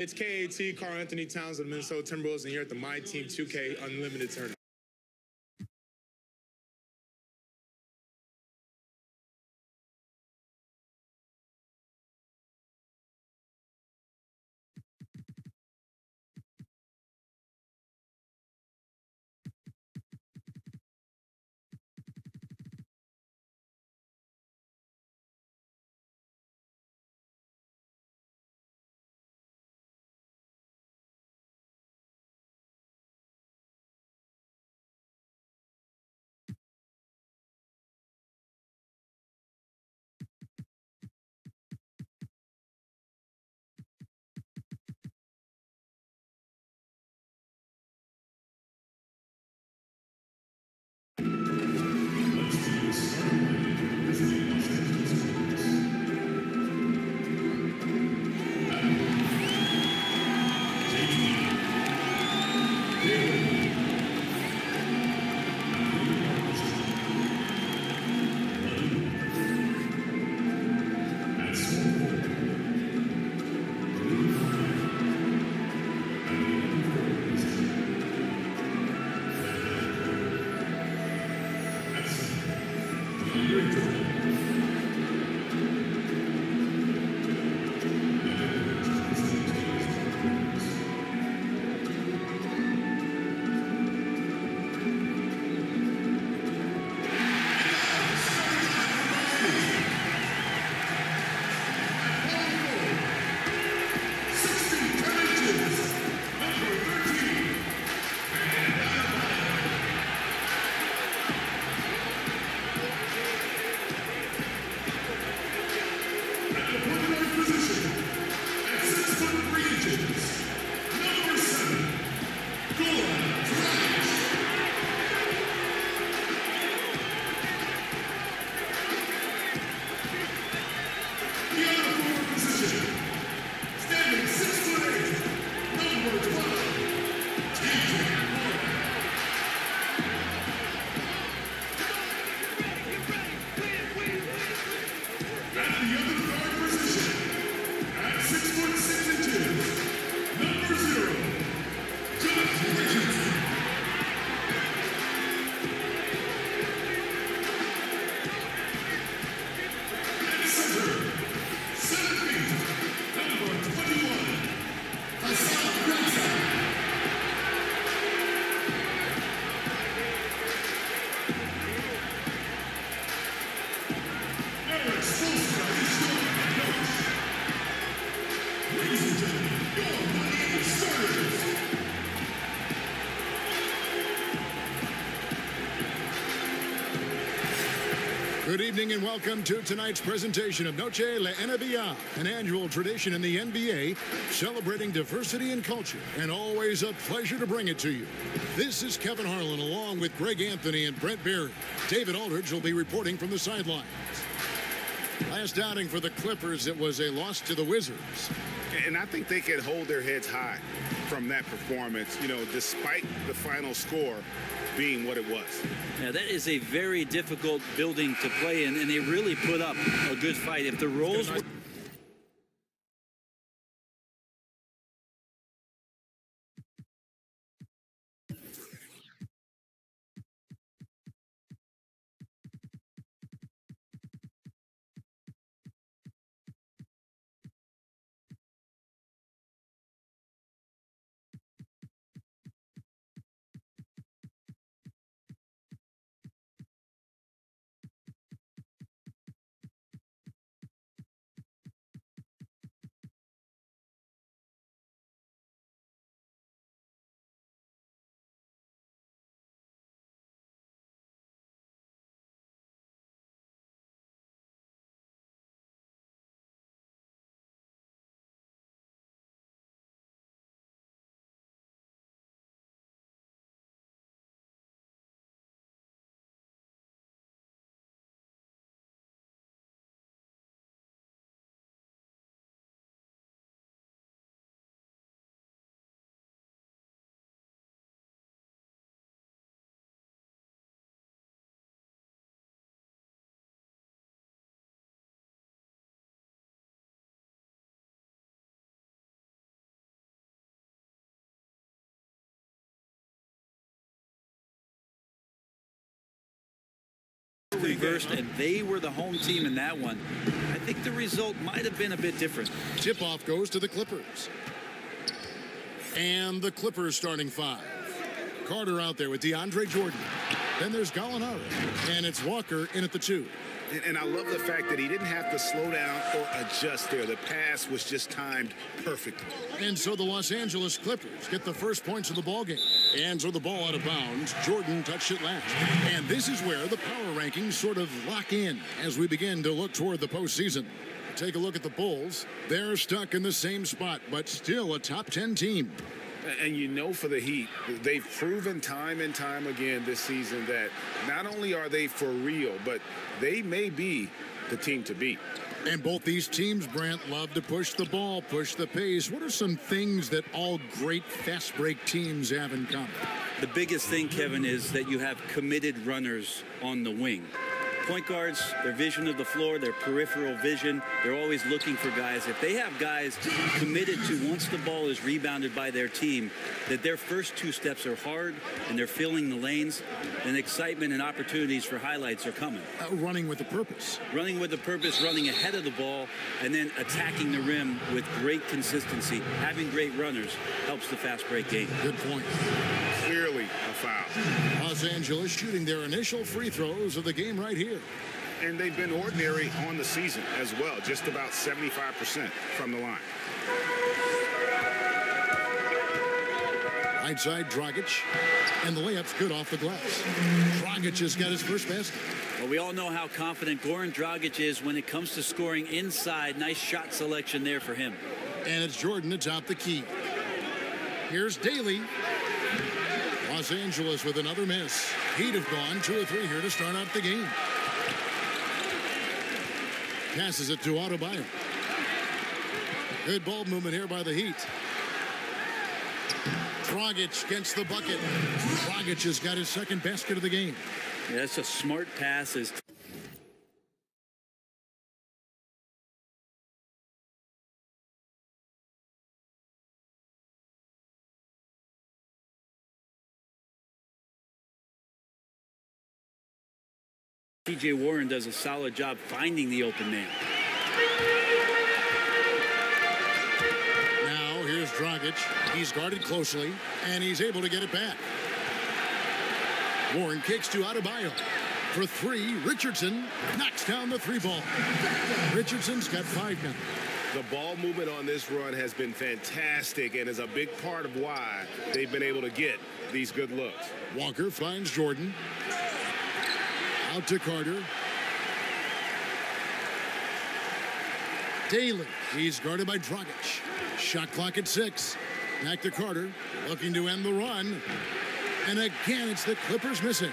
It's KAT, Karl Anthony Towns of the Minnesota Timberwolves, and you're at the My Team 2K Unlimited Tournament. Good evening and welcome to tonight's presentation of Noche La NBA, an annual tradition in the NBA celebrating diversity and culture, and always a pleasure to bring it to you. This is Kevin Harlan along with Greg Anthony and Brent Barry. David Aldridge will be reporting from the sidelines. Last outing for the Clippers, it was a loss to the Wizards. And I think they can hold their heads high from that performance, you know, despite the final score being what it was. Yeah, that is a very difficult building to play in, and they really put up a good fight. If the roles were reversed and they were the home team in that one, I think the result might have been a bit different. Tip-off goes to the Clippers. And the Clippers starting five. Carter out there with DeAndre Jordan. Then there's Gallinari. And it's Walker in at the 2. And I love the fact that he didn't have to slow down or adjust there. The pass was just timed perfectly. And so the Los Angeles Clippers get the first points of the ballgame. And so the ball out of bounds. Jordan touched it last. And this is where the power rankings sort of lock in as we begin to look toward the postseason. Take a look at the Bulls. They're stuck in the same spot, but still a top 10 team. And you know, for the Heat, they've proven time and time again this season that not only are they for real, but they may be the team to beat. And both these teams, Brent, love to push the ball, push the pace. What are some things that all great fast break teams have in common? The biggest thing, Kevin, is that you have committed runners on the wing. Point guards, their vision of the floor, their peripheral vision, they're always looking for guys. If they have guys committed to, once the ball is rebounded by their team, that their first two steps are hard and they're filling the lanes, then excitement and opportunities for highlights are coming. Running with a purpose. Running with a purpose, running ahead of the ball, and then attacking the rim with great consistency. Having great runners helps the fast break game. Good point. Clearly a foul. Los Angeles shooting their initial free throws of the game right here. And they've been ordinary on the season as well, just about 75% from the line. Right side, Dragic, and the layup's good off the glass. Dragic has got his first basket. Well, we all know how confident Goran Dragic is when it comes to scoring inside. Nice shot selection there for him. And it's Jordan atop the key. Here's Daly. Los Angeles with another miss. Heat have gone 2 or 3 here to start out the game. Passes it to Adebayo. Good ball movement here by the Heat. Dragic gets the bucket. Dragic has got his second basket of the game. Yeah, that's a smart pass. T.J. Warren does a solid job finding the open man. Now here's Dragic. He's guarded closely, and he's able to get it back. Warren kicks to Adebayo. For 3, Richardson knocks down the 3-ball. Richardson's got 5 now. The ball movement on this run has been fantastic and is a big part of why they've been able to get these good looks. Walker finds Jordan. Out to Carter. Daly, he's guarded by Dragic. Shot clock at 6. Back to Carter, looking to end the run. And again, it's the Clippers missing.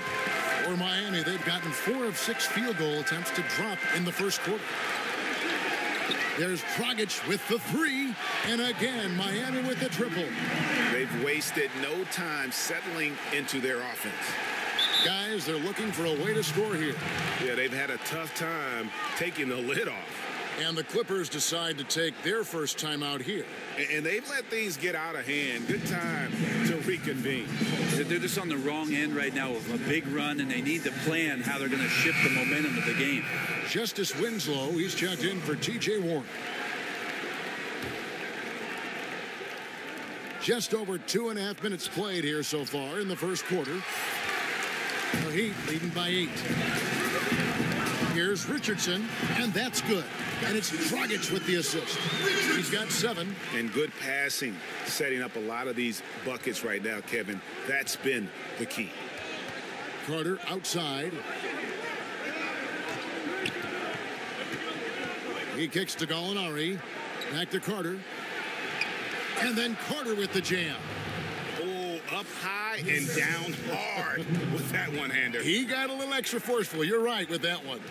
For Miami, they've gotten 4 of 6 field goal attempts to drop in the first quarter. There's Dragic with the 3. And again, Miami with the triple. They've wasted no time settling into their offense. Guys, they're looking for a way to score here. Yeah, they've had a tough time taking the lid off. And the Clippers decide to take their first timeout here. And they've let things get out of hand. Good time to reconvene. They're just on the wrong end right now of a big run, and they need to plan how they're going to shift the momentum of the game. Justice Winslow, he's checked in for T.J. Warren. Just over 2.5 minutes played here so far in the first quarter. The Heat leading by 8. Here's Richardson, and that's good. And it's Dragic with the assist. He's got 7. And good passing, setting up a lot of these buckets right now, Kevin. That's been the key. Carter outside. He kicks to Gallinari. Back to Carter. And then Carter with the jam. Oh, up high and down hard with that one-hander. He got a little extra forceful. You're right with that one.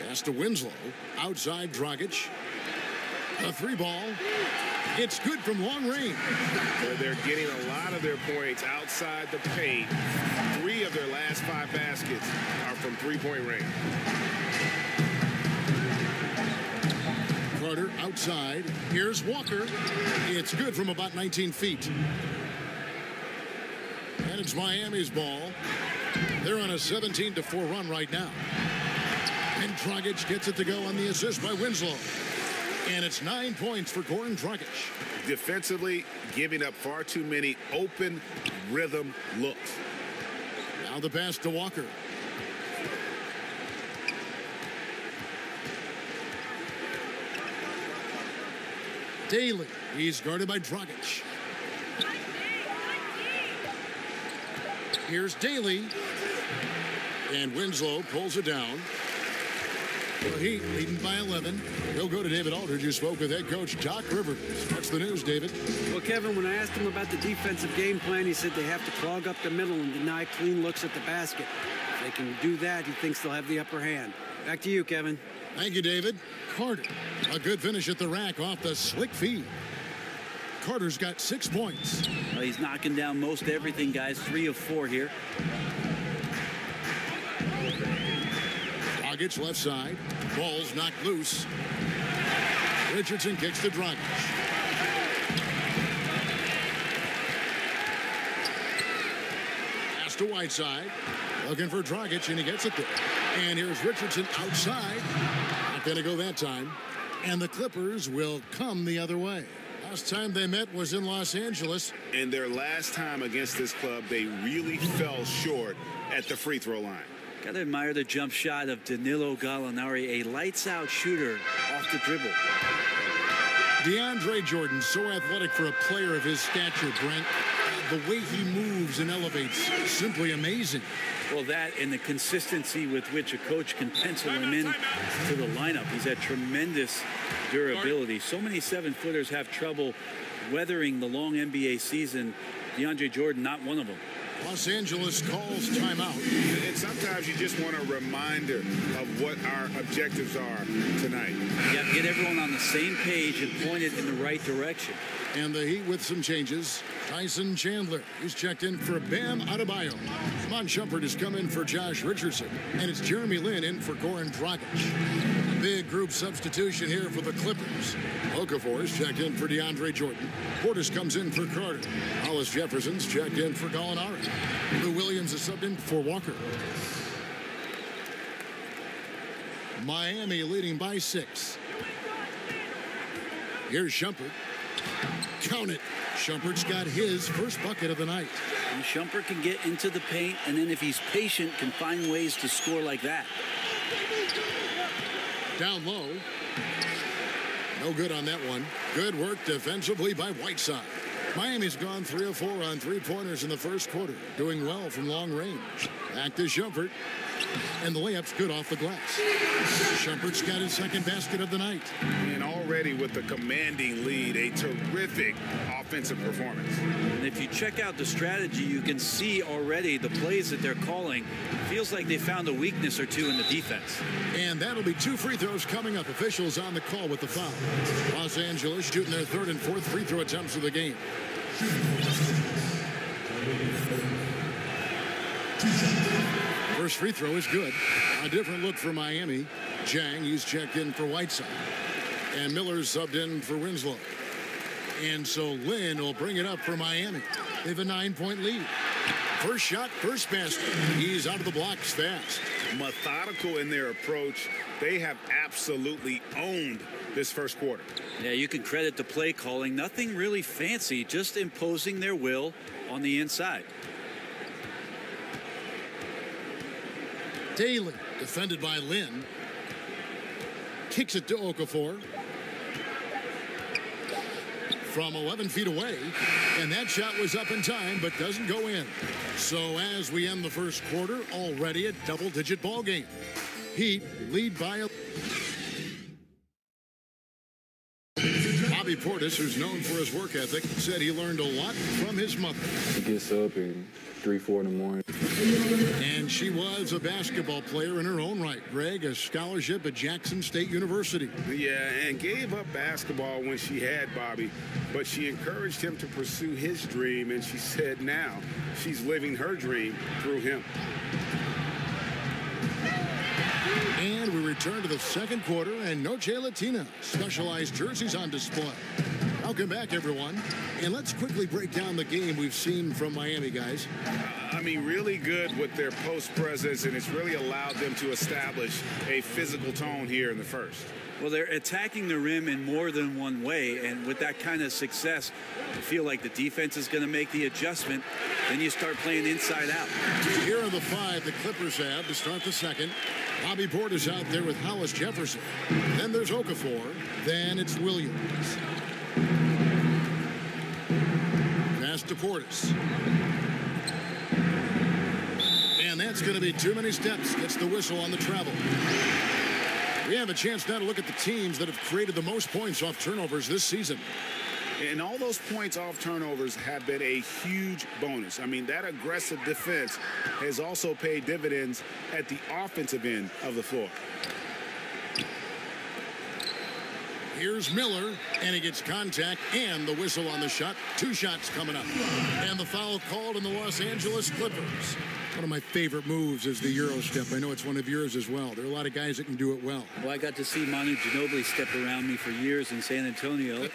Pass to Winslow. Outside Dragic. A 3 ball. It's good from long range. They're getting a lot of their points outside the paint. 3 of their last 5 baskets are from three-point range. Carter outside. Here's Walker. It's good from about 19 feet. And it's Miami's ball. They're on a 17-4 run right now. And Dragic gets it to go on the assist by Winslow. And it's 9 points for Goran Dragic. Defensively, giving up far too many open rhythm looks. Now the pass to Walker. Daly, he's guarded by Dragic. Here's Daly. And Winslow pulls it down. The Heat leading by 11. He'll go to David Aldridge, who spoke with head coach Doc Rivers. What's the news, David? Well, Kevin, when I asked him about the defensive game plan, he said they have to clog up the middle and deny clean looks at the basket. If they can do that, he thinks they'll have the upper hand. Back to you, Kevin. Thank you, David. Carter, a good finish at the rack off the slick feed. Carter's got 6 points. Well, he's knocking down most everything, guys. 3 of 4 here. Dragic left side. Ball's knocked loose. Richardson kicks to Dragic. Pass to Whiteside. Looking for Dragic, and he gets it there. And here's Richardson outside. Not going to go that time. And the Clippers will come the other way. Last time they met was in Los Angeles. And their last time against this club, they really fell short at the free throw line. Got to admire the jump shot of Danilo Gallinari, a lights-out shooter off the dribble. DeAndre Jordan, so athletic for a player of his stature, Brent. The way he moves and elevates, simply amazing. Well, that and the consistency with which a coach can pencil him in to the lineup. He's had tremendous durability. So many 7-footers have trouble weathering the long NBA season. DeAndre Jordan, not one of them. Los Angeles calls timeout. And sometimes you just want a reminder of what our objectives are tonight. Yeah, get everyone on the same page and point it in the right direction. And the Heat with some changes. Tyson Chandler is checked in for Bam Adebayo. Mon Shumpert has come in for Josh Richardson. And it's Jeremy Lin in for Goran Dragic. Big group substitution here for the Clippers. Okafor is checked in for DeAndre Jordan. Portis comes in for Carter. Hollis Jefferson's checked in for Gallinari. Lou Williams is subbed in for Walker. Miami leading by 6. Here's Shumpert. Count it. Shumpert's got his first bucket of the night. And Shumpert can get into the paint, and then if he's patient, can find ways to score like that. Down low. No good on that one. Good work defensively by Whiteside. Miami's gone 3 of 4 on three-pointers in the first quarter, doing well from long range. Back to Shumpert, and the layup's good off the glass. Shumpert's got his second basket of the night. And already with the commanding lead, a terrific offensive performance. And if you check out the strategy, you can see already the plays that they're calling. Feels like they found a weakness or two in the defense. And that'll be 2 free throws coming up. Officials on the call with the foul. Los Angeles shooting their third and fourth free throw attempts of the game. First free throw is good. A different look for Miami. Jang, he's checked in for Whiteside. And Miller's subbed in for Winslow. And so Lynn will bring it up for Miami. They have a 9-point lead. First shot, first basket. He's out of the blocks fast. Methodical in their approach. They have absolutely owned this first quarter. Yeah, you can credit the play calling. Nothing really fancy, just imposing their will on the inside. Daly, defended by Lynn. Kicks it to Okafor. From 11 feet away, and that shot was up in time but doesn't go in. So as we end the first quarter, already a double-digit ball game. Heat lead by a... Bobby Portis, who's known for his work ethic, said he learned a lot from his mother. He gets up at 3, 4 in the morning. And she was a basketball player in her own right. Greg, a scholarship at Jackson State University. Yeah, and gave up basketball when she had Bobby, but she encouraged him to pursue his dream, and she said now she's living her dream through him. And we return to the second quarter, and Noche Latina specialized jerseys on display. Welcome back, everyone. And let's quickly break down the game we've seen from Miami, guys. I mean, really good with their post presence, and it's really allowed them to establish a physical tone here in the first. Well, they're attacking the rim in more than one way, and with that kind of success, I feel like the defense is going to make the adjustment. Then you start playing inside out. Here are the 5 the Clippers have to start the second. Bobby Portis out there with Hollis Jefferson. Then there's Okafor. Then it's Williams. Pass to Portis. And that's going to be too many steps. Gets the whistle on the travel. We have a chance now to look at the teams that have created the most points off turnovers this season. And all those points off turnovers have been a huge bonus. I mean, that aggressive defense has also paid dividends at the offensive end of the floor. Here's Miller, and he gets contact and the whistle on the shot. 2 shots coming up. And the foul called in the Los Angeles Clippers. One of my favorite moves is the Euro step. I know it's one of yours as well. There are a lot of guys that can do it well. Well, I got to see Manu Ginobili step around me for years in San Antonio.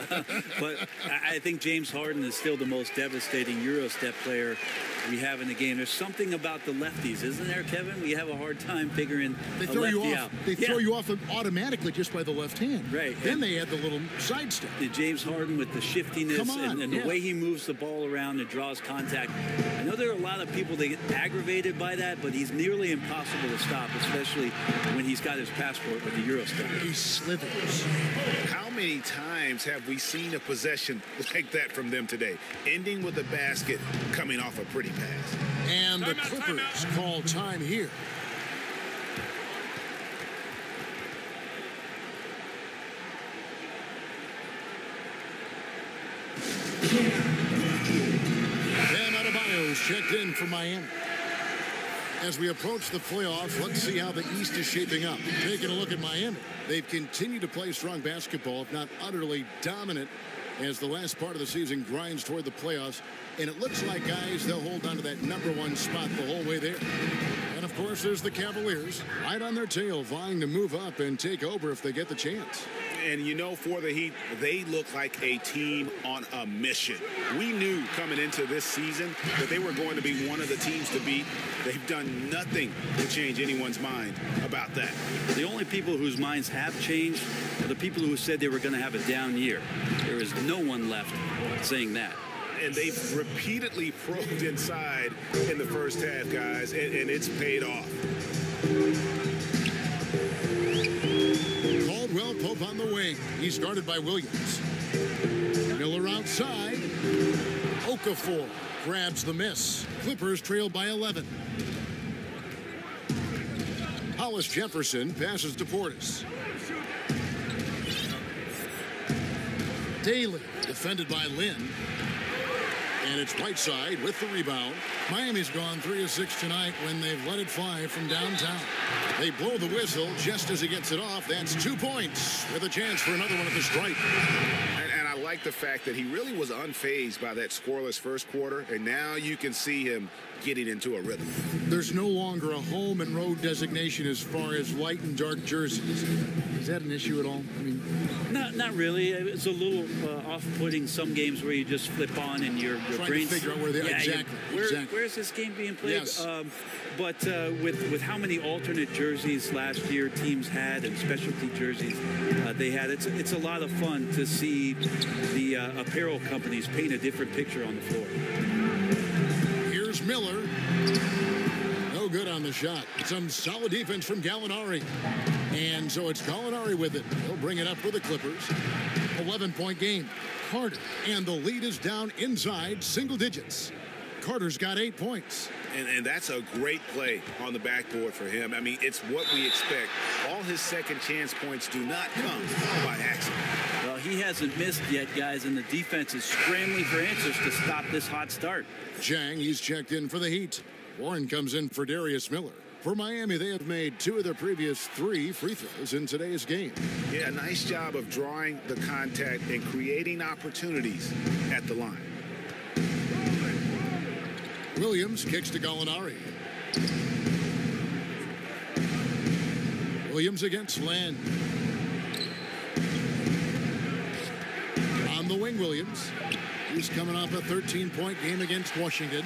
But I think James Harden is still the most devastating Euro step player we have in the game. There's something about the lefties, isn't there, Kevin? We have a hard time figuring They a throw you lefty off. out. They throw you off automatically just by the left hand. Right. Then they add the little side step. The James Harden with the shiftiness Come on, and yeah. the way he moves the ball around and draws contact. I know there are a lot of people that get aggravated by that, but he's nearly impossible to stop, especially when he's got his passport with the Euro step. He slithers. How many times have we seen a possession like that from them today? Ending with a basket, coming off a pretty pass. And the Clippers call time here. Bam Adebayo's checked in for Miami. As we approach the playoffs, let's see how the East is shaping up. Taking a look at Miami. They've continued to play strong basketball, if not utterly dominant, as the last part of the season grinds toward the playoffs. And it looks like, guys, they'll hold on to that #1 spot the whole way there. And, of course, there's the Cavaliers, right on their tail, vying to move up and take over if they get the chance. And, you know, for the Heat, they look like a team on a mission. We knew coming into this season that they were going to be one of the teams to beat. They've done nothing to change anyone's mind about that. The only people whose minds have changed are the people who said they were going to have a down year. There is no one left saying that. And they've repeatedly probed inside in the first half, guys, and it's paid off. Caldwell Pope on the wing. He started by Williams. Miller outside. Okafor grabs the miss. Clippers trail by 11. Hollis Jefferson passes to Portis. Daly defended by Lynn. And it's Whiteside with the rebound. Miami's gone 3 of 6 tonight when they've let it fly from downtown. They blow the whistle just as he gets it off. That's 2 points with a chance for another one at the stripe. And I like the fact that he really was unfazed by that scoreless first quarter, and now you can see him getting into a rhythm. There's no longer a home and road designation as far as light and dark jerseys. Is that an issue at all? I mean, not really. It's a little off-putting some games where you just flip on and your trying brain's to figure out where they exactly. Where's this game being played? Yes. But with how many alternate jerseys last year teams had and specialty jerseys they had, it's a lot of fun to see the apparel companies paint a different picture on the floor. Here's Miller. No good on the shot. Some solid defense from Gallinari. And so it's Gallinari with it. He'll bring it up for the Clippers. 11-point game. Carter. And the lead is down inside single digits. Carter's got 8 points. And that's a great play on the backboard for him. I mean, it's what we expect. All his second chance points do not come by accident. Well, he hasn't missed yet, guys, and the defense is scrambling for answers to stop this hot start. Jang, he's checked in for the Heat. Warren comes in for Darius Miller. For Miami, they have made 2 of their previous 3 free throws in today's game. Yeah, nice job of drawing the contact and creating opportunities at the line. Williams kicks to Gallinari. Williams against Len. On the wing, Williams. He's coming off a 13-point game against Washington.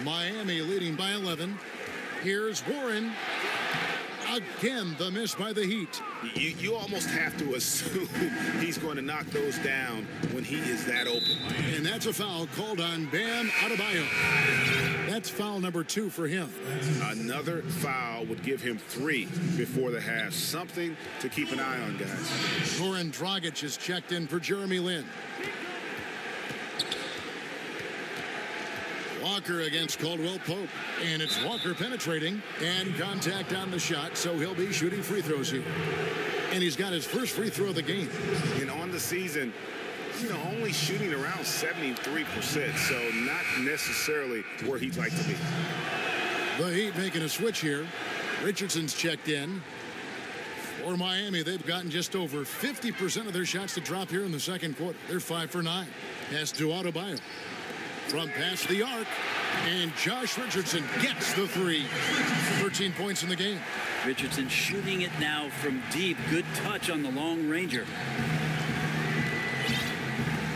Miami leading by 11. Here's Warren. Again, the miss by the Heat. You almost have to assume he's going to knock those down when he is that open. And that's a foul called on Bam Adebayo. That's foul number 2 for him. Another foul would give him 3 before the half. Something to keep an eye on, guys. Goran Dragic is checked in for Jeremy Lin. Walker against Caldwell Pope. And it's Walker penetrating and contact on the shot, so he'll be shooting free throws here. And he's got his first free throw of the game. And on the season, only shooting around 73%, so not necessarily where he'd like to be. The Heat making a switch here. Richardson's checked in. For Miami, they've gotten just over 50% of their shots to drop here in the second quarter. They're 5 for 9. Pass to Adebayo. From past the arc, and Josh Richardson gets the 3. 13 points in the game. Richardson shooting it now from deep. Good touch on the long ranger.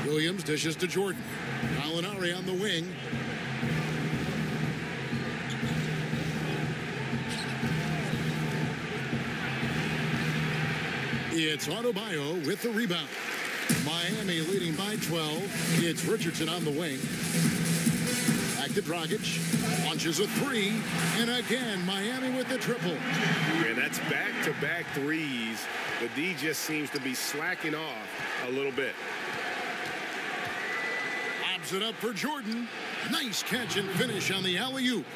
Williams dishes to Jordan. Gallinari on the wing. It's Adebayo with the rebound. Miami leading by 12. It's Richardson on the wing. Back to Dragic. Launches a 3. And again, Miami with the triple. And that's back-to-back threes. The D just seems to be slacking off a little bit. Lobs it up for Jordan. Nice catch and finish on the alley-oop.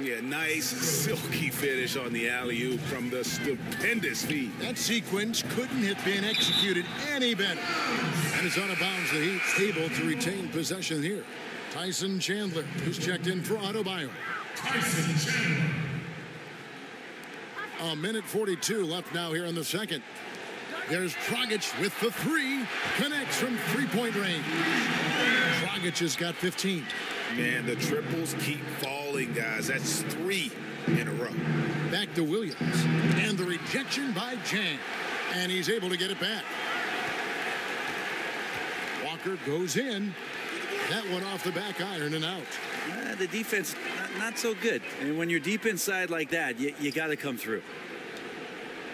Yeah, nice silky finish on the alley-oop from the stupendous feed. That sequence couldn't have been executed any better. And it's out of bounds. The Heat able to retain possession here. Tyson Chandler, who's checked in for Adebayo. Tyson Chandler. A minute 42 left now here in the second. There's Dragic with the 3. Connects from three-point range. Dragic has got 15. Man, the triples keep falling, guys. That's 3 in a row. Back to Williams. And the rejection by Jang. And he's able to get it back. Walker goes in. That one off the back iron and out. The defense, not so good. And when you're deep inside like that, you got to come through.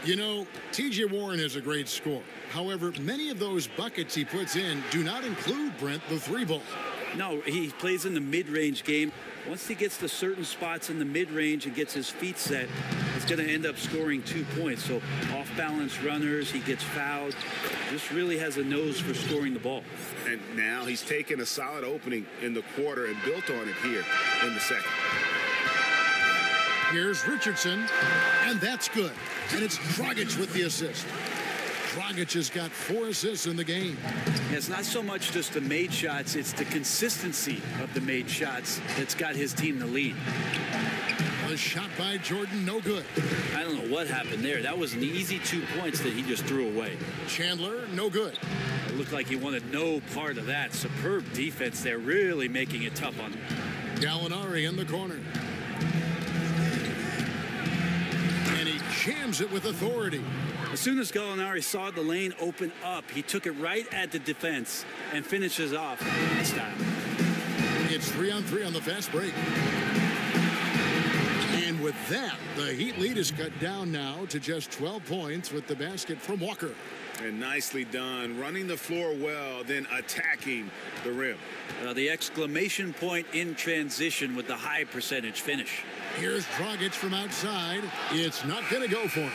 T.J. Warren is a great scorer. However, many of those buckets he puts in do not include, Brent, the 3 ball. No, he plays in the mid-range game. Once he gets to certain spots in the mid-range and gets his feet set, it's going to end up scoring 2 points. So off-balance runners, he gets fouled. Just really has a nose for scoring the ball. And now he's taken a solid opening in the quarter and built on it here in the second. Here's Richardson, and that's good. And it's Dragic with the assist. Dragic has got 4 assists in the game. It's not so much just the made shots, it's the consistency of the made shots that's got his team the lead. A shot by Jordan, no good. I don't know what happened there. That was an easy 2 points that he just threw away. Chandler, no good. It looked like he wanted no part of that. Superb defense there, really making it tough on him. Gallinari in the corner. And he jams it with authority. As soon as Gallinari saw the lane open up, he took it right at the defense and finishes off in style. It's 3-on-3 on the fast break. And with that, the Heat lead is cut down now to just 12 points with the basket from Walker. And nicely done, running the floor well, then attacking the rim. The exclamation point in transition with the high percentage finish. Here's Dragic from outside. It's not going to go for him.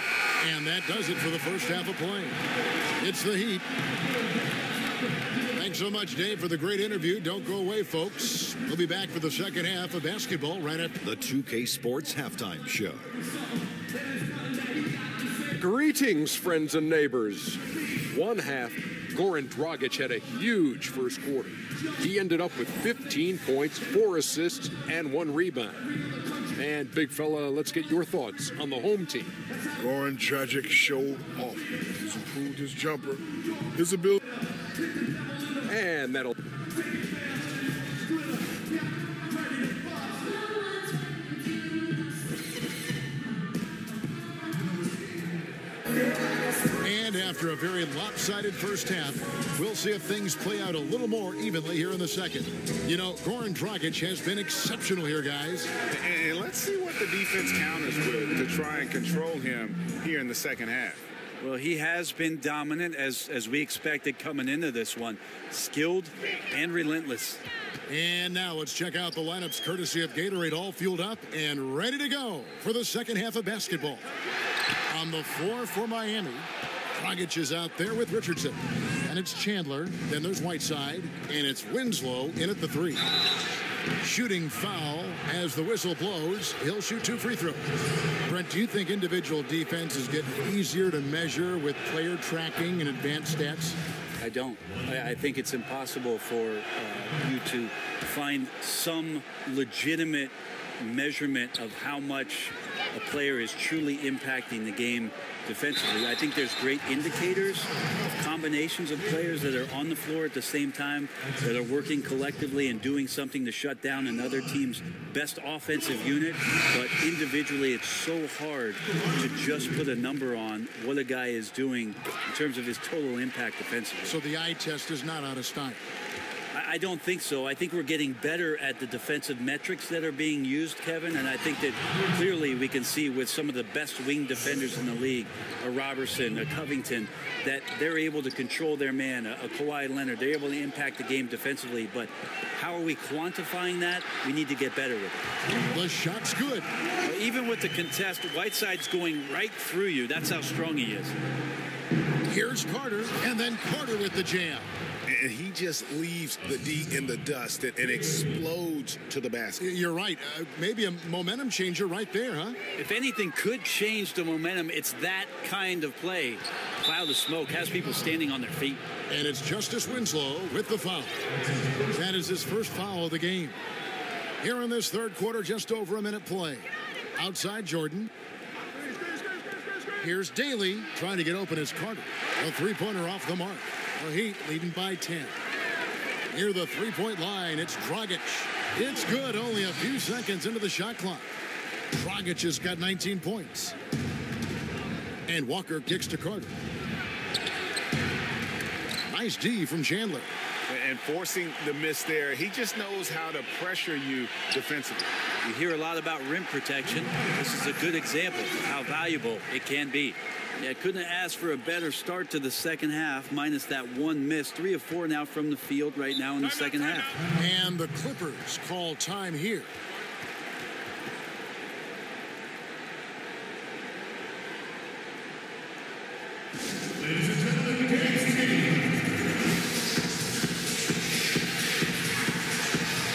And that does it for the first half of play. It's the Heat. Thanks so much, Dave, for the great interview. Don't go away, folks. We'll be back for the second half of basketball right after the 2K Sports Halftime Show. Greetings, friends and neighbors. One half, Goran Dragic had a huge first quarter. He ended up with 15 points, 4 assists, and 1 rebound. And, big fella, let's get your thoughts on the home team. Goran Dragic showed off. He's improved his jumper, his ability. And that'll... And after a very lopsided first half, we'll see if things play out a little more evenly here in the second. You know, Goran Dragic has been exceptional here, guys. And let's see what the defense counters with to try and control him here in the second half. Well, he has been dominant as we expected coming into this one. Skilled and relentless. And now let's check out the lineups courtesy of Gatorade, all fueled up and ready to go for the second half of basketball. On the floor for Miami, Dragic is out there with Richardson. And it's Chandler, then there's Whiteside, and it's Winslow in at the 3. Shooting foul as the whistle blows. He'll shoot 2 free throws. Brent, do you think individual defense is getting easier to measure with player tracking and advanced stats? I don't. I think it's impossible for you to find some legitimate measurement of how much a player is truly impacting the game defensively. I think there's great indicators of combinations of players that are on the floor at the same time, that are working collectively and doing something to shut down another team's best offensive unit. But individually, it's so hard to just put a number on what a guy is doing in terms of his total impact defensively. So the eye test is not out of style. I don't think so. I think we're getting better at the defensive metrics that are being used, Kevin, and I think that clearly we can see with some of the best wing defenders in the league, a Robertson, a Covington, that they're able to control their man, a Kawhi Leonard. They're able to impact the game defensively, but how are we quantifying that? We need to get better with it. The shot's good. Even with the contest, Whiteside's going right through you. That's how strong he is. Here's Carter, and then Carter with the jam. And he just leaves the D in the dust and explodes to the basket. You're right. Maybe a momentum changer right there, huh? If anything could change the momentum, it's that kind of play. Cloud of smoke has people standing on their feet. And it's Justice Winslow with the foul. That is his first foul of the game. Here in this third quarter, just over a minute play. Outside Jordan. Here's Daly trying to get open as Carter. A three-pointer off the mark. The Heat leading by 10. Near the three-point line, it's Dragic. It's good, only a few seconds into the shot clock. Dragic has got 19 points. And Walker kicks to Carter. Nice D from Chandler. And forcing the miss there, he just knows how to pressure you defensively. You hear a lot about rim protection. This is a good example of how valuable it can be. Yeah, couldn't have asked for a better start to the second half, minus that one miss. 3 of 4 now from the field right now in the second half. And the Clippers call time here.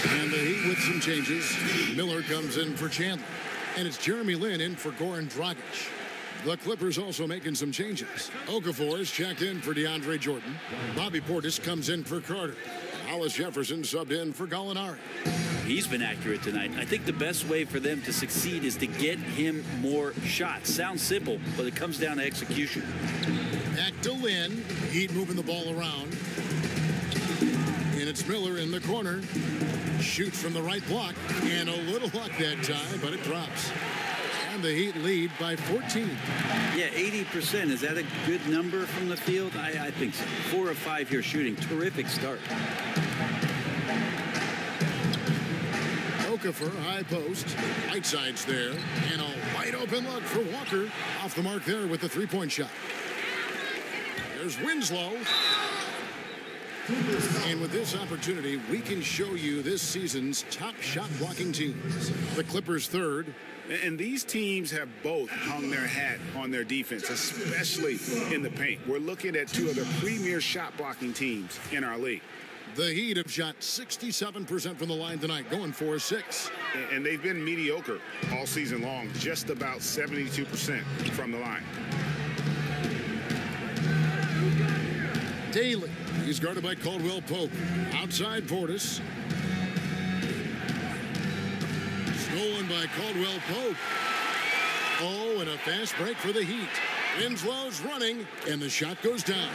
And the Heat with some changes. Miller comes in for Chandler. And it's Jeremy Lin in for Goran Dragic. The Clippers also making some changes. Okafor is checked in for DeAndre Jordan. Bobby Portis comes in for Carter. Hollis Jefferson subbed in for Gallinari. He's been accurate tonight. I think the best way for them to succeed is to get him more shots. Sounds simple, but it comes down to execution. Back to Lin. Heat moving the ball around. And it's Miller in the corner. Shoots from the right block. And a little luck that time, but it drops. And the Heat lead by 14. Yeah, 80%. Is that a good number from the field? I think so. 4 of 5 here shooting. Terrific start. Okafor, high post. Whiteside's there. And a wide open look for Walker. Off the mark there with the three-point shot. There's Winslow. And with this opportunity, we can show you this season's top shot blocking teams. The Clippers third. And these teams have both hung their hat on their defense, especially in the paint. We're looking at two of the premier shot blocking teams in our league. The Heat have shot 67% from the line tonight, going 4-6. And they've been mediocre all season long, just about 72% from the line. Daly. He's guarded by Caldwell Pope. Outside Portis. Stolen by Caldwell Pope. Oh, and a fast break for the Heat. Winslow's running, and the shot goes down.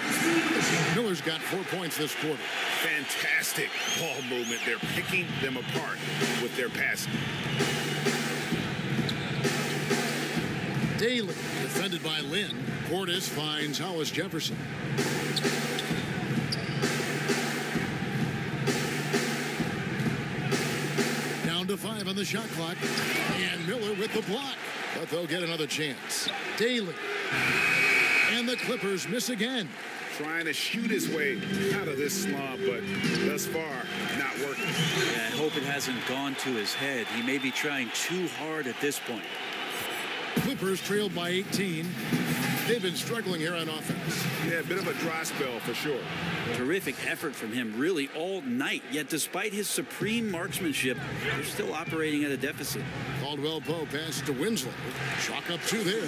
Miller's got 4 points this quarter. Fantastic ball movement. They're picking them apart with their passing. Daly, defended by Lin. Portis finds Hollis Jefferson. Down to 5 on the shot clock. And Miller with the block. But they'll get another chance. Daly. And the Clippers miss again. Trying to shoot his way out of this slump, but thus far, not working. Yeah, I hope it hasn't gone to his head. He may be trying too hard at this point. Clippers trailed by 18. They've been struggling here on offense. Yeah, a bit of a dry spell for sure. Terrific effort from him really all night. Yet despite his supreme marksmanship, they're still operating at a deficit. Caldwell Pope passes to Winslow. Chalk up 2 there.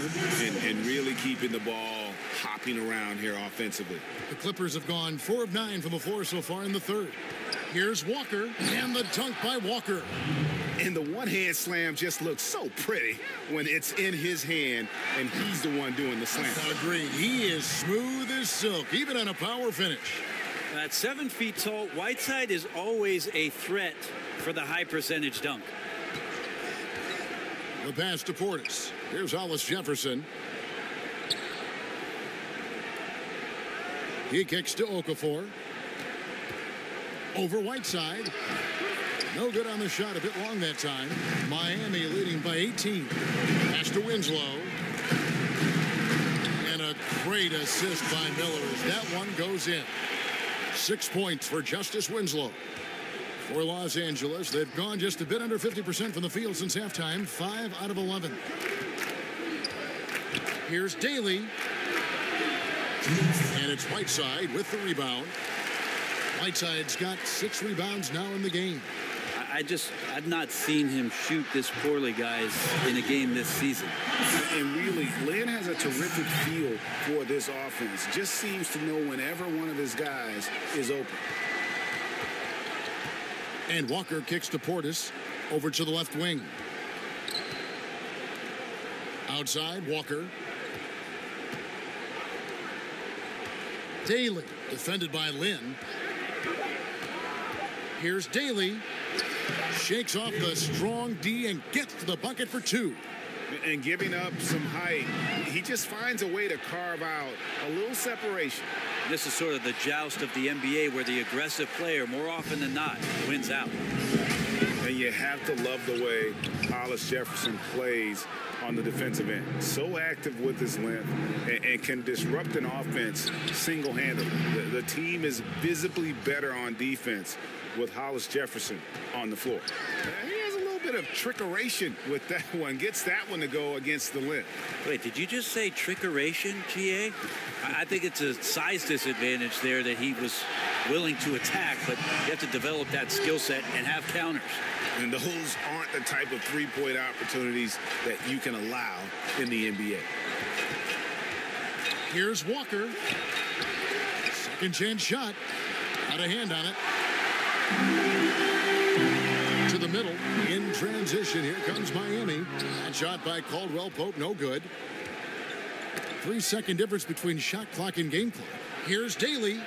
And really keeping the ball hopping around here offensively. The Clippers have gone 4 of 9 from the floor so far in the third. Here's Walker, and the dunk by Walker. And the one-hand slam just looks so pretty when it's in his hand, and he's the one doing the slam. I agree. He is smooth as silk, even on a power finish. At 7 feet tall, Whiteside is always a threat for the high-percentage dunk. The pass to Portis. Here's Hollis Jefferson. He kicks to Okafor. Over Whiteside. No good on the shot, a bit long that time. Miami leading by 18. Pass to Winslow. And a great assist by Miller as that one goes in. 6 points for Justice Winslow. For Los Angeles, they've gone just a bit under 50% from the field since halftime, 5 out of 11. Here's Daly. And it's Whiteside with the rebound. Whiteside's got 6 rebounds now in the game. I've not seen him shoot this poorly, guys, in a game this season. And really, Lin has a terrific feel for this offense. Just seems to know whenever one of his guys is open. And Walker kicks to Portis. Over to the left wing. Outside, Walker. Daly, defended by Lin. Here's Daly. Shakes off the strong D and gets to the bucket for 2. And giving up some height, he just finds a way to carve out a little separation. This is sort of the joust of the NBA where the aggressive player, more often than not, wins out. And you have to love the way Hollis Jefferson plays on the defensive end. So active with his length and can disrupt an offense single-handedly. The team is visibly better on defense with Hollis Jefferson on the floor. He has a little bit bit of trickeration with that one. Gets that one to go against the length. Wait, did you just say trickeration, GA? I think it's a size disadvantage there that he was willing to attack, but you have to develop that skill set and have counters. And those aren't the type of three-point opportunities that you can allow in the NBA. Here's Walker. Second chance shot. Got a hand on it. To the middle. In transition. Here comes Miami. That shot by Caldwell Pope. No good. 3-second difference between shot clock and game clock. Here's Daly.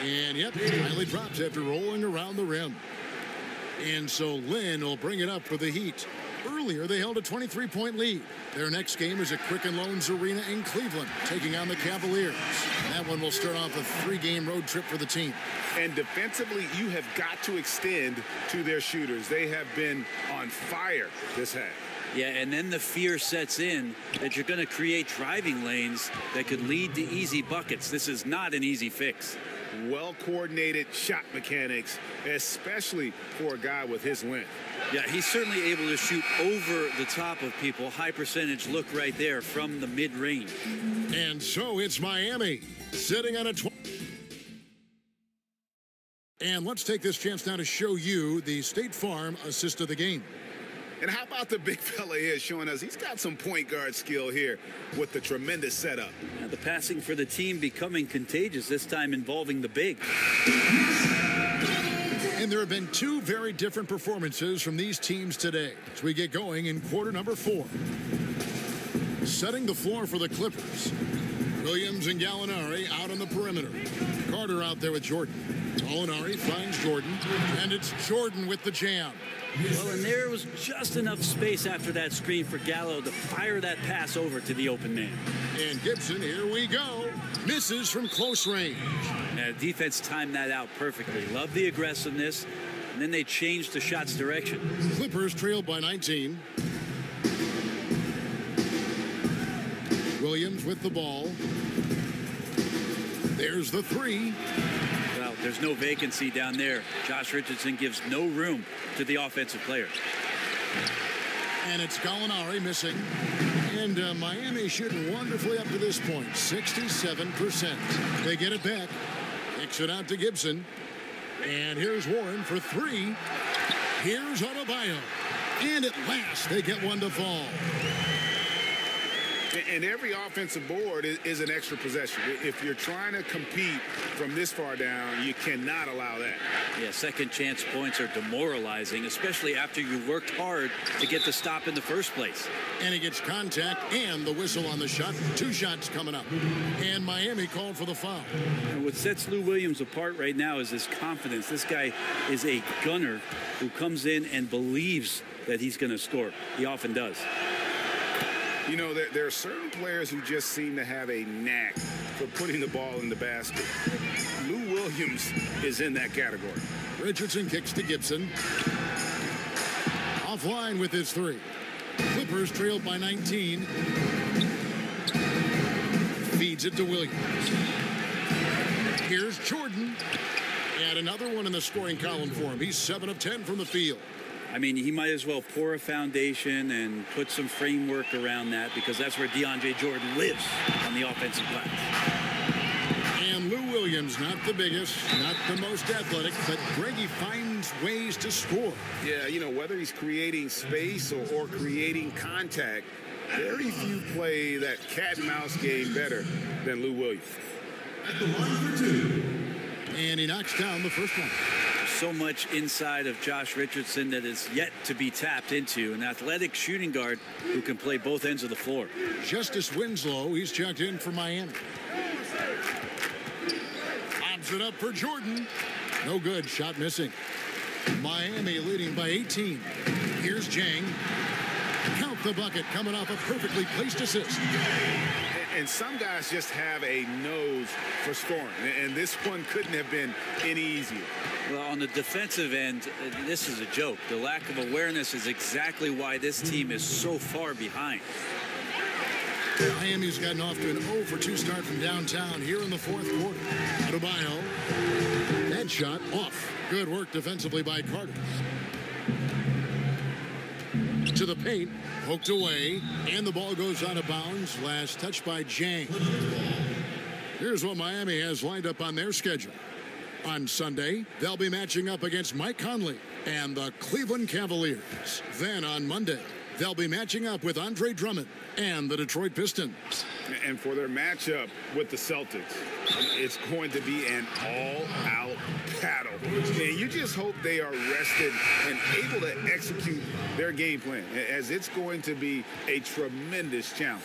And yep, finally drops after rolling around the rim. And so Lynn will bring it up for the Heat. Earlier, they held a 23-point lead. Their next game is at Quicken Loans Arena in Cleveland, taking on the Cavaliers. That one will start off a 3-game road trip for the team. And defensively, you have got to extend to their shooters. They have been on fire this half. Yeah, and then the fear sets in that you're going to create driving lanes that could lead to easy buckets. This is not an easy fix. Well-coordinated shot mechanics, especially for a guy with his length. Yeah, he's certainly able to shoot over the top of people. High percentage look right there from the mid-range. And so it's Miami sitting on a 20. And let's take this chance now to show you the State Farm assist of the game. And how about the big fella here showing us he's got some point guard skill here with the tremendous setup. Now the passing for the team becoming contagious, this time involving the big. And there have been two very different performances from these teams today as we get going in quarter number 4. Setting the floor for the Clippers. Williams and Gallinari out on the perimeter. Carter out there with Jordan. Gallinari finds Jordan, and it's Jordan with the jam. Well, and there was just enough space after that screen for Gallo to fire that pass over to the open man. And Gibson, here we go, misses from close range. Now, defense timed that out perfectly. Love the aggressiveness, and then they changed the shot's direction. Clippers trailed by 19. Williams with the ball. There's the 3. Well, there's no vacancy down there. Josh Richardson gives no room to the offensive player. And it's Gallinari missing. And Miami shooting wonderfully up to this point, 67%. They get it back. Kicks it out to Gibson. And here's Warren for 3. Here's Adebayo. And at last, they get one to fall. And every offensive board is an extra possession. If you're trying to compete from this far down, you cannot allow that. Yeah, second chance points are demoralizing, especially after you worked hard to get the stop in the first place. And he gets contact and the whistle on the shot. 2 shots coming up. And Miami called for the foul. And what sets Lou Williams apart right now is his confidence. This guy is a gunner who comes in and believes that he's going to score. He often does. You know, there are certain players who just seem to have a knack for putting the ball in the basket. Lou Williams is in that category. Richardson kicks to Gibson. Offline with his 3. Clippers trailed by 19. Feeds it to Williams. Here's Jordan. And another one in the scoring column for him. He's 7 of 10 from the field. I mean, he might as well pour a foundation and put some framework around that because that's where DeAndre Jordan lives on the offensive glass. And Lou Williams, not the biggest, not the most athletic, but Greggy finds ways to score. Yeah, you know, whether he's creating space or creating contact, very few play that cat and mouse game better than Lou Williams. At the line for 2. And he knocks down the first one. So much inside of Josh Richardson that is yet to be tapped into. An athletic shooting guard who can play both ends of the floor. Justice Winslow, he's checked in for Miami. Lobs it up for Jordan. No good, shot missing. Miami leading by 18. Here's Jang. Count the bucket coming off a perfectly placed assist. And some guys just have a nose for scoring. And this one couldn't have been any easier. Well, on the defensive end, this is a joke. The lack of awareness is exactly why this team is so far behind. Miami's gotten off to an 0 for 2 start from downtown here in the 4th quarter. Adebayo. That shot off. Good work defensively by Carter. To the paint, poked away, and the ball goes out of bounds. Last touch by Jang. Here's what Miami has lined up on their schedule. On Sunday, they'll be matching up against Mike Conley and the Cleveland Cavaliers. Then on Monday, they'll be matching up with Andre Drummond and the Detroit Pistons. And for their matchup with the Celtics, it's going to be an all-out battle. And you just hope they are rested and able to execute their game plan, as it's going to be a tremendous challenge.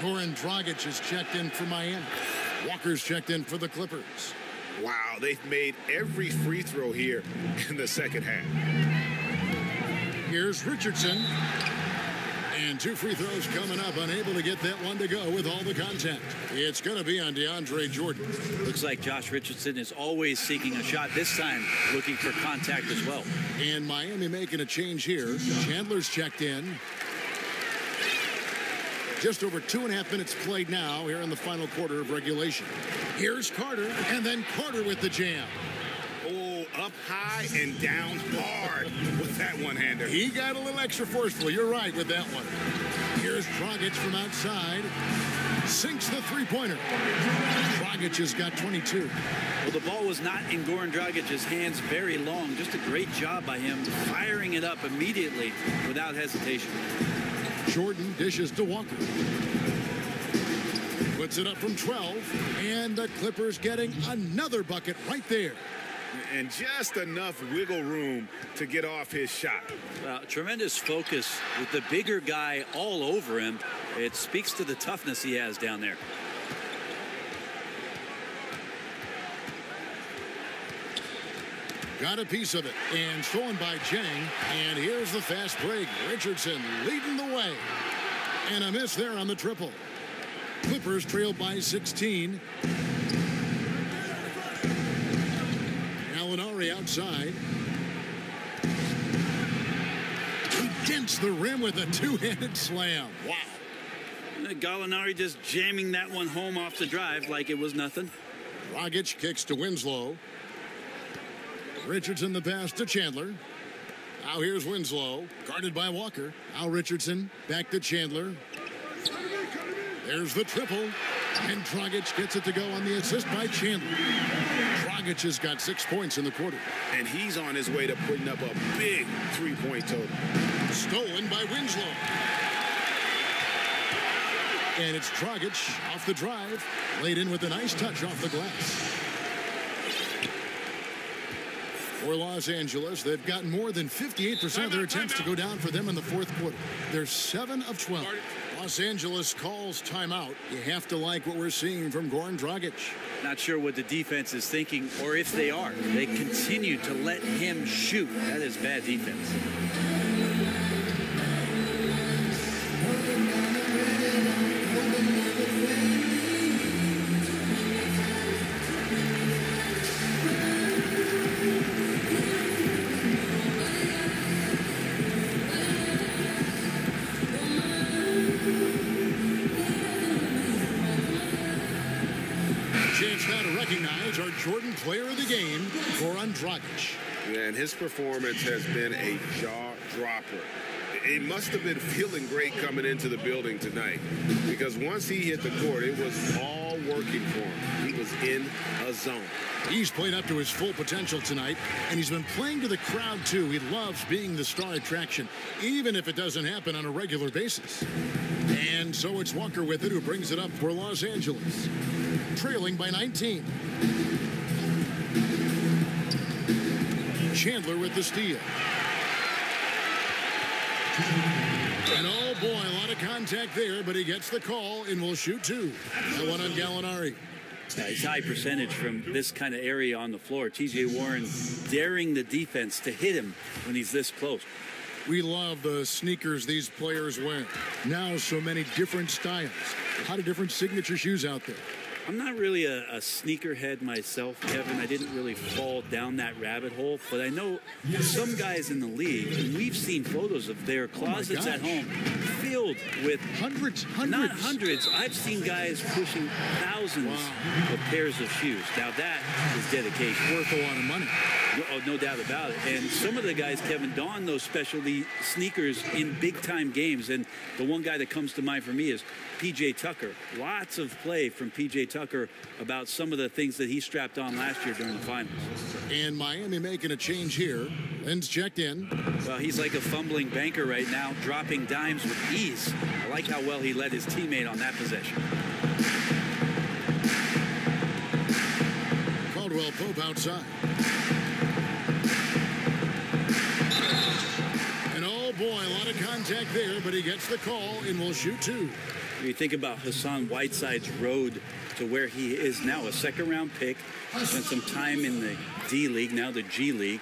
Goran Dragic is checked in for Miami. Walker's checked in for the Clippers. Wow, they've made every free throw here in the second half. Here's Richardson. And 2 free throws coming up, unable to get that one to go with all the contact. It's going to be on DeAndre Jordan. Looks like Josh Richardson is always seeking a shot, this time looking for contact as well. And Miami making a change here. Chandler's checked in. Just over 2.5 minutes played now here in the final quarter of regulation. Here's Carter, and then Carter with the jam. Oh, up high and down hard with that one-hander. He got a little extra forceful. You're right with that one. Here's Dragic from outside. Sinks the three-pointer. Dragic has got 22. Well, the ball was not in Goran Dragic's hands very long. Just a great job by him firing it up immediately without hesitation. Jordan dishes to Walker. Puts it up from 12. And the Clippers getting another bucket right there. And just enough wiggle room to get off his shot. Tremendous focus with the bigger guy all over him. It speaks to the toughness he has down there. Got a piece of it, and stolen by Jang. And here's the fast break. Richardson leading the way. And a miss there on the triple. Clippers trail by 16. Gallinari outside. He dents the rim with a two-handed slam. Wow. Gallinari just jamming that one home off the drive like it was nothing. Dragic kicks to Winslow. Richardson the pass to Chandler. Now here's Winslow, guarded by Walker. Now Richardson back to Chandler. There's the triple. And Dragic gets it to go on the assist by Chandler. Dragic has got 6 points in the quarter. And he's on his way to putting up a big three-point total. Stolen by Winslow. And it's Dragic off the drive. Laid in with a nice touch off the glass. For Los Angeles, they've gotten more than 58% of their attempts to go down for them in the fourth quarter. They're 7 of 12. Los Angeles calls timeout. You have to like what we're seeing from Goran Dragic. Not sure what the defense is thinking, or if they are. They continue to let him shoot. That is bad defense. Chance now to recognize our Jordan Player of the Game, Goran Dragic. Yeah, and his performance has been a jaw-dropper. He must have been feeling great coming into the building tonight, because once he hit the court, it was all working for him. He was in a zone. He's played up to his full potential tonight, and he's been playing to the crowd, too. He loves being the star attraction, even if it doesn't happen on a regular basis. And so it's Walker with it, who brings it up for Los Angeles, trailing by 19. Chandler with the steal. And oh boy, a lot of contact there, but he gets the call and will shoot 2. That one on Gallinari. He's high percentage from this kind of area on the floor. T.J. Warren daring the defense to hit him when he's this close. We love the sneakers these players wear. Now so many different styles. A lot of different signature shoes out there. I'm not really a sneakerhead myself, Kevin. I didn't really fall down that rabbit hole, but I know some guys in the league, and we've seen photos of their closets at home filled with Hundreds. not hundreds. I've seen guys pushing thousands of pairs of shoes. Now that is dedication. Worth a lot of money. No doubt about it. And some of the guys, Kevin, don those specialty sneakers in big-time games. And the one guy that comes to mind for me is P.J. Tucker. Lots of play from P.J. Tucker about some of the things that he strapped on last year during the finals. And Miami making a change here. Lynn's checked in. Well, he's like a fumbling banker right now, dropping dimes with ease. I like how well he led his teammate on that possession. Caldwell Pope outside. And oh boy, a lot of contact there, but he gets the call and will shoot two. You think about Hassan Whiteside's road to where he is now, a second-round pick, spent some time in the D League, now the G League,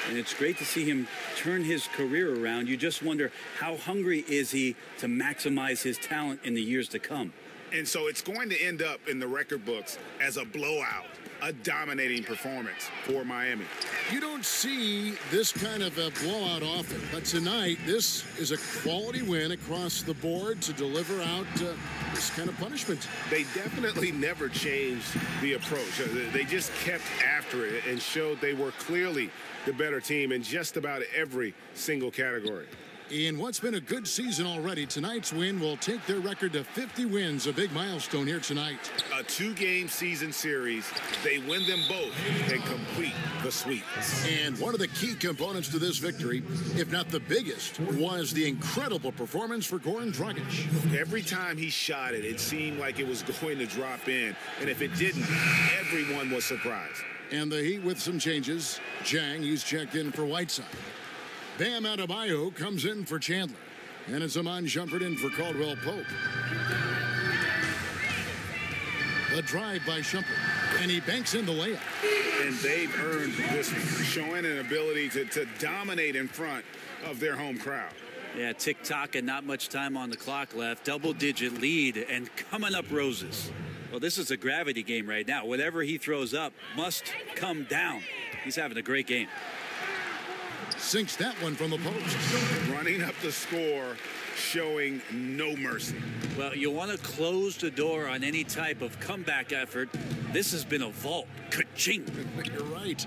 and it's great to see him turn his career around. You just wonder, how hungry is he to maximize his talent in the years to come? And so it's going to end up in the record books as a blowout, a dominating performance for Miami. You don't see this kind of a blowout often, but tonight this is a quality win across the board to deliver out this kind of punishment. They definitely never changed the approach. They just kept after it and showed they were clearly the better team in just about every single category. In what's been a good season already, tonight's win will take their record to 50 wins, a big milestone here tonight. A two-game season series, they win them both and complete the sweep. And one of the key components to this victory, if not the biggest, was the incredible performance for Goran Dragic. Every time he shot it, it seemed like it was going to drop in, and if it didn't, everyone was surprised. And the Heat with some changes. Jang, he's checked in for Whiteside. Bam Adebayo comes in for Chandler. And it's Iman Shumpert in for Caldwell Pope. A drive by Shumpert. And he banks in the layup. And they've earned this, showing an ability to dominate in front of their home crowd. Yeah, tick-tock and not much time on the clock left. Double-digit lead and coming up roses. Well, this is a gravity game right now. Whatever he throws up must come down. He's having a great game. Sinks that one from the post. Running up the score, showing no mercy. Well, you want to close the door on any type of comeback effort. This has been a vault. Ka-ching. You're right.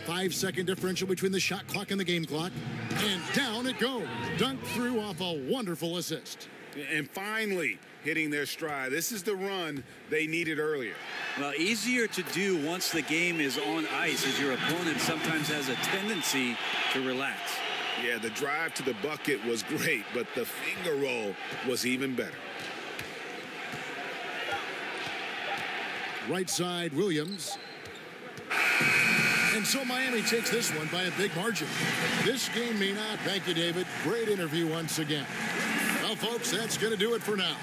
5-second differential between the shot clock and the game clock. And down it goes. Dunked through off a wonderful assist. And finally hitting their stride. This is the run they needed earlier. Well, easier to do once the game is on ice, as your opponent sometimes has a tendency to relax. Yeah, the drive to the bucket was great, but the finger roll was even better. Right side, Williams. And so Miami takes this one by a big margin. This game may not. Thank you, David. Great interview once again. Well, folks, that's going to do it for now.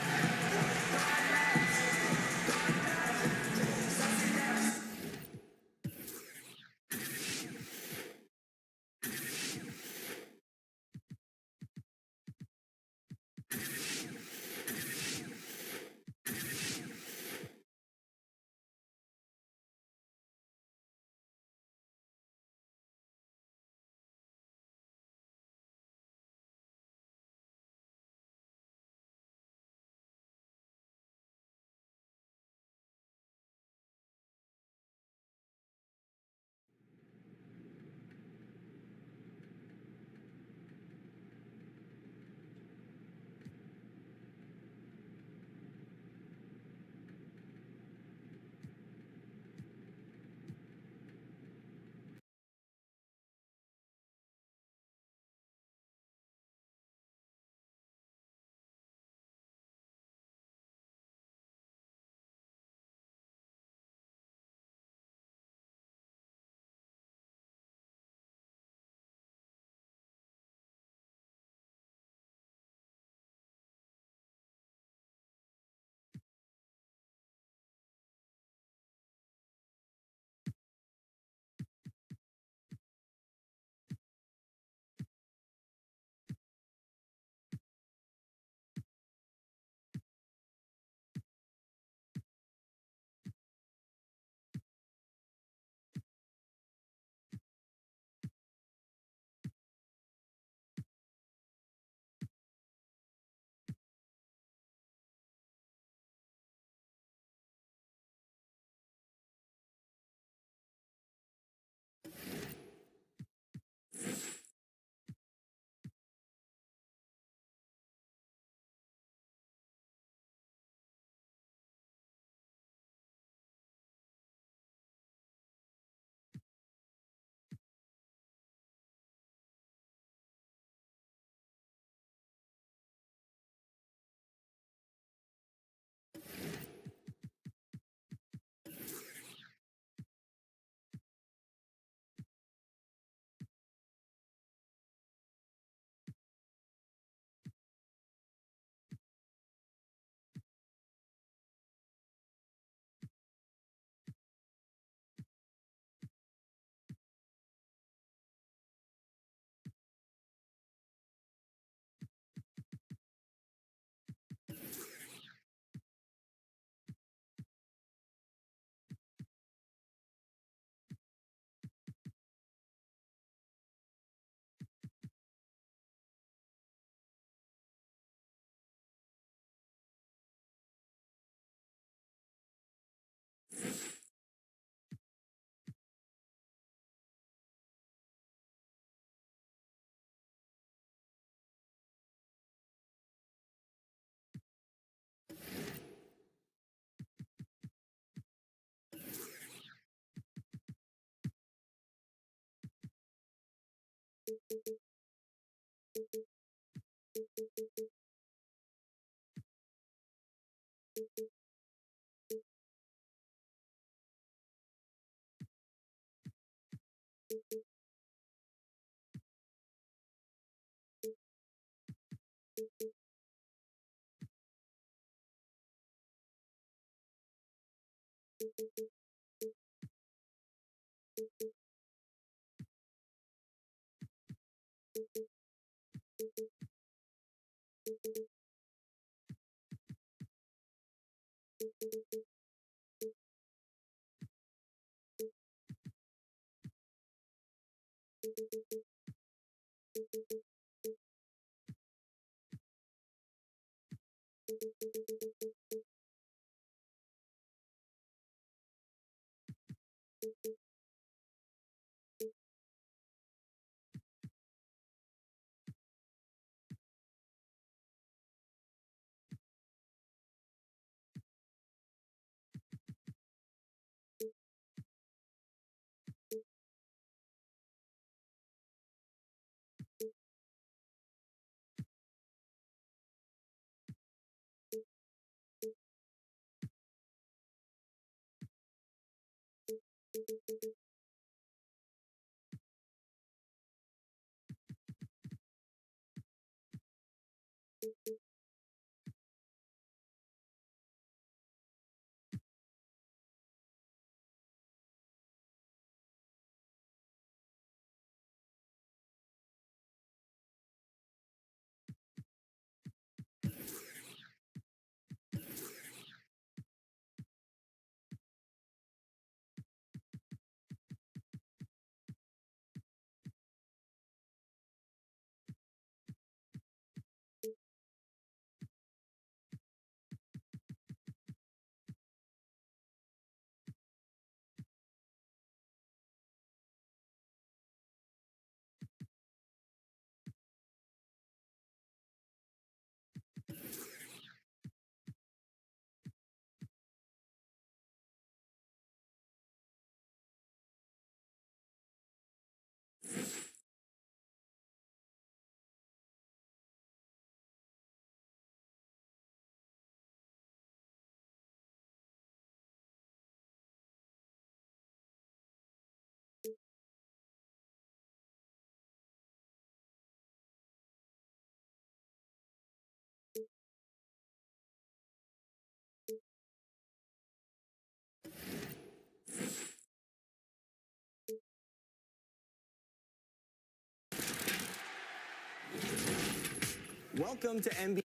Welcome to NBA.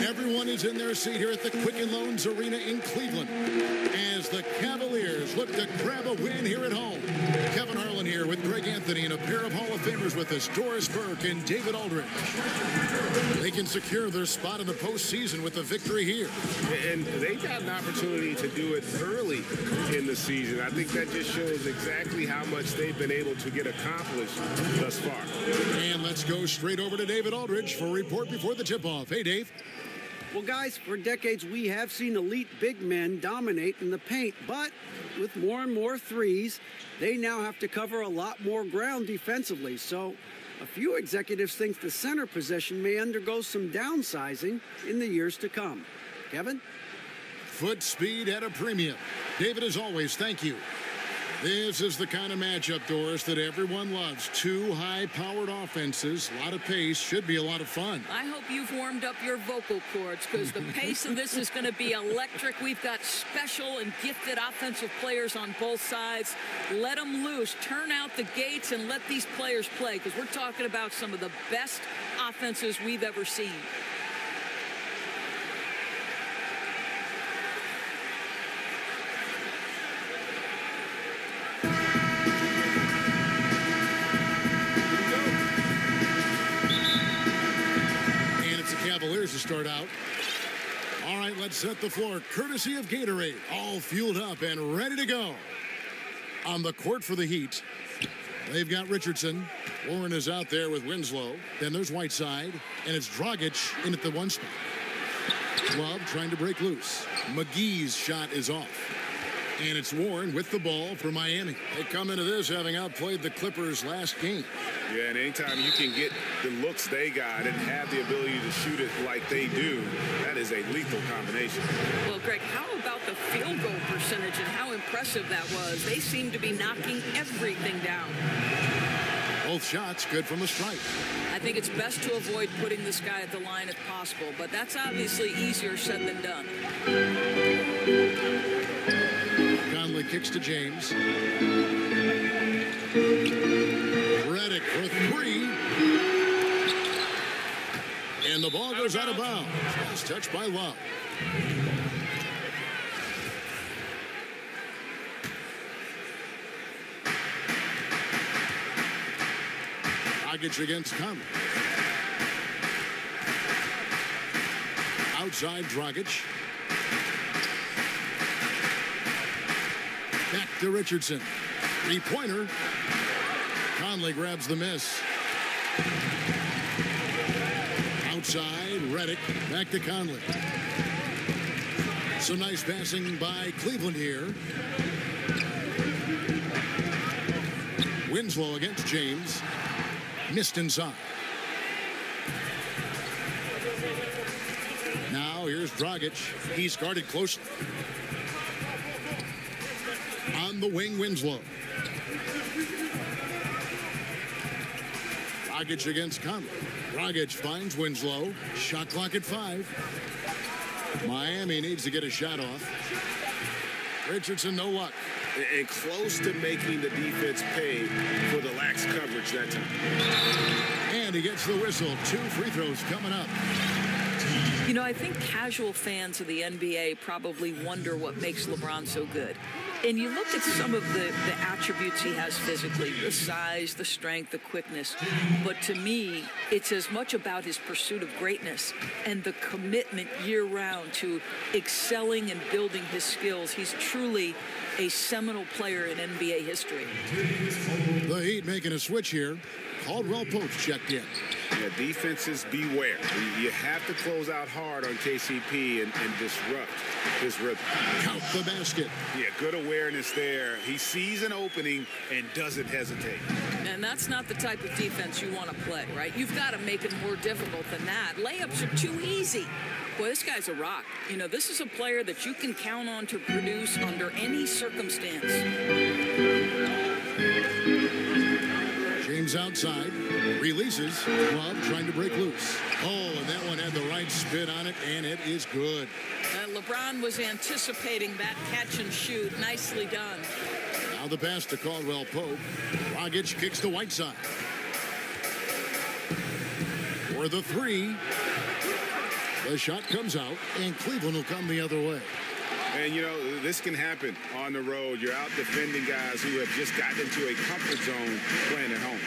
Everyone is in their seat here at the Quicken Loans Arena in Cleveland as the Cavaliers look to grab a win here at home. Kevin Harlan here with Greg Anthony and a pair of Hall of Famers with us, Doris Burke and David Aldridge. They can secure their spot in the postseason with a victory here. And they got an opportunity to do it early in the season. I think that just shows exactly how much they've been able to get accomplished thus far. And let's go straight over to David Aldridge for a report before the tip-off. Hey, Dave. Well, guys, for decades, we have seen elite big men dominate in the paint, but with more and more threes, they now have to cover a lot more ground defensively. So a few executives think the center position may undergo some downsizing in the years to come. Kevin? Foot speed at a premium. David, as always, thank you. This is the kind of matchup, Doris, that everyone loves. Two high-powered offenses, a lot of pace, should be a lot of fun. I hope you've warmed up your vocal cords because the pace of this is going to be electric. We've got special and gifted offensive players on both sides. Let them loose. Turn out the gates and let these players play because we're talking about some of the best offenses we've ever seen. Cavaliers to start out. All right, let's set the floor. Courtesy of Gatorade. All fueled up and ready to go. On the court for the Heat, they've got Richardson. Warren is out there with Winslow. Then there's Whiteside. And it's Dragic in at the one spot. Love trying to break loose. McGee's shot is off. And it's Warren with the ball for Miami. They come into this having outplayed the Clippers last game. Yeah, and anytime you can get the looks they got and have the ability to shoot it like they do, that is a lethal combination. Well, Greg, how about the field goal percentage and how impressive that was? They seem to be knocking everything down. Both shots good from the stripe. I think it's best to avoid putting this guy at the line if possible, but that's obviously easier said than done. Conley kicks to James. Redick for three. And the ball goes out of bounds. It's touched by Love. Dragic against Conley. Outside Dragic. Back to Richardson. Three-pointer. Conley grabs the miss. Outside, Redick. Back to Conley. Some nice passing by Cleveland here. Winslow against James. Missed inside. Now here's Dragic. He's guarded closely. On the wing, Winslow. Dragic against Conley. Dragic finds Winslow. Shot clock at 5. Miami needs to get a shot off. Richardson, no luck. And close to making the defense pay for the lax coverage that time. And he gets the whistle. 2 free throws coming up. You know, I think casual fans of the NBA probably wonder what makes LeBron so good. And you look at some of the attributes he has physically, the size, the strength, the quickness. But to me, it's as much about his pursuit of greatness and the commitment year-round to excelling and building his skills. He's truly a seminal player in NBA history. The Heat making a switch here. Caldwell Pope checked in. Yeah, defenses beware. You have to close out hard on KCP and disrupt his rhythm. Count the basket. Yeah, good awareness there. He sees an opening and doesn't hesitate. And that's not the type of defense you want to play, right? You've got to make it more difficult than that. Layups are too easy. Boy, this guy's a rock. You know, this is a player that you can count on to produce under any circumstance. James outside, releases. Love trying to break loose. Oh, and that one had the right spin on it, and it is good. LeBron was anticipating that catch and shoot. Nicely done. Now the pass to Caldwell Pope. Dragic kicks to Whiteside. For the 3. The shot comes out, and Cleveland will come the other way. And, you know, this can happen on the road. You're out defending guys who have just gotten into a comfort zone playing at home.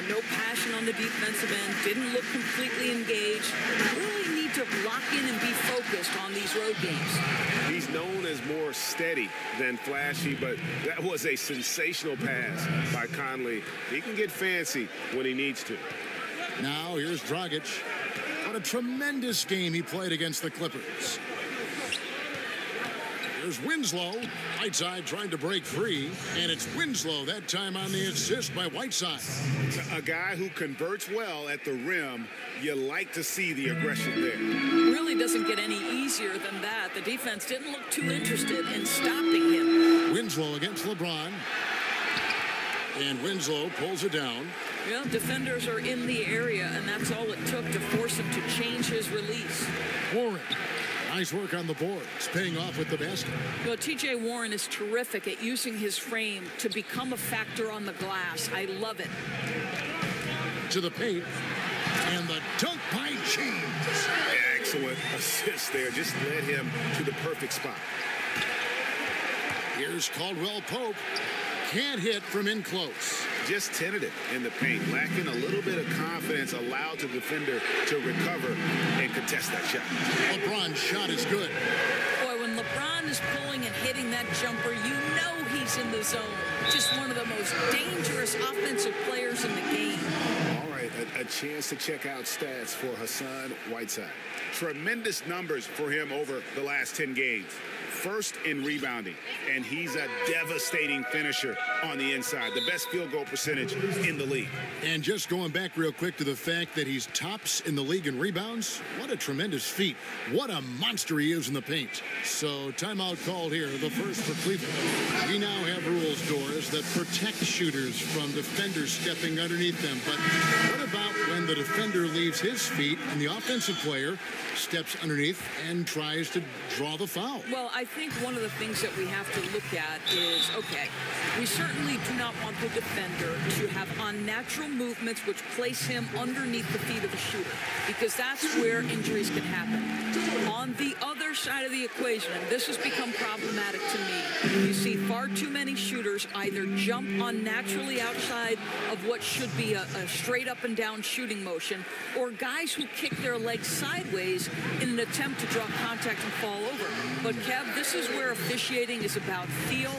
No passion on the defensive end. Didn't look completely engaged. Really need to lock in and be focused on these road games. He's known as more steady than flashy, but that was a sensational pass by Conley. He can get fancy when he needs to. Now here's Dragic. What a tremendous game he played against the Clippers. There's Winslow. Whiteside trying to break free, and it's Winslow that time on the assist by Whiteside. A guy who converts well at the rim. You like to see the aggression there. Really doesn't get any easier than that. The defense didn't look too interested in stopping him. Winslow against LeBron. And Winslow pulls it down. Well, defenders are in the area, and that's all it took to force him to change his release. Warren. Nice work on the boards, paying off with the basket. Well, T.J. Warren is terrific at using his frame to become a factor on the glass. I love it. To the paint. And the dunk by James. Excellent assist there. Just led him to the perfect spot. Here's Caldwell Pope. Can't hit from in close. Just tentative in the paint. Lacking a little bit of confidence. Allowed the defender to recover and contest that shot. LeBron's shot is good. Boy, when LeBron is pulling and hitting that jumper, you know he's in the zone. Just one of the most dangerous offensive players in the game. All right, a chance to check out stats for Hassan Whiteside. Tremendous numbers for him over the last 10 games. First in rebounding, and he's a devastating finisher on the inside. The best field goal percentage in the league. And just going back real quick to the fact that he's tops in the league in rebounds, what a tremendous feat. What a monster he is in the paint. So timeout called here, the first for Cleveland. We now have rules, Doris, that protect shooters from defenders stepping underneath them. But what about when the defender leaves his feet and the offensive player steps underneath and tries to draw the foul? Well, I think one of the things that we have to look at is, okay, we certainly do not want the defender to have unnatural movements which place him underneath the feet of the shooter, because that's where injuries can happen. On the other side of the equation, and this has become problematic to me, you see far too many shooters either jump unnaturally outside of what should be a straight up and down shooting motion, or guys who kick their legs sideways in an attempt to draw contact and fall over. But Kev, this is where officiating is about feel,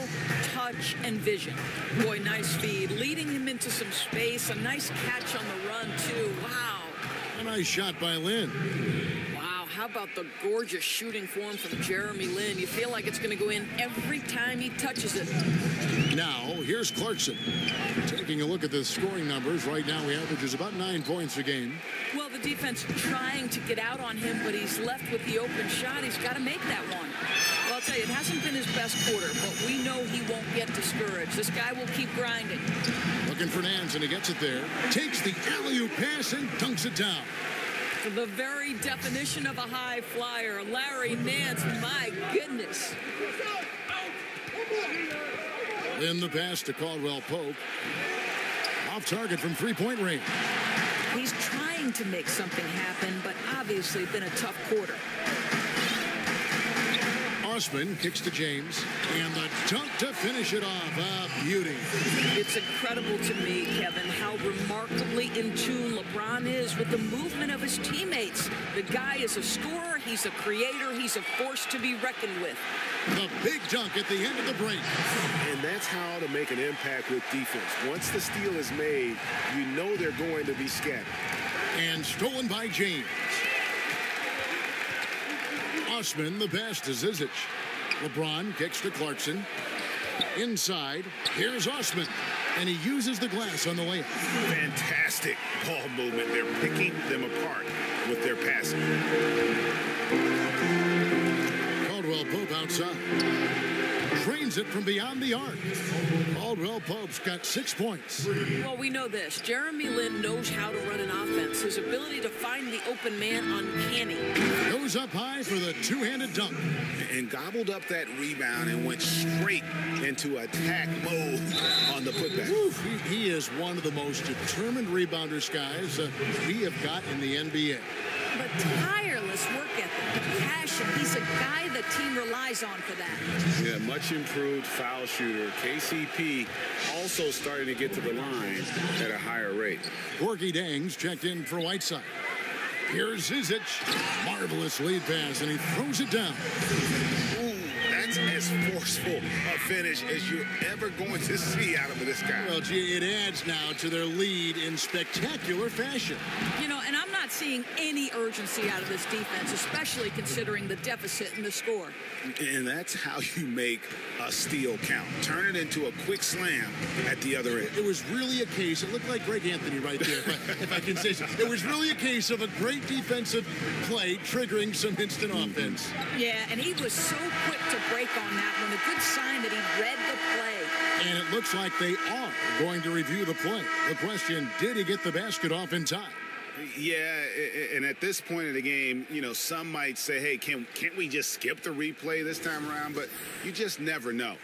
touch, and vision. Boy, nice feed, leading him into some space. A nice catch on the run, too. Wow. A nice shot by Lin. Wow, how about the gorgeous shooting form from Jeremy Lin? You feel like it's going to go in every time he touches it. Now, here's Clarkson. Taking a look at the scoring numbers, right now he averages about 9 points a game. Well, the defense trying to get out on him, but he's left with the open shot. He's got to make that one. Well, I'll tell you, it hasn't been his best quarter, but we know he won't get discouraged. This guy will keep grinding. Looking for Nance, and he gets it there. Takes the alley-oop pass and dunks it down. For the very definition of a high flyer, Larry Nance, my goodness. In the pass to Caldwell Pope. Off target from three-point range. He's trying to make something happen, but obviously been a tough quarter. Osman kicks to James, and the dunk to finish it off. A beauty. It's incredible to me, Kevin, how remarkably in tune LeBron is with the movement of his teammates. The guy is a scorer, he's a creator, he's a force to be reckoned with. The big dunk at the end of the break. And that's how to make an impact with defense. Once the steal is made, you know they're going to be scattered. And stolen by James. Osman, the pass to Zizic. LeBron kicks to Clarkson. Inside, here's Osman. And he uses the glass on the layup. Fantastic ball movement. They're picking them apart with their passing. Caldwell Pope outside. Trains it from beyond the arc. Caldwell Pope's got 6 points. Well, we know this. Jeremy Lin knows how to run an offense. His ability to find the open man uncanny. Goes up high for the two-handed dunk. And gobbled up that rebound and went straight into attack mode on the putback. Oof, he is one of the most determined rebounders, guys, we have got in the NBA. But tireless work ethic, the passion. He's a guy the team relies on for that. Yeah, much improved foul shooter. KCP also starting to get to the line at a higher rate. Gorgie Dangs checked in for Whiteside. Here's Zizic. Marvelous lead pass, and he throws it down. Ooh, that's as forceful a finish as you're ever going to see out of this guy. Well, gee, it adds now to their lead in spectacular fashion. You know, and I'm not seeing any urgency out of this defense, especially considering the deficit in the score. And that's how you make a steal count. Turn it into a quick slam at the other end. It was really a case, it looked like Greg Anthony right there, if I can say so. It was really a case of a great defensive play triggering some instant offense. Yeah, and he was so quick to break break on that one. A good sign that he read the play. And it looks like they are going to review the play. The question, did he get the basket off in time? Yeah, and at this point in the game, you know, some might say, hey, can't we just skip the replay this time around? But you just never know.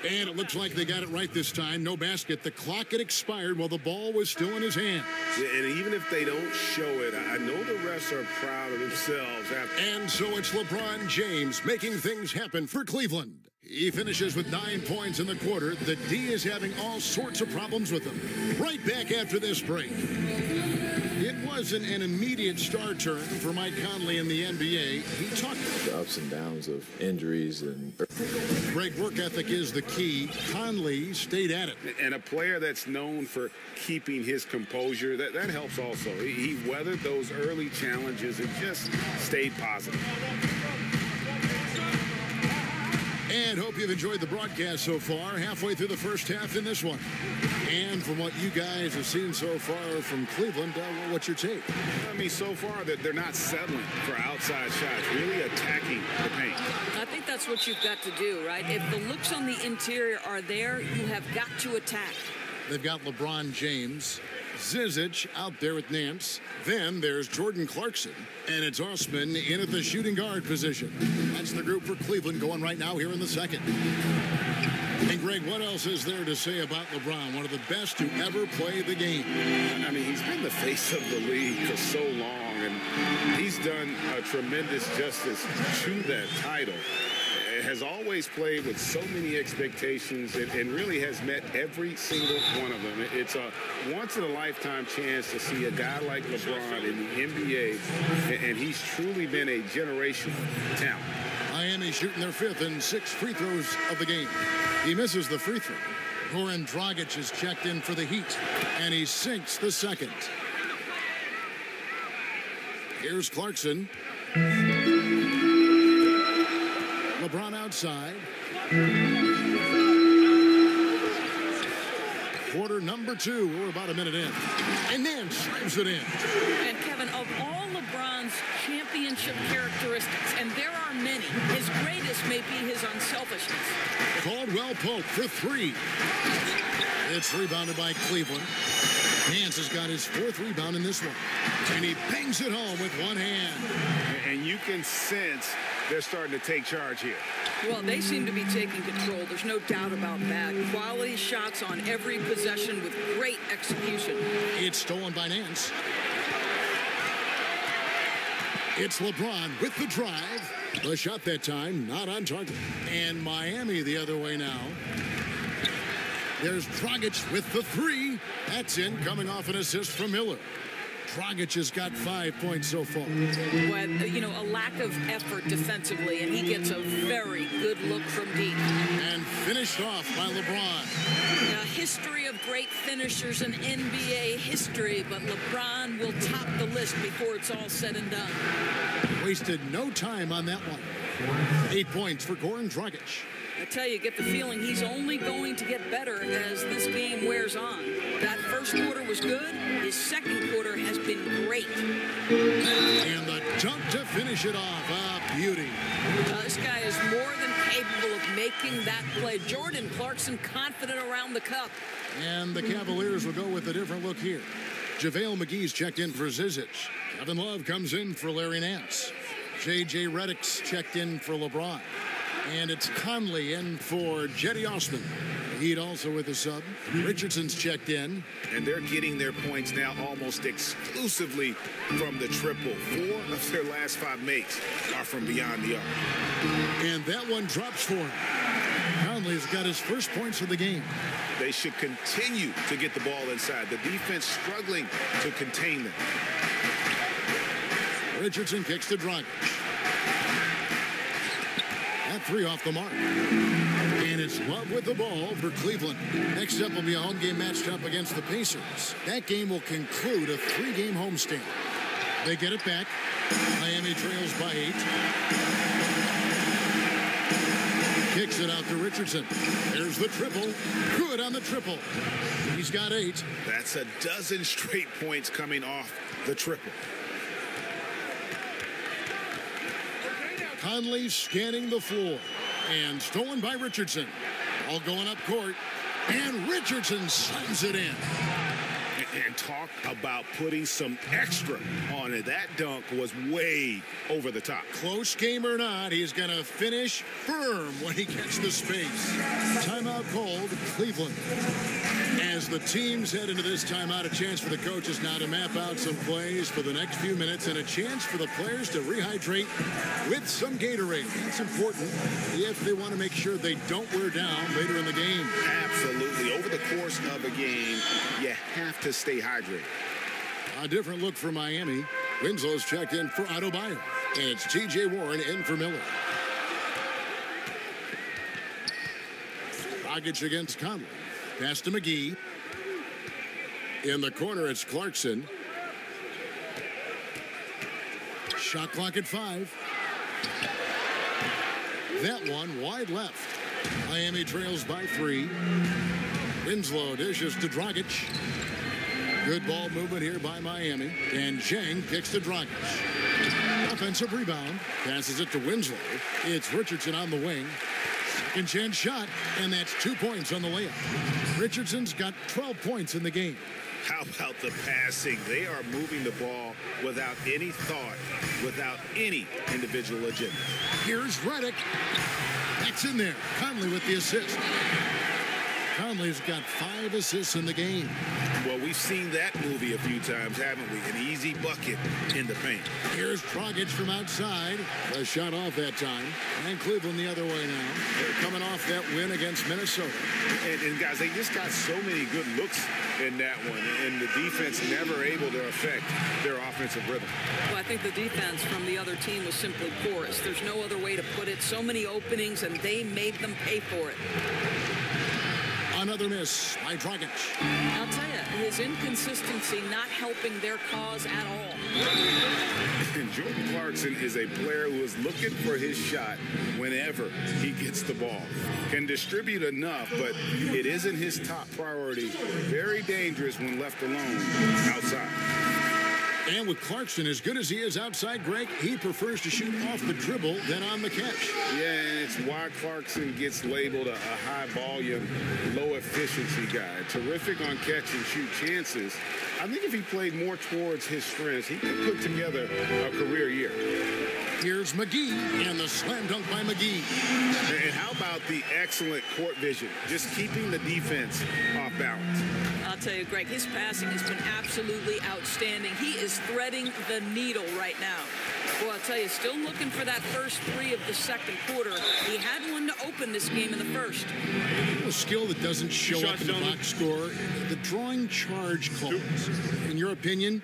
And it looks like they got it right this time. No basket. The clock had expired while the ball was still in his hand. Yeah, and even if they don't show it, I know the refs are proud of themselves. And so it's LeBron James making things happen for Cleveland. He finishes with 9 points in the quarter. The D is having all sorts of problems with him. Right back after this break. It wasn't an immediate star turn for Mike Conley in the NBA. He talked the ups and downs of injuries and great work ethic is the key. Conley stayed at it. And a player that's known for keeping his composure, that helps also. He weathered those early challenges and just stayed positive. And hope you've enjoyed the broadcast so far. Halfway through the first half in this one. And from what you guys have seen so far from Cleveland, what's your take? I mean, so far that they're not settling for outside shots, really attacking the paint. I think that's what you've got to do, right? If the looks on the interior are there, you have got to attack. They've got LeBron James, Zizic out there with Nance. Then there's Jordan Clarkson, and it's Osman in at the shooting guard position. That's the group for Cleveland going right now here in the second. And Greg, what else is there to say about LeBron? One of the best to ever play the game. I mean, he's been the face of the league for so long, and he's done a tremendous justice to that title. Has always played with so many expectations and really has met every single one of them. It's a once-in-a-lifetime chance to see a guy like LeBron in the NBA, and he's truly been a generational talent. Miami shooting their 5th and 6th free throws of the game. He misses the free throw. Goran Dragic is checked in for the Heat, and he sinks the second. Here's Clarkson. LeBron outside. Quarter number 2. We're about a minute in. And then slams it in. And Kevin, of all LeBron's championship characteristics, and there are many, his greatest may be his unselfishness. Caldwell Pope for 3. It's rebounded by Cleveland. Nance has got his 4th rebound in this one. And he bangs it home with one hand. And you can sense they're starting to take charge here. Well, they seem to be taking control. There's no doubt about that. Quality shots on every possession with great execution. It's stolen by Nance. It's LeBron with the drive. The shot that time, not on target. And Miami the other way now. There's Dragic with the 3. That's in, coming off an assist from Miller. Dragic has got 5 points so far. Well, you know, a lack of effort defensively, and he gets a very good look from deep. And finished off by LeBron. Now, history of great finishers in NBA history, but LeBron will top the list before it's all said and done. Wasted no time on that one. 8 points for Goran Dragic. I tell you, get the feeling he's only going to get better as this game wears on. That first quarter was good. His second quarter has been great. And the dunk to finish it off. A beauty. This guy is more than capable of making that play. Jordan Clarkson confident around the cup. And the Cavaliers will go with a different look here. JaVale McGee's checked in for Zizic. Kevin Love comes in for Larry Nance. J.J. Redick's checked in for LeBron. And it's Conley in for Jetty Osman. Heat also with a sub. Richardson's checked in. And they're getting their points now almost exclusively from the triple. 4 of their last 5 makes are from beyond the arc. And that one drops for him. Conley's got his first points of the game. They should continue to get the ball inside. The defense struggling to contain them. Richardson kicks to Dragic. That 3 off the mark. And it's Love with the ball for Cleveland. Next up will be a home game matched up against the Pacers. That game will conclude a 3-game homestand. They get it back. Miami trails by 8. Kicks it out to Richardson. There's the triple. Good on the triple. He's got 8. That's a dozen straight points coming off the triple. Conley scanning the floor. And stolen by Richardson. All going up court. And Richardson slams it in. And talk about putting some extra on it. That dunk was way over the top. Close game or not, he's going to finish firm when he gets the space. Timeout called, Cleveland. As the teams head into this timeout, a chance for the coaches now to map out some plays for the next few minutes and a chance for the players to rehydrate with some Gatorade. That's important if they want to make sure they don't wear down later in the game. Absolutely. Over the course of a game, you have to stay hydrated. A different look for Miami. Winslow's checked in for Adebayo. And it's T.J. Warren in for Miller. Dragic against Conley. Pass to McGee. In the corner, it's Clarkson. Shot clock at 5. That one wide left. Miami trails by 3. Winslow dishes to Dragic. Good ball movement here by Miami. And Zhang kicks to Dragic. Offensive rebound. Passes it to Winslow. It's Richardson on the wing. Second chance shot. And that's 2 points on the layup. Richardson's got 12 points in the game. How about the passing? They are moving the ball without any thought, without any individual agenda. Here's Redick. That's in there. Conley with the assist. Conley's got 5 assists in the game. Well, we've seen that movie a few times, haven't we? An easy bucket in the paint. Here's Dragic from outside. A shot off that time. And Cleveland the other way now. They're coming off that win against Minnesota. And guys, they just got so many good looks in that one. And the defense never able to affect their offensive rhythm. Well, I think the defense from the other team was simply porous. There's no other way to put it. So many openings, and they made them pay for it. Another miss by Dragic. I'll tell you, his inconsistency not helping their cause at all. And Jordan Clarkson is a player who is looking for his shot whenever he gets the ball. Can distribute enough, but it isn't his top priority. Very dangerous when left alone outside. And with Clarkson, as good as he is outside, Greg, he prefers to shoot off the dribble than on the catch. Yeah, and it's why Clarkson gets labeled a high-volume, low-efficiency guy. Terrific on catch-and-shoot chances. I think if he played more towards his strengths, he could put together a career year. Here's McGee, and the slam dunk by McGee. And how about the excellent court vision, just keeping the defense off balance? I'll tell you, Greg, his passing has been absolutely outstanding. He is threading the needle right now. Well, I'll tell you, still looking for that first 3 of the second quarter. He had one to open this game in the first. A skill that doesn't show up in the box score, the drawing charge calls. In your opinion,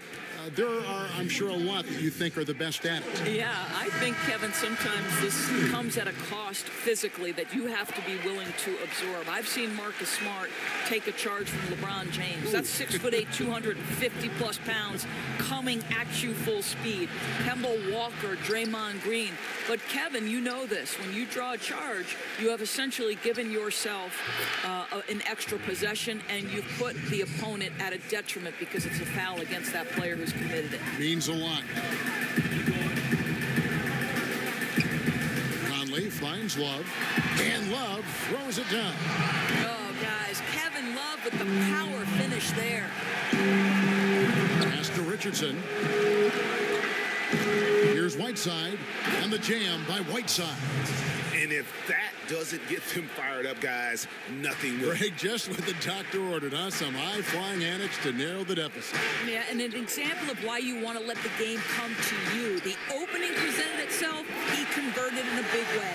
there are, I'm sure, a lot that you think are the best at it. Yeah, I think, Kevin, sometimes this comes at a cost physically that you have to be willing to absorb. I've seen Marcus Smart take a charge from LeBron James. That's 6'8", 250-plus pounds coming at you full speed. Kemba Walker, Draymond Green. But, Kevin, you know this. When you draw a charge, you have essentially given yourself an extra possession, and you've put the opponent at a detriment because it's a foul against that player who's committed it. Means a lot. Conley finds Love, and Love throws it down. Oh, guys, Kevin Love with the power finish there. Pass to Richardson. Here's Whiteside, and the jam by Whiteside. And if that doesn't get them fired up, guys, nothing will. Greg, just what the doctor ordered, huh? Some high-flying antics to narrow the deficit. Yeah, and an example of why you want to let the game come to you. The opening presented itself, he converted in a big way.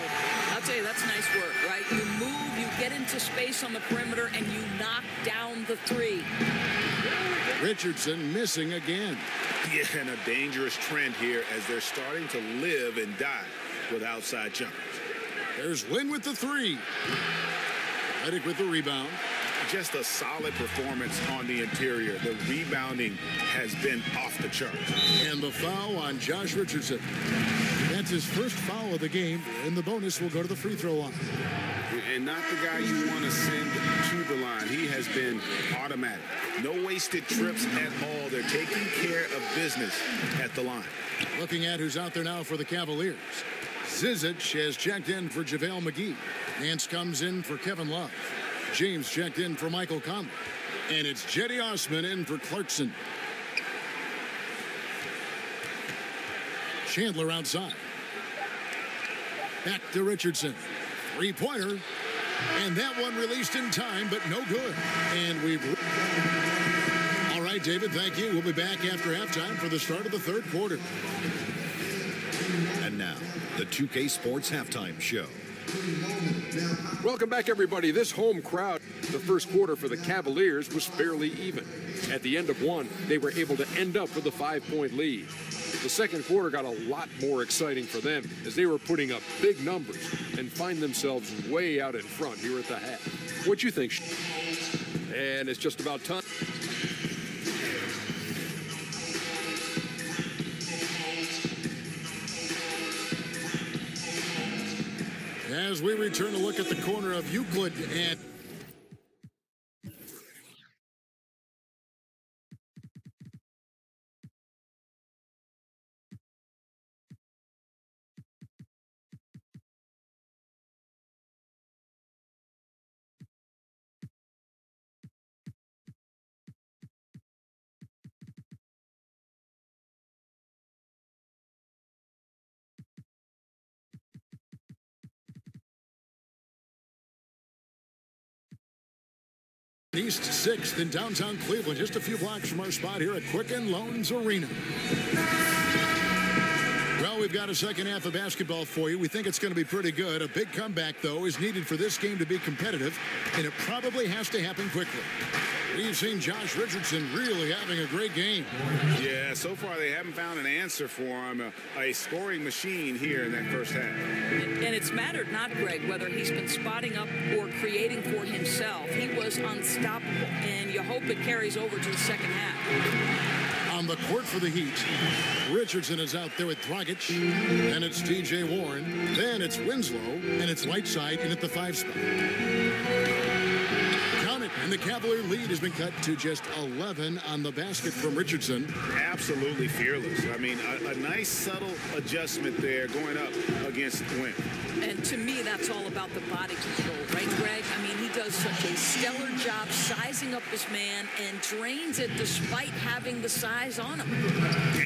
I'll tell you, that's nice work, right? You move, you get into space on the perimeter, and you knock down the 3. Richardson missing again. Yeah, and a dangerous trend here as they're starting to live and die with outside jumpers. There's Lynn with the 3. Redick with the rebound. just a solid performance on the interior. The rebounding has been off the charts. And the foul on Josh Richardson. That's his first foul of the game, and the bonus will go to the free throw line. And not the guy you want to send to the line. He has been automatic. No wasted trips at all. They're taking care of business at the line. Looking at who's out there now for the Cavaliers. Zizic has checked in for JaVale McGee. Nance comes in for Kevin Love. James checked in for Michael Conley. And it's Cedi Osman in for Clarkson. Chandler outside. Back to Richardson. Three-pointer. And that one released in time, but no good. And we've... All right, David, thank you. We'll be back after halftime for the start of the third quarter. And now, the 2K Sports Halftime Show. Welcome back, everybody. This home crowd, the first quarter for the Cavaliers was fairly even. At the end of one, they were able to end up with a 5-point lead. The second quarter got a lot more exciting for them as they were putting up big numbers and find themselves way out in front here at the half. What you think? And it's just about time. As we return to look at the corner of Euclid and... East 6th in downtown Cleveland, just a few blocks from our spot here at Quicken Loans Arena. Well, we've got a second half of basketball for you. We think it's going to be pretty good. A big comeback, though, is needed for this game to be competitive, and it probably has to happen quickly. We've seen Josh Richardson really having a great game. Yeah, so far they haven't found an answer for him. A scoring machine here in that first half. And it's mattered not, Greg, whether he's been spotting up or creating for himself. He was unstoppable, and you hope it carries over to the second half. On the court for the Heat, Richardson is out there with Dragic, and it's T.J. Warren. Then it's Winslow, and it's Whiteside in at the 5 spot. And the Cavalier lead has been cut to just 11 on the basket from Richardson. Absolutely fearless. I mean, a nice subtle adjustment there going up against Wynn. And to me, that's all about the body control, right, Greg? I mean, he does such a stellar job sizing up his man and drains it despite having the size on him.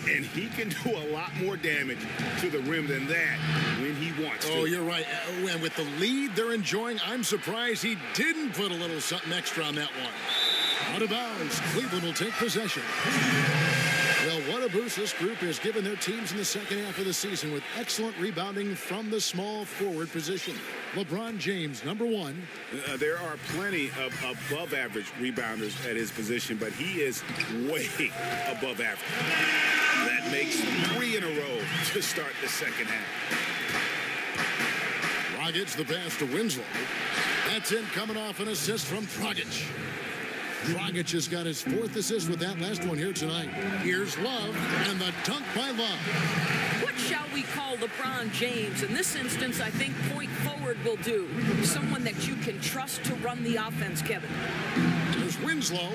And he can do a lot more damage to the rim than that when he wants to. Oh, you're right. And with the lead they're enjoying, I'm surprised he didn't put a little something extra on that one. Out of bounds, Cleveland will take possession. Well, what a boost this group has given their teams in the second half of the season with excellent rebounding from the small forward position. LeBron James, #1. There are plenty of above-average rebounders at his position, but he is way above average. That makes 3 in a row to start the second half. Dragic, the pass to Winslow. That's in, coming off an assist from Dragic. Dragic has got his 4th assist with that last one here tonight. Here's Love, and the dunk by Love. What shall we call LeBron James? In this instance, I think point forward will do. Someone that you can trust to run the offense, Kevin. There's Winslow,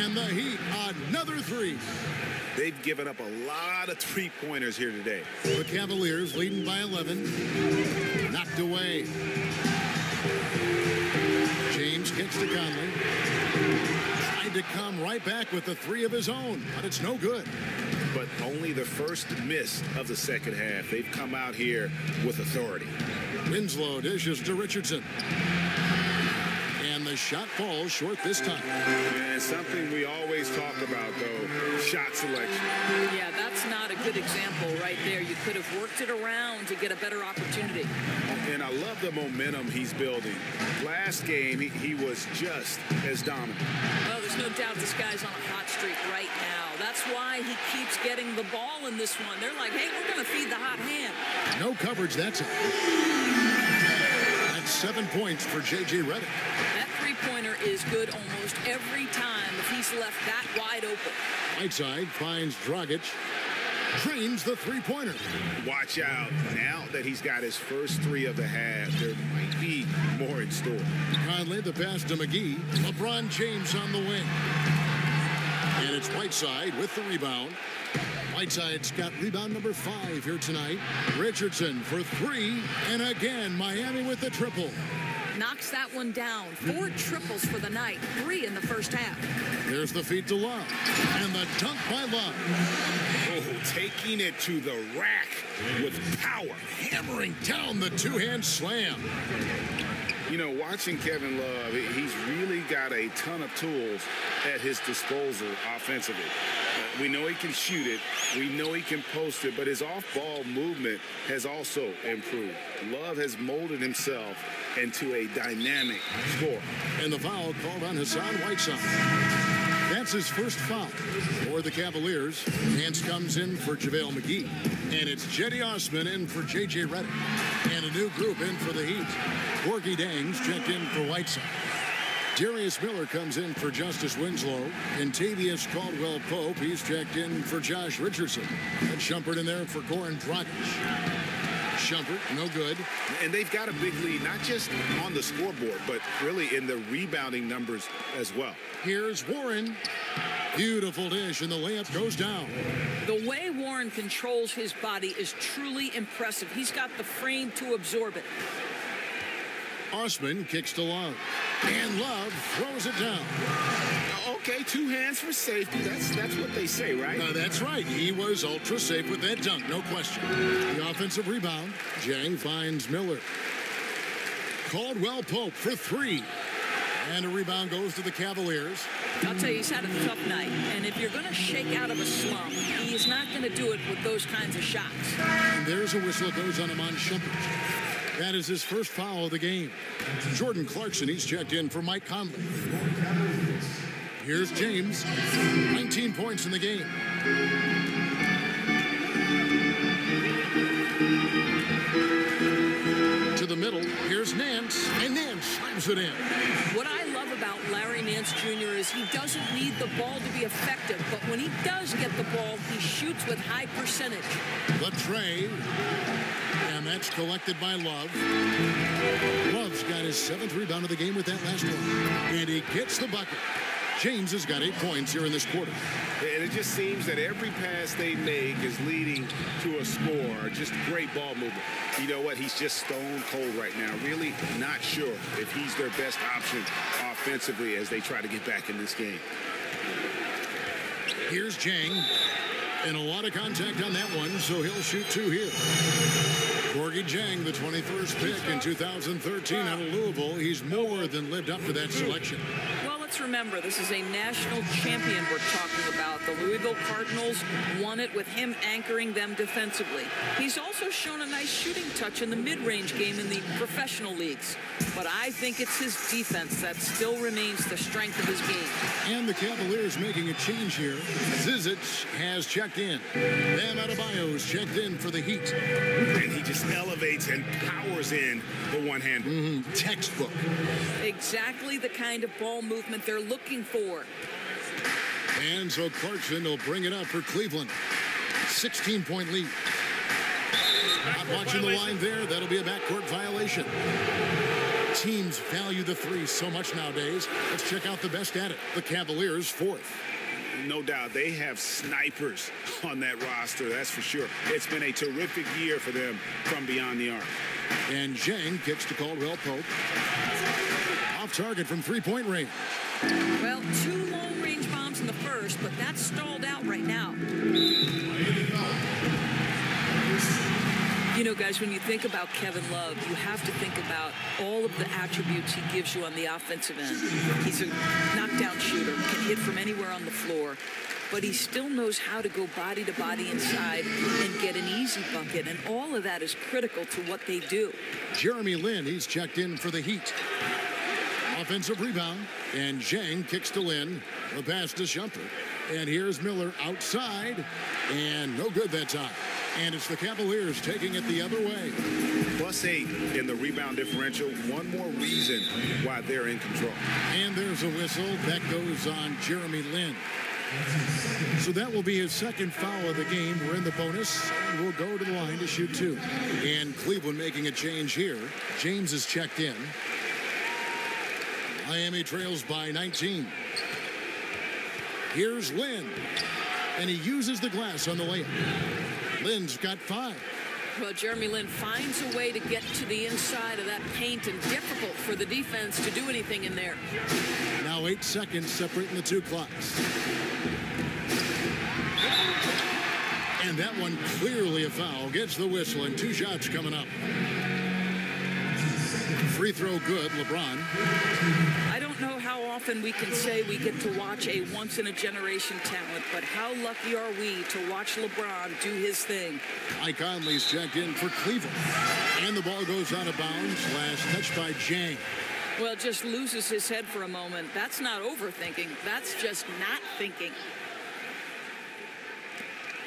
and the Heat, another 3. They've given up a lot of three-pointers here today. The Cavaliers leading by 11. Knocked away. James gets to Conley. Tried to come right back with the 3 of his own, but it's no good. But only the first miss of the second half. They've come out here with authority. Winslow dishes to Richardson. And the shot falls short this time. And something we always talk about, though, shot selection. Yeah, that's not a good example right there. You could have worked it around to get a better opportunity. And I love the momentum he's building. Last game, he was just as dominant. Well, there's no doubt this guy's on a hot streak right now. That's why he keeps getting the ball in this one. They're like, hey, we're going to feed the hot hand. No coverage that time. That's 7 points for J.J. Redick. That three-pointer is good almost every time if he's left that wide open. Whiteside finds Dragic. Drains the three-pointer. Watch out. Now that he's got his first three of the half, there might be more in store. Conley the pass to McGee. LeBron James on the wing. And it's Whiteside with the rebound. Whiteside's got rebound number 5 here tonight. Richardson for 3. And again, Miami with the triple. Knocks that one down. 4 triples for the night. 3 in the first half. There's the feed to Love. And the dunk by Love. Oh, taking it to the rack with power. Hammering down the two-hand slam. You know, watching Kevin Love, he's really got a ton of tools at his disposal offensively. We know he can shoot it. We know he can post it, but his off-ball movement has also improved. Love has molded himself into a dynamic scorer. And the foul called on Hassan Whiteside. That's his first foul for the Cavaliers. Nance comes in for JaVale McGee. And it's Cedi Osman in for J.J. Redick. And a new group in for the Heat. Gorgui Dieng's checked in for Whiteside. Darius Miller comes in for Justice Winslow. And Tavius Caldwell-Pope, he's checked in for Josh Richardson. And Shumpert in there for Goran Dragic. Shumpert, no good. And they've got a big lead, not just on the scoreboard, but really in the rebounding numbers as well. Here's Warren. Beautiful dish, and the layup goes down. The way Warren controls his body is truly impressive. He's got the frame to absorb it. Osman kicks to Love. And Love throws it down. Okay, 2 hands for safety. That's what they say, right? That's right. He was ultra safe with that dunk, no question. The offensive rebound. Jang finds Miller. Caldwell-Pope for 3. And a rebound goes to the Cavaliers. I'll tell you, he's had a tough night. And if you're going to shake out of a slump, he is not going to do it with those kinds of shots. And there's a whistle that goes on him on Shumpert. That is his first foul of the game. Jordan Clarkson, he's checked in for Mike Conley. Here's James, 19 points in the game. To the middle, here's Nance, and Nance slams it in. What I love about Larry Nance Jr. is he doesn't need the ball to be effective, but when he does get the ball, he shoots with high percentage. The tray, and that's collected by Love. Love's got his 7th rebound of the game with that last one, and he gets the bucket. James has got 8 points here in this quarter. And it just seems that every pass they make is leading to a score. Just great ball movement. You know what? He's just stone cold right now. Really not sure if he's their best option offensively as they try to get back in this game. Here's Jang. And a lot of contact on that one, so he'll shoot 2 here. Gorgui Dieng, the 21st pick in 2013 out of Louisville. He's more than lived up to that selection. Well, let's remember, this is a national champion we're talking about. The Louisville Cardinals won it with him anchoring them defensively. He's also shown a nice shooting touch in the mid-range game in the professional leagues. But I think it's his defense that still remains the strength of his game. And the Cavaliers making a change here. Zizic has checked in. Bam Adebayo's checked in for the Heat. And he just elevates and powers in the one-hand. Textbook. Exactly the kind of ball movement they're looking for. And so Clarkson will bring it up for Cleveland. 16-point lead. Not watching the line there. That'll be a backcourt violation. Teams value the 3 so much nowadays. Let's check out the best at it. The Cavaliers 4th. No doubt they have snipers on that roster, that's for sure. It's been a terrific year for them from beyond the arc. And Jang kicks to Caldwell-Pope. Off target from 3-point range. Well, 2 long-range bombs in the first, but that's stalled out right now. You know, guys, when you think about Kevin Love, you have to think about all of the attributes he gives you on the offensive end. He's a knockdown shooter, can hit from anywhere on the floor, but he still knows how to go body to body inside and get an easy bucket, and all of that is critical to what they do. Jeremy Lin, he's checked in for the Heat. Offensive rebound, and Jang kicks to Lin. The pass to Shumpert. And here's Miller outside, and no good that time. And it's the Cavaliers taking it the other way. +8 in the rebound differential. One more reason why they're in control. And there's a whistle. That goes on Jeremy Lin. So that will be his second foul of the game. We're in the bonus, and we'll go to the line to shoot 2. And Cleveland making a change here. James is checked in. Miami trails by 19. Here's Lin, and he uses the glass on the layup. Lin's got 5. Well, Jeremy Lin finds a way to get to the inside of that paint, and difficult for the defense to do anything in there. Now 8 seconds separating the two clocks. And that one clearly a foul. Gets the whistle, and 2 shots coming up. Free throw good, LeBron. I don't know how often we can say we get to watch a once-in-a-generation talent, but how lucky are we to watch LeBron do his thing. Mike Conley's checked in for Cleveland. And the ball goes out of bounds. Last touch by Jang. Well, just loses his head for a moment. That's not overthinking. That's just not thinking.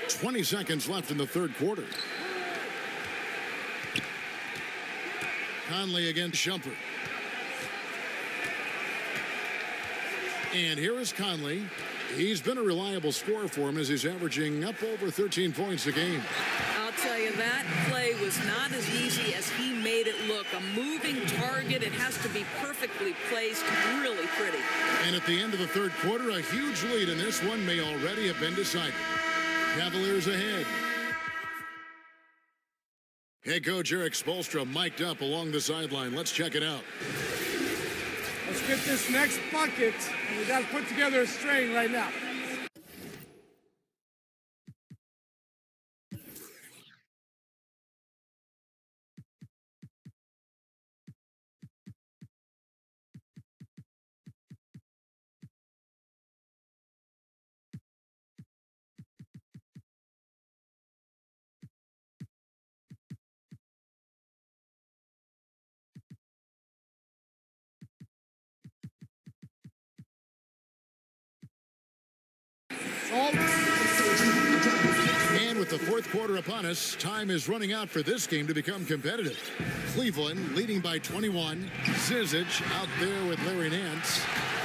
20 seconds left in the third quarter. Conley against Shumpert. And here is Conley. He's been a reliable scorer for him as he's averaging up over 13 points a game. I'll tell you, that play was not as easy as he made it look. A moving target. It has to be perfectly placed. Really pretty. And at the end of the third quarter, a huge lead in this one may already have been decided. Cavaliers ahead. Head coach Eric Spoelstra mic'd up along the sideline. Let's check it out. Let's get this next bucket, and we got to put together a string right now. And with the fourth quarter upon us, time is running out for this game to become competitive. Cleveland leading by 21. Zizic out there with Larry Nance.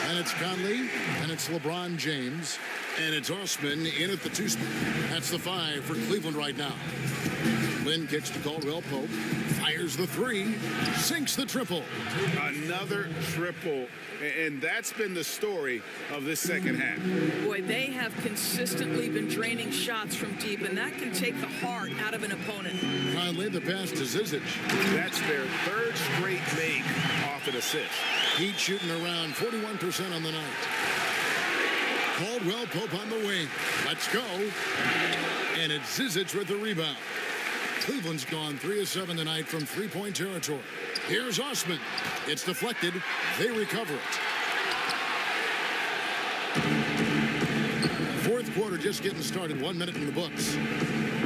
And it's Conley, and it's LeBron James, and it's Osman in at the 2 spot. That's the 5 for Cleveland right now. Lin kicks to Caldwell Pope, fires the 3, sinks the triple. Another triple, and that's been the story of this second half. Boy, they have consistently been draining shots from deep, and that can take the heart out of an opponent. Conley, the pass to Zizic. That's their 3rd straight make off an assist. Heat shooting around 41% on the night. Caldwell Pope on the wing. Let's go. And it's Zizic with the rebound. Cleveland's gone 3 of 7 tonight from 3-point territory. Here's Osman. It's deflected. They recover it. Fourth quarter just getting started. 1 minute in the books.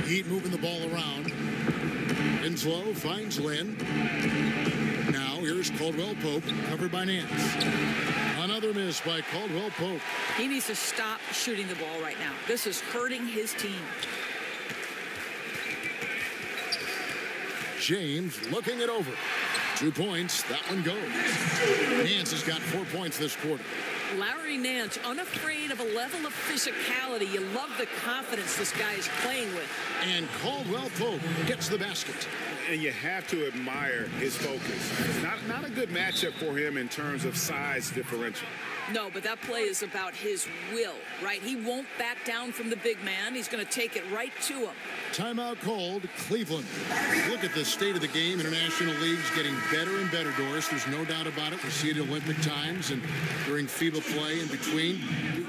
Heat moving the ball around. Winslow finds Lin. Now here's Caldwell Pope, covered by Nance. Another miss by Caldwell Pope. He needs to stop shooting the ball right now. This is hurting his team. James looking it over. 2 points. That one goes. Nance has got 4 points this quarter. Larry Nance, unafraid of a level of physicality. You love the confidence this guy is playing with. And Caldwell Pope gets the basket. And you have to admire his focus. Not a good matchup for him in terms of size differential. No, but that play is about his will, right? He won't back down from the big man. He's going to take it right to him. Timeout called. Cleveland. Look at the state of the game. International League's getting better and better, Doris. There's no doubt about it. We see it at Olympic times and during FIBA play in between.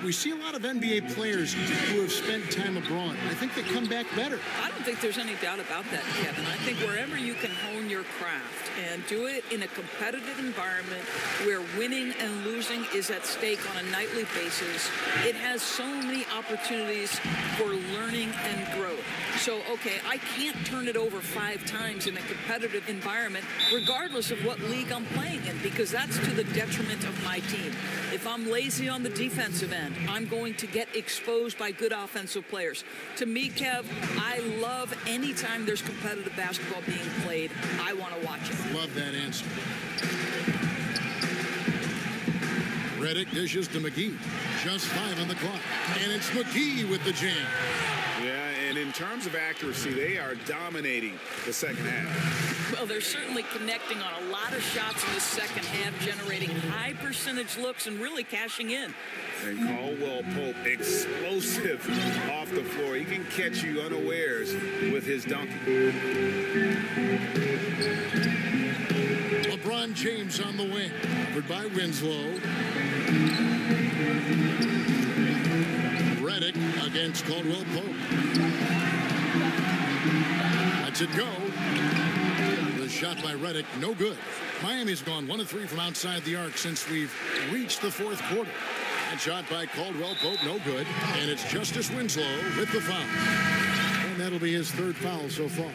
We see a lot of NBA players who have spent time abroad. I think they come back better. I don't think there's any doubt about that, Kevin. I think wherever you can hone your craft and do it in a competitive environment where winning and losing is at stake on a nightly basis, it has so many opportunities for learning and growth. So, okay, I can't turn it over 5 times in a competitive environment, regardless of what league I'm playing in, because that's to the detriment of my team. If I'm lazy on the defensive end, I'm going to get exposed by good offensive players. To me, Kev, I love any time there's competitive basketball being played. I want to watch it. Love that answer. Redick dishes to McGee. Just 5 on the clock. And it's McGee with the jam. Yeah, and in terms of accuracy, they are dominating the second half. Well, they're certainly connecting on a lot of shots in the second half, generating high percentage looks and really cashing in. And Caldwell Pope, explosive off the floor. He can catch you unawares with his dunking. LeBron James on the wing. Covered by Winslow. Redick against Caldwell Pope. Lets it go. The shot by Redick, no good. Miami's gone 1 of 3 from outside the arc since we've reached the 4th quarter. And shot by Caldwell Pope, no good. And it's Justice Winslow with the foul. And that'll be his 3rd foul so far.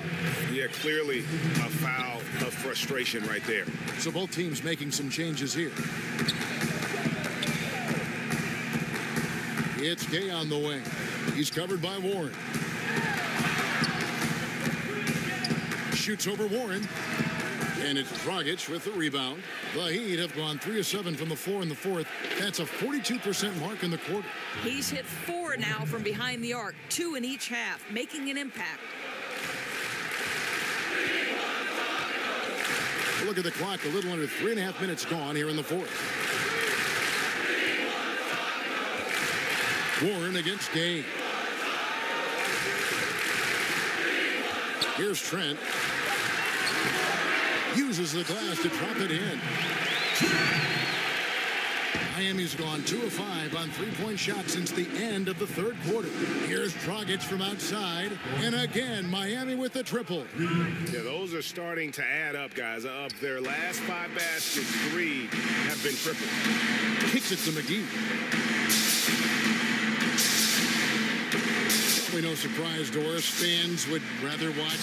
Yeah, clearly a foul of frustration right there. So both teams making some changes here. It's Gay on the wing. He's covered by Warren. Shoots over Warren. And it's Dragic with the rebound. The Heat have gone 3 of 7 from the floor in the 4th. That's a 42% mark in the quarter. He's hit 4 now from behind the arc, 2 in each half, making an impact. Look at the clock, a little under 3.5 minutes gone here in the 4th. Warren against Gay. Here's Trent. Uses the glass to drop it in. Miami's gone 2 of 5 on 3-point shots since the end of the 3rd quarter. Here's Dragic from outside. And again, Miami with the triple. Yeah, those are starting to add up, guys. Of their last 5 baskets, 3 have been triple. Kicks it to McGee. Probably no surprise, Doris. Fans would rather watch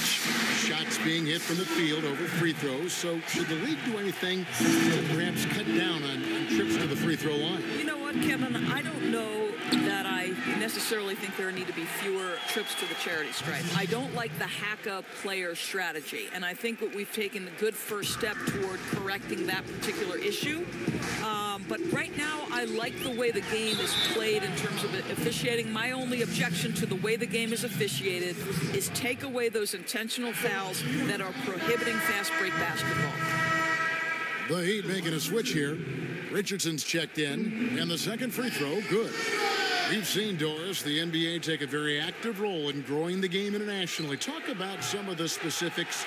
shots being hit from the field over free throws. So should the league do anything to perhaps cut down on trips to the free throw line? You know what, Kevin? I don't know that I necessarily think there need to be fewer trips to the charity stripe. I don't like the hack-up player strategy, and I think that we've taken a good first step toward correcting that particular issue. But right now, I like the way the game is played in terms of officiating. My only objection to the way the game is officiated is take away those intentional fouls that are prohibiting fast break basketball. The Heat making a switch here. Richardson's checked in, and the second free throw, good. We've seen, Doris, the NBA take a very active role in growing the game internationally. Talk about some of the specifics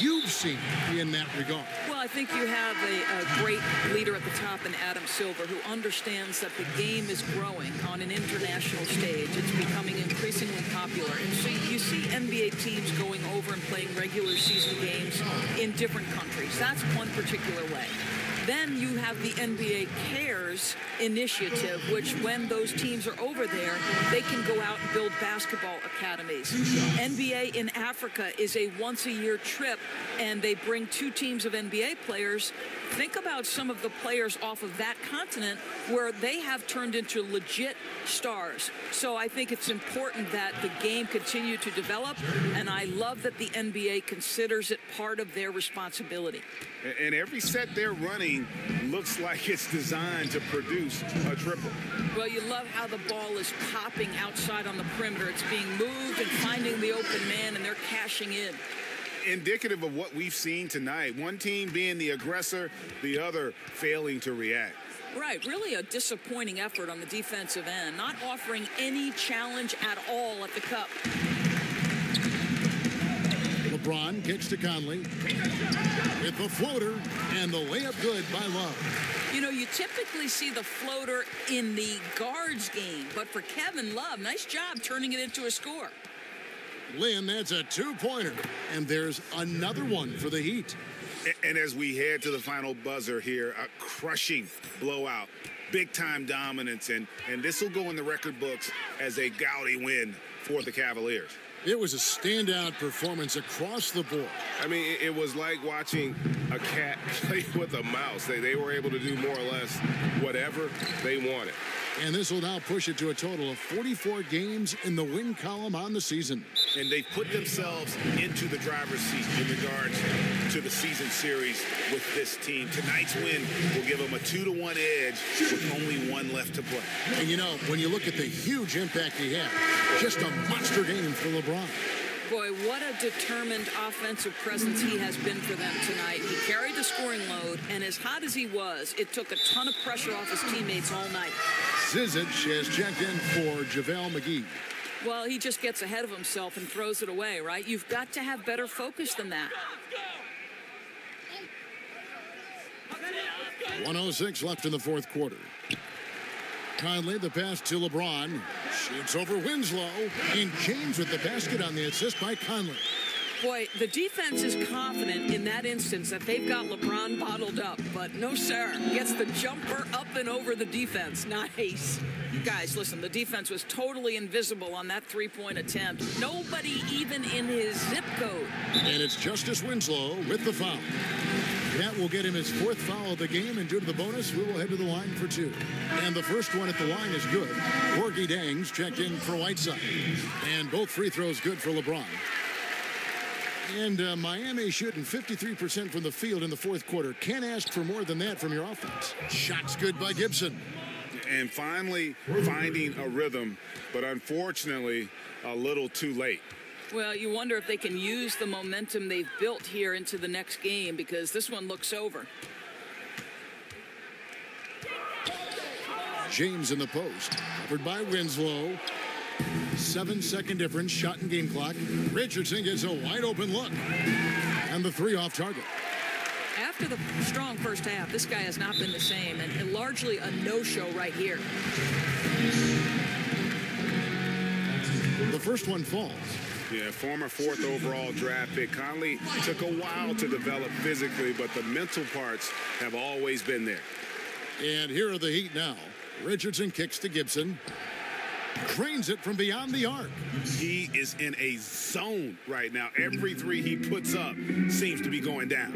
you've seen in that regard. Well, I think you have a great leader at the top in Adam Silver who understands that the game is growing on an international stage. It's becoming increasingly popular. And so you see NBA teams going over and playing regular season games in different countries. That's one particular way. Then you have the NBA Cares initiative, which when those teams are over there, they can go out and build basketball academies. NBA in Africa is a once-a-year trip, and they bring 2 teams of NBA players. Think about some of the players off of that continent where they have turned into legit stars. So I think it's important that the game continue to develop, and I love that the NBA considers it part of their responsibility. And every set they're running looks like it's designed to produce a triple. Well, you love how the ball is popping outside on the perimeter. It's being moved and finding the open man, and they're cashing in. Indicative of what we've seen tonight. One team being the aggressor, the other failing to react. Right, really a disappointing effort on the defensive end, not offering any challenge at all at the cup. LeBron kicks to Conley with the floater, and the layup good by Love. You know, you typically see the floater in the guards game, but for Kevin Love, nice job turning it into a score. Lynn, that's a 2-pointer, and there's another one for the Heat. And as we head to the final buzzer here, a crushing blowout, big-time dominance, and this will go in the record books as a gaudy win for the Cavaliers. It was a standout performance across the board. I mean, it was like watching a cat play with a mouse. They were able to do more or less whatever they wanted. And this will now push it to a total of 44 games in the win column on the season. And they've put themselves into the driver's seat in regards to the season series with this team. Tonight's win will give them a 2-1 edge with only one left to play. And, you know, when you look at the huge impact he had, just a monster game for LeBron. Boy, what a determined offensive presence he has been for them tonight. He carried the scoring load, and as hot as he was, it took a ton of pressure off his teammates all night. Zizic has checked in for JaVale McGee. Well, he just gets ahead of himself and throws it away, right? You've got to have better focus than that. 1:06 left in the fourth quarter. Conley, the pass to LeBron. Shoots over Winslow. And James with the basket on the assist by Conley. Boy, the defense is confident in that instance that they've got LeBron bottled up. But no, sir. Gets the jumper up and over the defense. Nice. You guys, listen, the defense was totally invisible on that three-point attempt. Nobody even in his zip code. And it's Justice Winslow with the foul. That will get him his fourth foul of the game, and due to the bonus, we will head to the line for two. And the first one at the line is good. Gorgui Dieng's checked in for Whiteside. And both free throws good for LeBron. And Miami shooting 53% from the field in the fourth quarter. Can't ask for more than that from your offense. Shots good by Gibson. And finally finding a rhythm, but unfortunately a little too late. Well, you wonder if they can use the momentum they've built here into the next game, because this one looks over. James in the post, covered by Winslow. 7-second difference, shot and game clock. Richardson gets a wide open look. And the three off target. After the strong first half, this guy has not been the same, and largely a no-show right here. The first one falls. Yeah, former fourth overall draft pick. Conley took a while to develop physically, but the mental parts have always been there. And here are the Heat now. Richardson kicks to Gibson. Cranes it from beyond the arc. He is in a zone right now. Every three he puts up seems to be going down.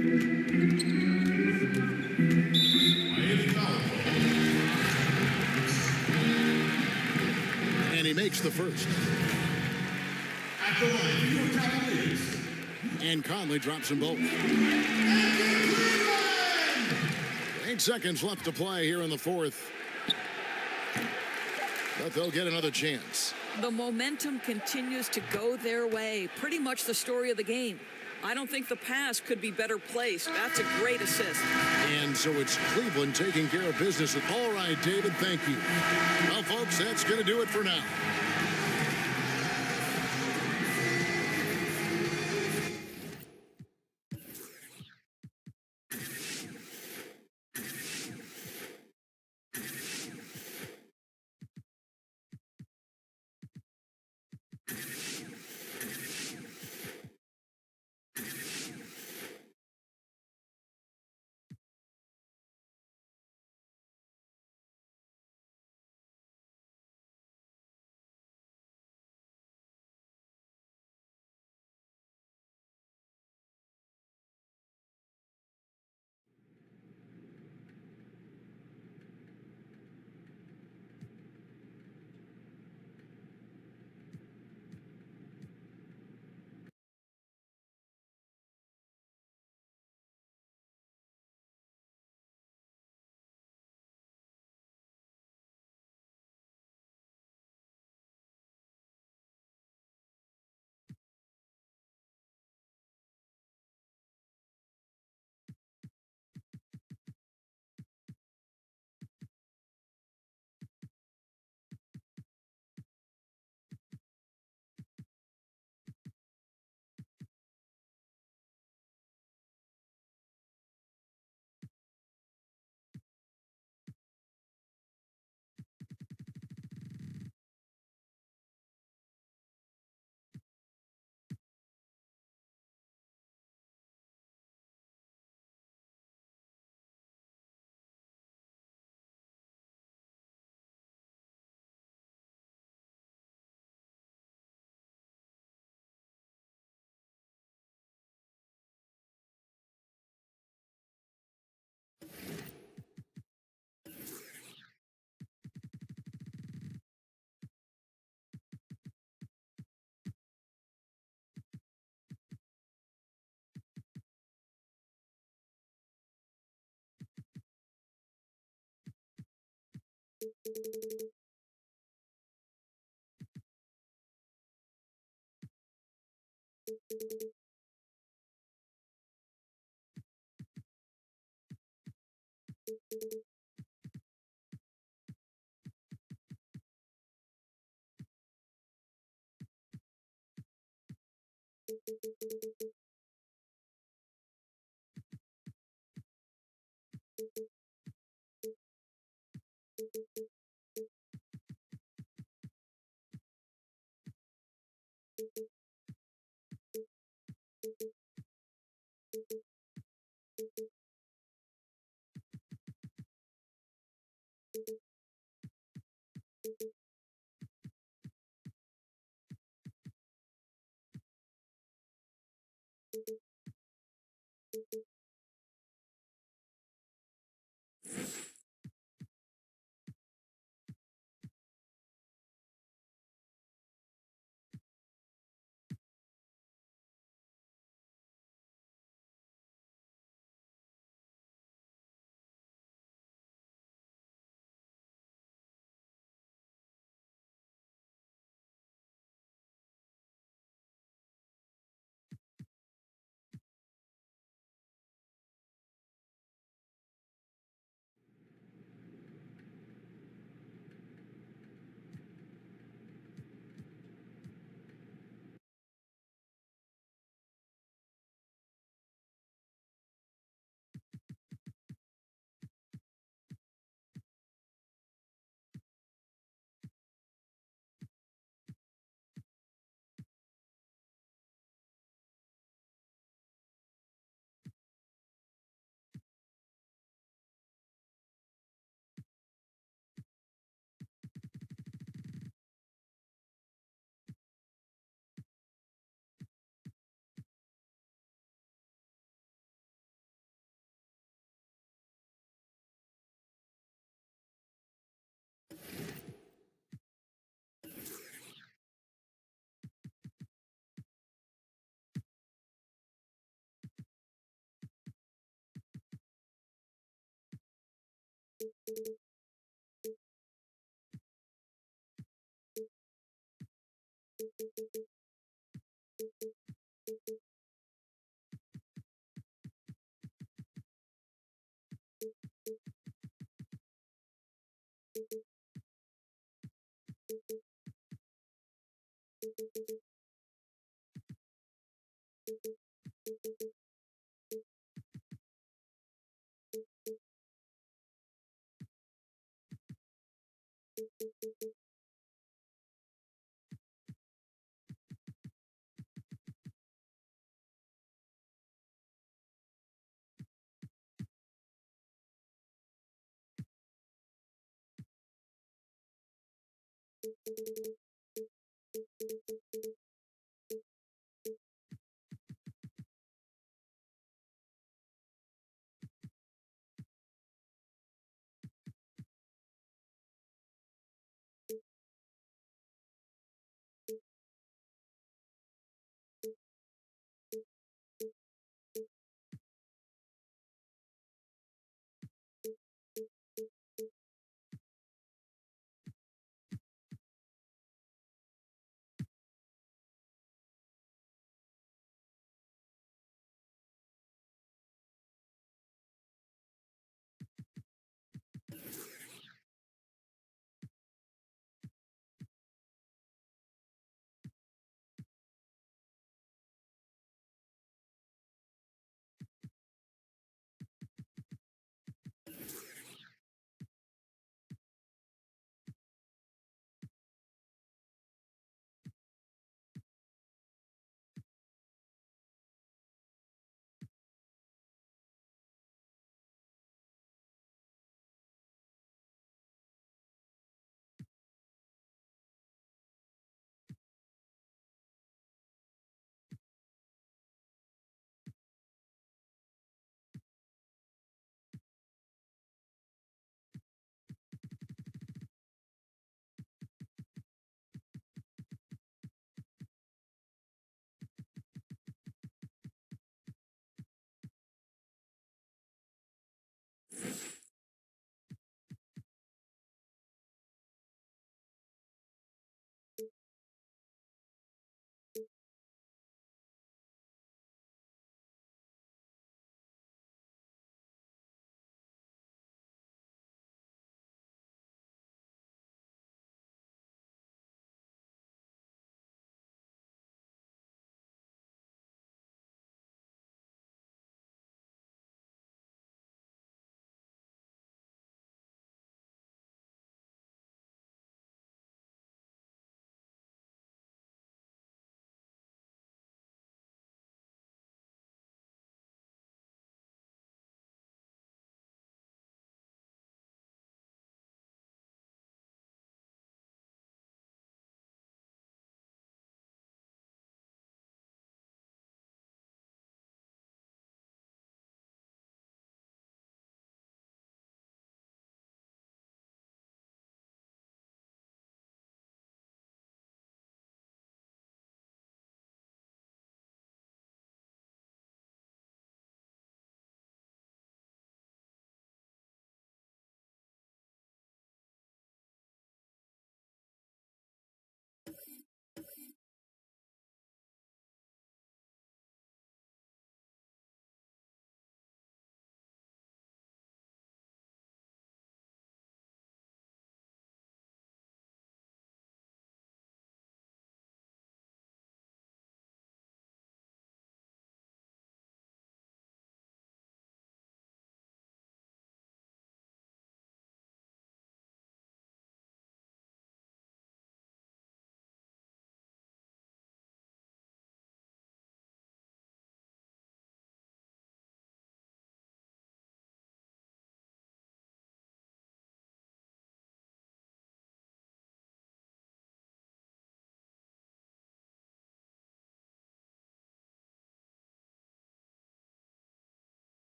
And he makes the first. And Conley drops them both. 8 seconds left to play here in the fourth. But they'll get another chance. The momentum continues to go their way. Pretty much the story of the game. I don't think the pass could be better placed. That's a great assist. And so it's Cleveland taking care of business. All right, David, thank you. Well, folks, that's going to do it for now.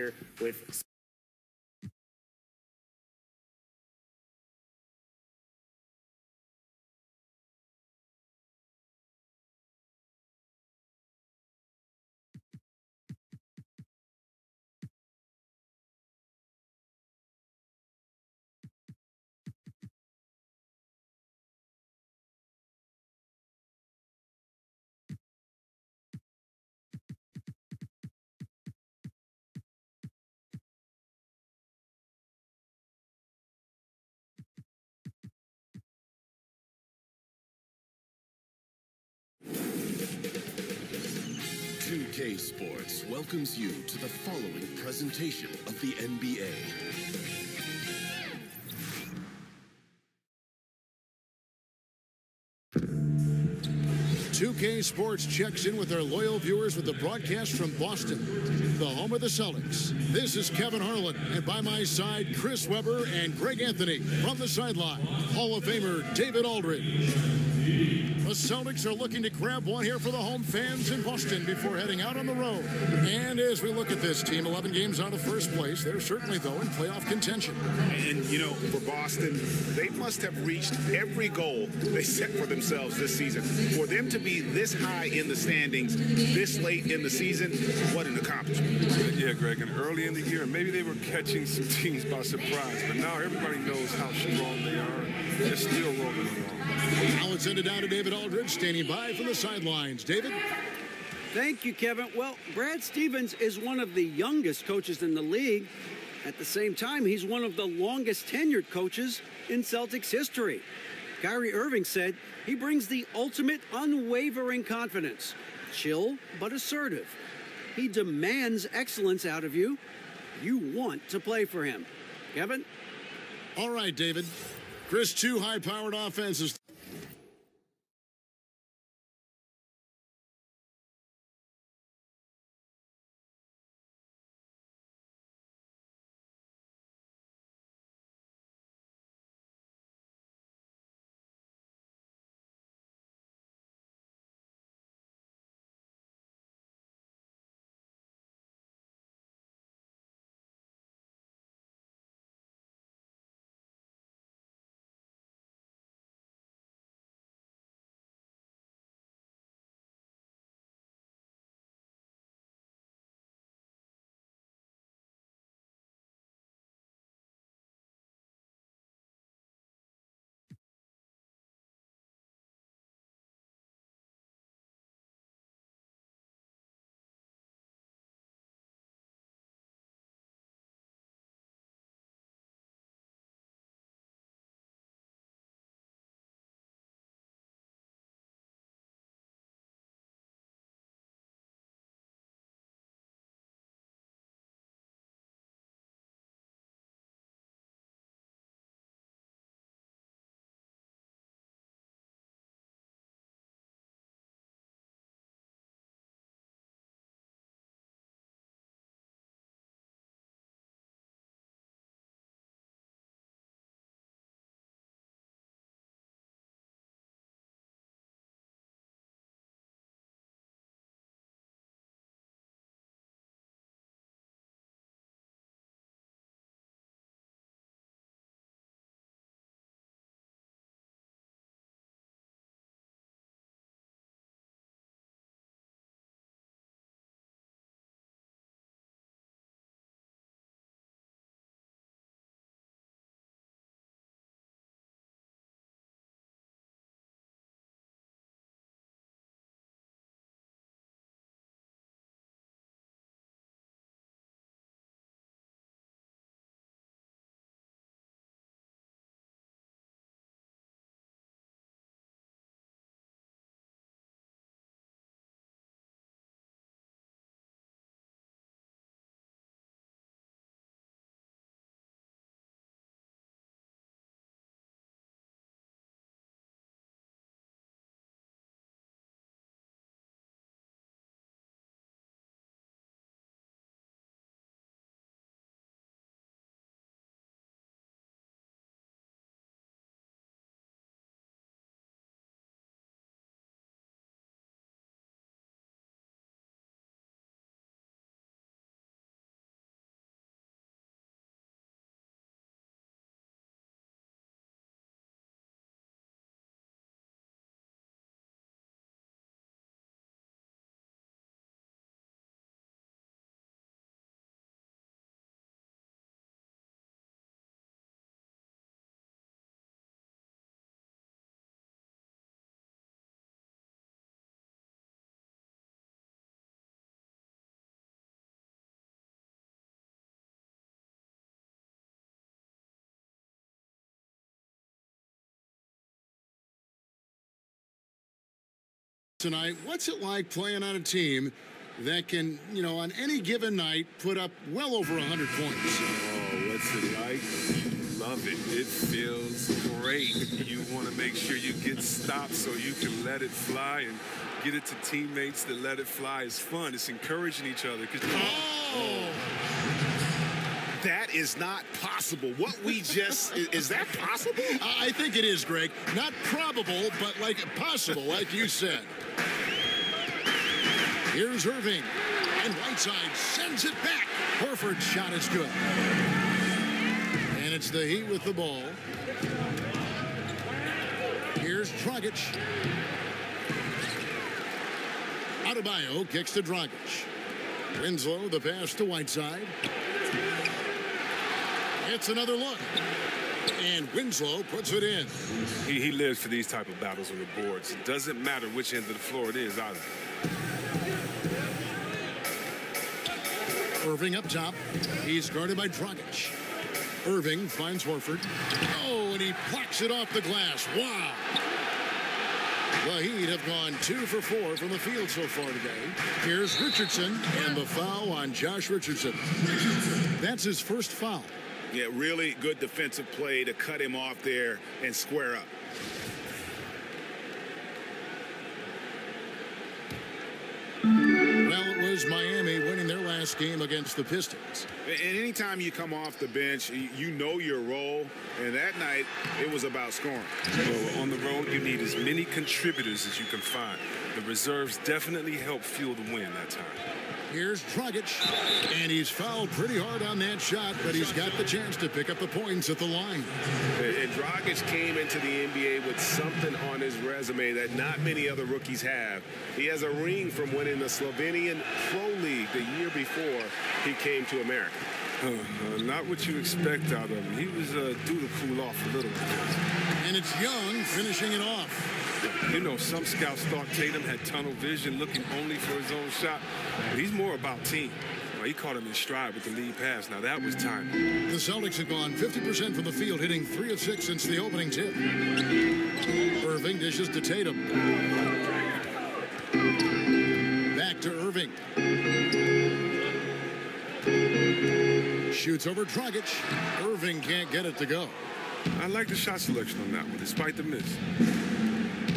here with K Sports welcomes you to the following presentation of the NBA. 2K Sports checks in with their loyal viewers with the broadcast from Boston, the home of the Celtics. This is Kevin Harlan, and by my side, Chris Webber and Greg Anthony. From the sideline, Hall of Famer David Aldridge. The Celtics are looking to grab one here for the home fans in Boston before heading out on the road. And as we look at this team, 11 games out of first place, they're certainly, though, in playoff contention. And, you know, for Boston, they must have reached every goal they set for themselves this season. For them to be this high in the standings this late in the season, what an accomplishment. Yeah, Greg, and early in the year, maybe they were catching some teams by surprise, but now everybody knows how strong they are. They're still rolling along. Now it's ended down to David Aldridge, standing by from the sidelines. David? Thank you, Kevin. Well, Brad Stevens is one of the youngest coaches in the league. At the same time, he's one of the longest tenured coaches in Celtics history. Kyrie Irving said he brings the ultimate unwavering confidence, chill but assertive. He demands excellence out of you. You want to play for him. Kevin? All right, David. Chris, two high-powered offenses. tonight. What's it like playing on a team that can, on any given night, put up well over 100 points? Oh, what's it like? You love it. It feels great. You want to make sure you get stops so you can let it fly and get it to teammates that let it fly. It's fun. It's encouraging each other. That is not possible. What we just, is that possible? I think it is, Greg. Not probable, but possible, like you said. Here's Irving. And Whiteside sends it back. Horford's shot is good. And it's the Heat with the ball. Here's Dragic. Adebayo kicks to Dragic. Winslow, the pass to Whiteside. It's another look. And Winslow puts it in. He lives for these type of battles on the boards. It doesn't matter which end of the floor it is either. Irving up top. He's guarded by Dragic. Irving finds Horford. Oh, and he plucks it off the glass. Wow. The Heat have gone 2 for 4 from the field so far today. Here's Richardson and the foul on Josh Richardson. That's his first foul. Yeah, really good defensive play to cut him off there and square up. Well, it was Miami winning their last game against the Pistons. And anytime you come off the bench, you know your role. And that night, it was about scoring. So on the road, you need as many contributors as you can find. The reserves definitely help fuel the win that time. Here's Dragic, and he's fouled pretty hard on that shot, but he's got the chance to pick up the points at the line. And Dragic came into the NBA with something on his resume that not many other rookies have. He has a ring from winning the Slovenian Pro League the year before he came to America. Not what you expect out of him. He was due to cool off a little bit. And it's Young finishing it off. You know, some scouts thought Tatum had tunnel vision, looking only for his own shot. But he's more about team. Well, he caught him in stride with the lead pass. Now, that was timely. The Celtics have gone 50% from the field, hitting 3 of 6 since the opening tip. Irving dishes to Tatum. Back to Irving. Shoots over Dragic. Irving can't get it to go. I like the shot selection on that one, despite the miss.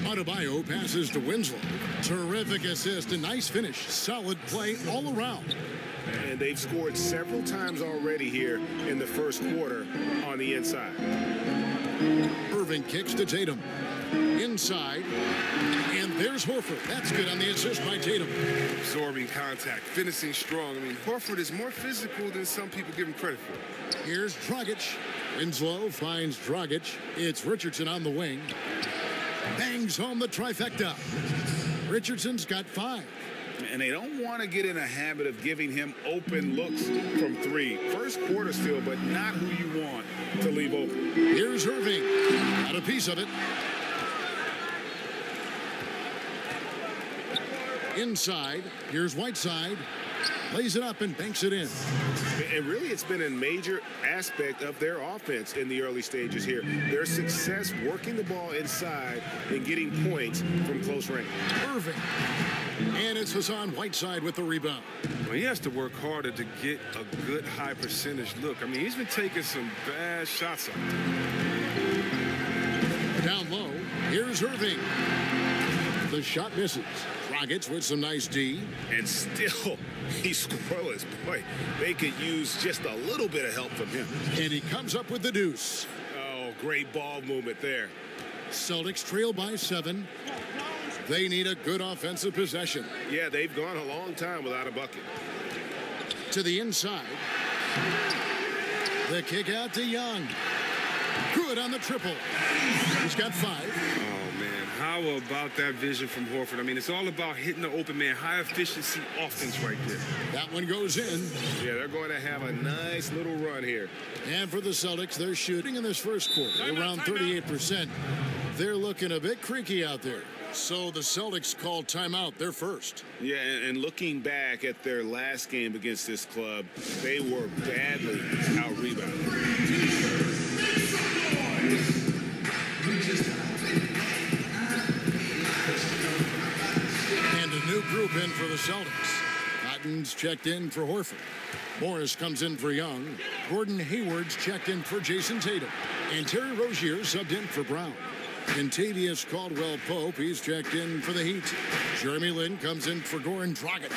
Adebayo passes to Winslow. Terrific assist, a nice finish. Solid play all around. And they've scored several times already here in the first quarter on the inside. Irving kicks to Tatum. Inside. And there's Horford. That's good on the assist by Tatum. Absorbing contact, finishing strong. I mean, Horford is more physical than some people give him credit for. Here's Dragic. Winslow finds Dragic. It's Richardson on the wing. Bangs home the trifecta. Richardson's got 5. And they don't want to get in a habit of giving him open looks from 3. First quarter still, but not who you want to leave open. Here's Irving. Got a piece of it. Inside. Here's Whiteside. Plays it up and banks it in. And really, it's been a major aspect of their offense in the early stages here. Their success working the ball inside and getting points from close range. Irving. And it's Hassan Whiteside with the rebound. Well, he has to work harder to get a good high percentage look. I mean, he's been taking some bad shots out there. Down low. Here's Irving. The shot misses. Dragic with some nice D. And still, he's scoreless. Boy, they could use just a little bit of help from him. And he comes up with the deuce. Oh, great ball movement there. Celtics trail by 7. They need a good offensive possession. Yeah, they've gone a long time without a bucket. To the inside. The kick out to Young. Good on the triple. He's got 5. Oh, man. How about that vision from Horford? I mean, it's all about hitting the open man. High efficiency offense right there. That one goes in. Yeah, they're going to have a nice little run here. And for the Celtics, they're shooting in this first quarter around 38%. They're looking a bit creaky out there. So the Celtics called timeout. They're first. Yeah, and looking back at their last game against this club, they were badly out-rebounded. for the Celtics. Cotton's checked in for Horford. Morris comes in for Young. Gordon Hayward's checked in for Jason Tatum. And Terry Rozier subbed in for Brown. Kentavious Caldwell-Pope, he's checked in for the Heat. Jeremy Lin comes in for Goran Dragic.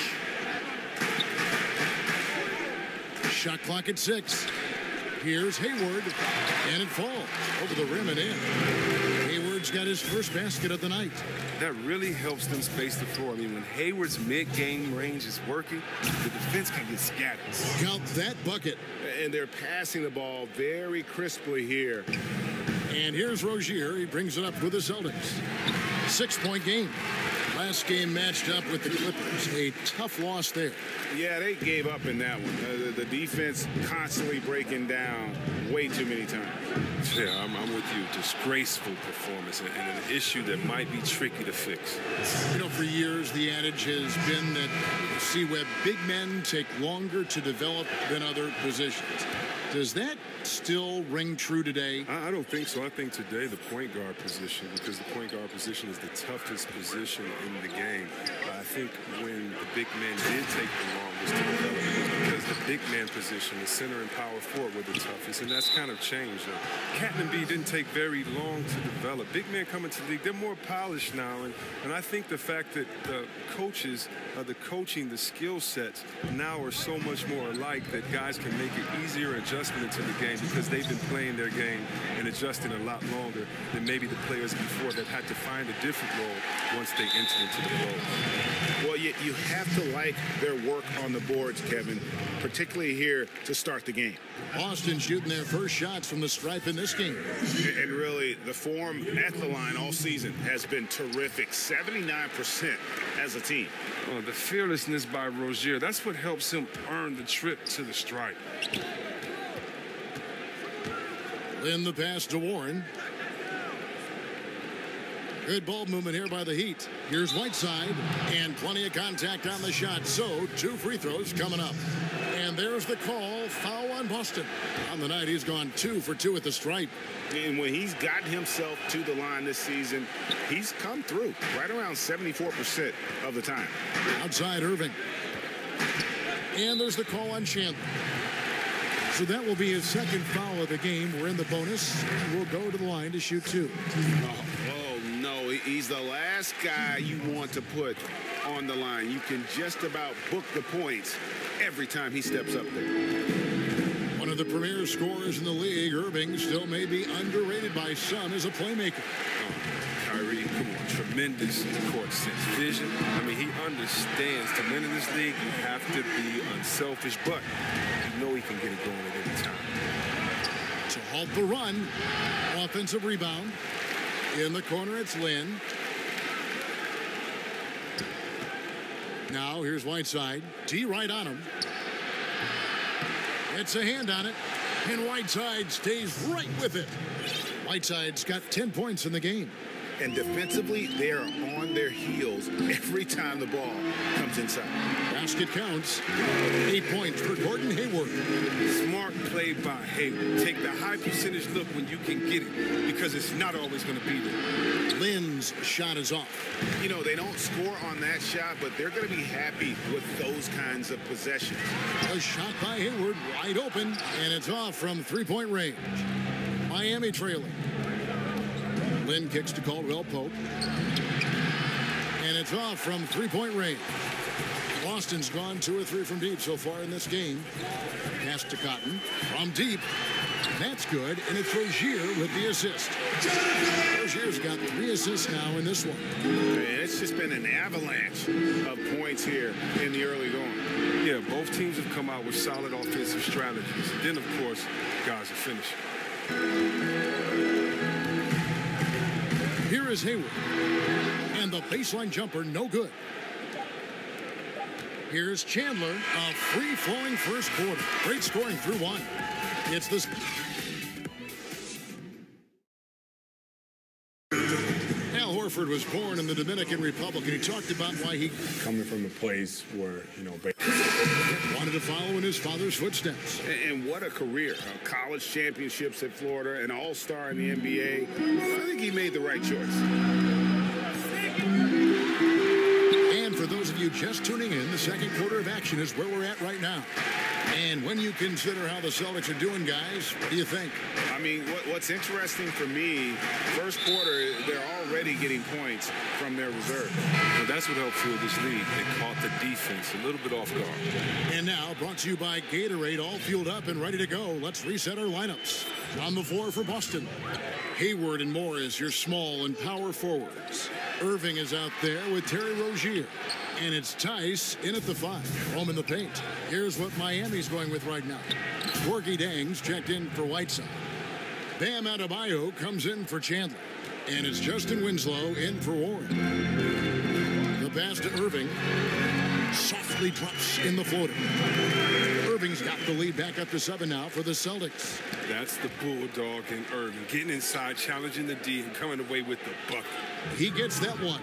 Shot clock at 6. Here's Hayward, and it falls over the rim and in. Hayward's got his first basket of the night. That really helps them space the floor. I mean, when Hayward's mid-game range is working, the defense can get scattered. Count that bucket. And they're passing the ball very crisply here. And here's Rozier. He brings it up with the Celtics. 6-point game. Last game matched up with the Clippers. A tough loss there. Yeah, they gave up in that one. The defense constantly breaking down way too many times. Yeah, I'm with you. Disgraceful performance and an issue that might be tricky to fix. You know, for years, the adage has been that, C-Web, big men take longer to develop than other positions. Does that still ring true today? I don't think so. I think today the point guard position, because the point guard position is the toughest position in the game. I think when the big men did take the longest to develop, it was because the big man position, the center and power forward, were the toughest, and that's kind of changed. Cat and B didn't take very long to develop. Big men coming to the league, they're more polished now, and I think the fact that the coaches, the coaching, the skill sets now are so much more alike that guys can make it easier adjustment into the game because they've been playing their game and adjusting a lot longer than maybe the players before that had to find a different role once they entered into the role. Well, you have to like their work on the boards, Kevin, particularly here to start the game. Boston shooting their first shots from the stripe in this game. And really, the form at the line all season has been terrific. 79% as a team. Oh, the fearlessness by Rozier, that's what helps him earn the trip to the stripe. Lin the pass to Warren. Good ball movement here by the Heat. Here's Whiteside, and plenty of contact on the shot. So, 2 free throws coming up. And there's the call, foul on Boston. On the night, he's gone 2 for 2 at the stripe. And when he's gotten himself to the line this season, he's come through right around 74% of the time. Outside Irving. And there's the call on Chandler. So that will be his second foul of the game. We're in the bonus. We'll go to the line to shoot 2. Oh, no. He's the last guy you want to put on the line. You can just about book the points every time he steps up there. One of the premier scorers in the league, Irving, still may be underrated by some as a playmaker. Kyrie, come on, tremendous court sense, vision. I mean, he understands to win in this league, you have to be unselfish, but you know he can get it going at any time. To halt the run, offensive rebound. In the corner, it's Lin. Now, here's Whiteside. D right on him. It's a hand on it, and Whiteside stays right with it. Whiteside's got 10 points in the game. And defensively, they are on their heels every time the ball comes inside. Basket counts. 8 points for Gordon Hayward. Smart play by Hayward. Take the high percentage look when you can get it, because it's not always going to be there. Lin's shot is off. You know, they don't score on that shot, but they're going to be happy with those kinds of possessions. A shot by Hayward, wide open, and it's off from three-point range. Miami trailing. Lin kicks to Caldwell-Pope. And it's off from three-point range. Boston's gone 2 or 3 from deep so far in this game. Pass to Cotton from deep. That's good, and it's Rozier with the assist. Rozier's got 3 assists now in this one. And it's just been an avalanche of points here in the early going. Yeah, both teams have come out with solid offensive strategies. Then, of course, guys are finishing. Here is Hayward. And the baseline jumper, no good. Here's Chandler, a free-flowing first quarter. Great scoring through 1. It's this. Al Horford was born in the Dominican Republic, and he talked about why he coming from a place where, you know, wanted to follow in his father's footsteps. And what a career. College championships at Florida, an all-star in the NBA. I think he made the right choice. And for those of you you just tuning in, the second quarter of action is where we're at right now. And when you consider how the Celtics are doing, guys, what do you think? I mean, what's interesting for me, first quarter, they're already getting points from their reserve. Well, that's what helped fuel this lead. They caught the defense a little bit off guard. And now, brought to you by Gatorade, all fueled up and ready to go. Let's reset our lineups. On the floor for Boston, Hayward and Morris, your small and power forwards. Irving is out there with Terry Rozier. And it's Tice in at the 5. Home in the paint. Here's what Miami's going with right now. Gorgie Dangs checked in for Whiteside. Bam Adebayo comes in for Chandler. And it's Justin Winslow in for Warren. The pass to Irving. Softly drops in the floater. Irving's got the lead back up to 7 now for the Celtics. That's the Bulldog in Irving. Getting inside, challenging the D, and coming away with the bucket. He gets that one.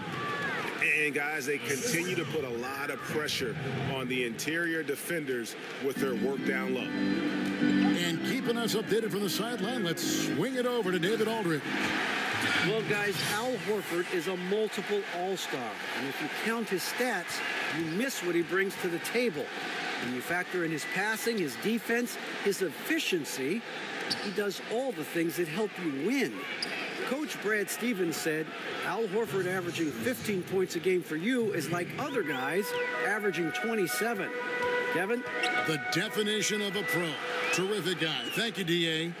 And, guys, they continue to put a lot of pressure on the interior defenders with their work down low. And keeping us updated from the sideline, let's swing it over to David Aldridge. Well, guys, Al Horford is a multiple all-star. And if you count his stats, you miss what he brings to the table. When you factor in his passing, his defense, his efficiency, he does all the things that help you win. Coach Brad Stevens said, Al Horford averaging 15 points a game for you is like other guys averaging 27. Kevin? The definition of a pro. Terrific guy. Thank you, D.A.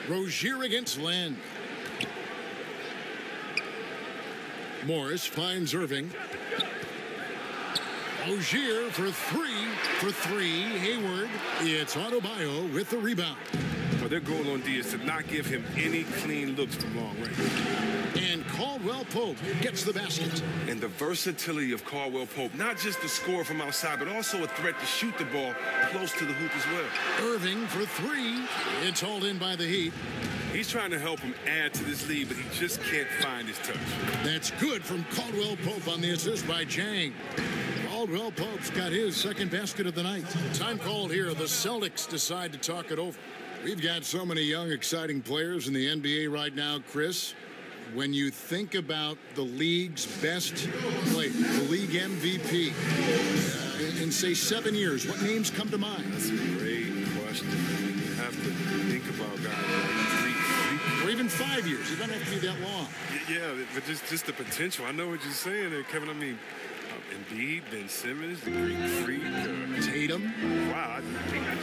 Rozier against Len. Morris finds Irving. Rozier for three. Hayward. It's Adebayo with the rebound. Well, their goal on D is to not give him any clean looks from long range. And Caldwell Pope gets the basket. And the versatility of Caldwell Pope, not just the score from outside, but also a threat to shoot the ball close to the hoop as well. Irving for 3. It's hauled in by the Heat. He's trying to help him add to this lead, but he just can't find his touch. That's good from Caldwell Pope on the assist by Jang. Caldwell Pope's got his second basket of the night. Time called here. The Celtics decide to talk it over. We've got so many young, exciting players in the NBA right now, Chris. When you think about the league's best player, the league MVP, in say 7 years, what names come to mind? That's a great question. You have to think about guys like 3. Or even 5 years. It doesn't have to be that long. Yeah, but just the potential. I know what you're saying there, Kevin. I mean, Embiid, Ben Simmons, the Greek Freak, Tatum. Wow,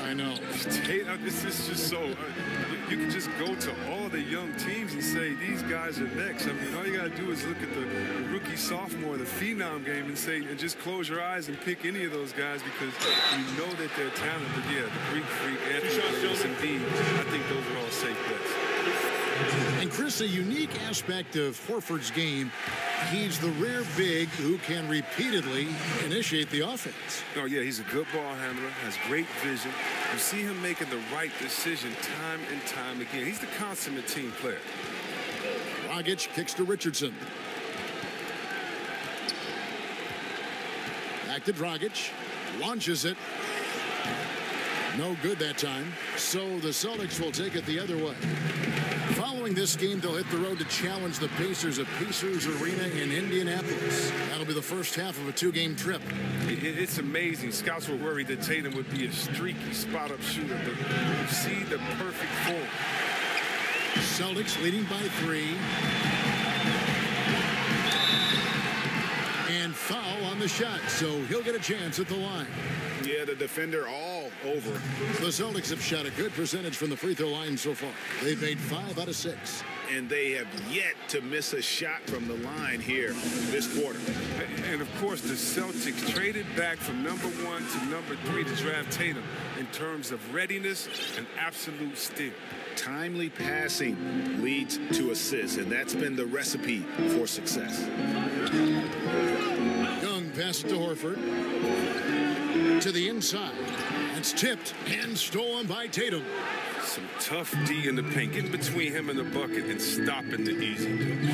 I know. Tatum, this is just so. You can just go to all the young teams and say these guys are next. I mean, all you gotta do is look at the rookie, sophomore, the phenom game, and just close your eyes and pick any of those guys because you know that they're talented. But yeah, the Greek Freak, Anthony Davis, Embiid, I think those are all safe bets. And Chris, a unique aspect of Horford's game, he's the rare big who can repeatedly initiate the offense. Oh, yeah, he's a good ball handler, has great vision. You see him making the right decision time and time again. He's the consummate team player. Dragic kicks to Richardson. Back to Dragic. Launches it. No good that time. So the Celtics will take it the other way. Following this game, they'll hit the road to challenge the Pacers at Pacers Arena in Indianapolis. That'll be the first half of a 2-game trip. It's amazing. Scouts were worried that Tatum would be a streaky spot-up shooter, but you see the perfect form. Celtics leading by 3. And foul on the shot, so he'll get a chance at the line. Yeah, the defender all over. The Celtics have shot a good percentage from the free throw line so far. They've made 5 out of 6. And they have yet to miss a shot from the line here this quarter. And, of course, the Celtics traded back from number 1 to number 3 to draft Tatum in terms of readiness and absolute steal. Timely passing leads to assists, and that's been the recipe for success. Young pass to Horford. To the inside. It's tipped and stolen by Tatum. Some tough D in the paint. Get between him and the bucket and stopping the easy looks.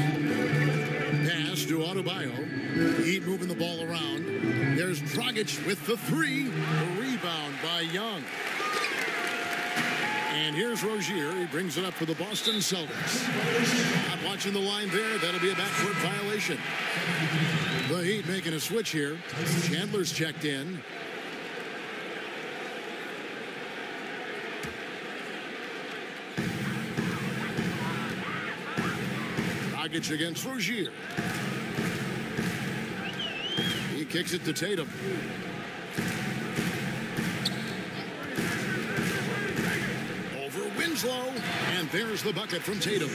Pass to Adebayo. Heat moving the ball around. There's Dragic with the 3. A rebound by Young. And here's Rozier. He brings it up for the Boston Celtics. Not watching the line there. That'll be a backcourt violation. The Heat making a switch here. Chandler's checked in. Dragic against Rozier. He kicks it to Tatum. Winslow, and there's the bucket from Tatum.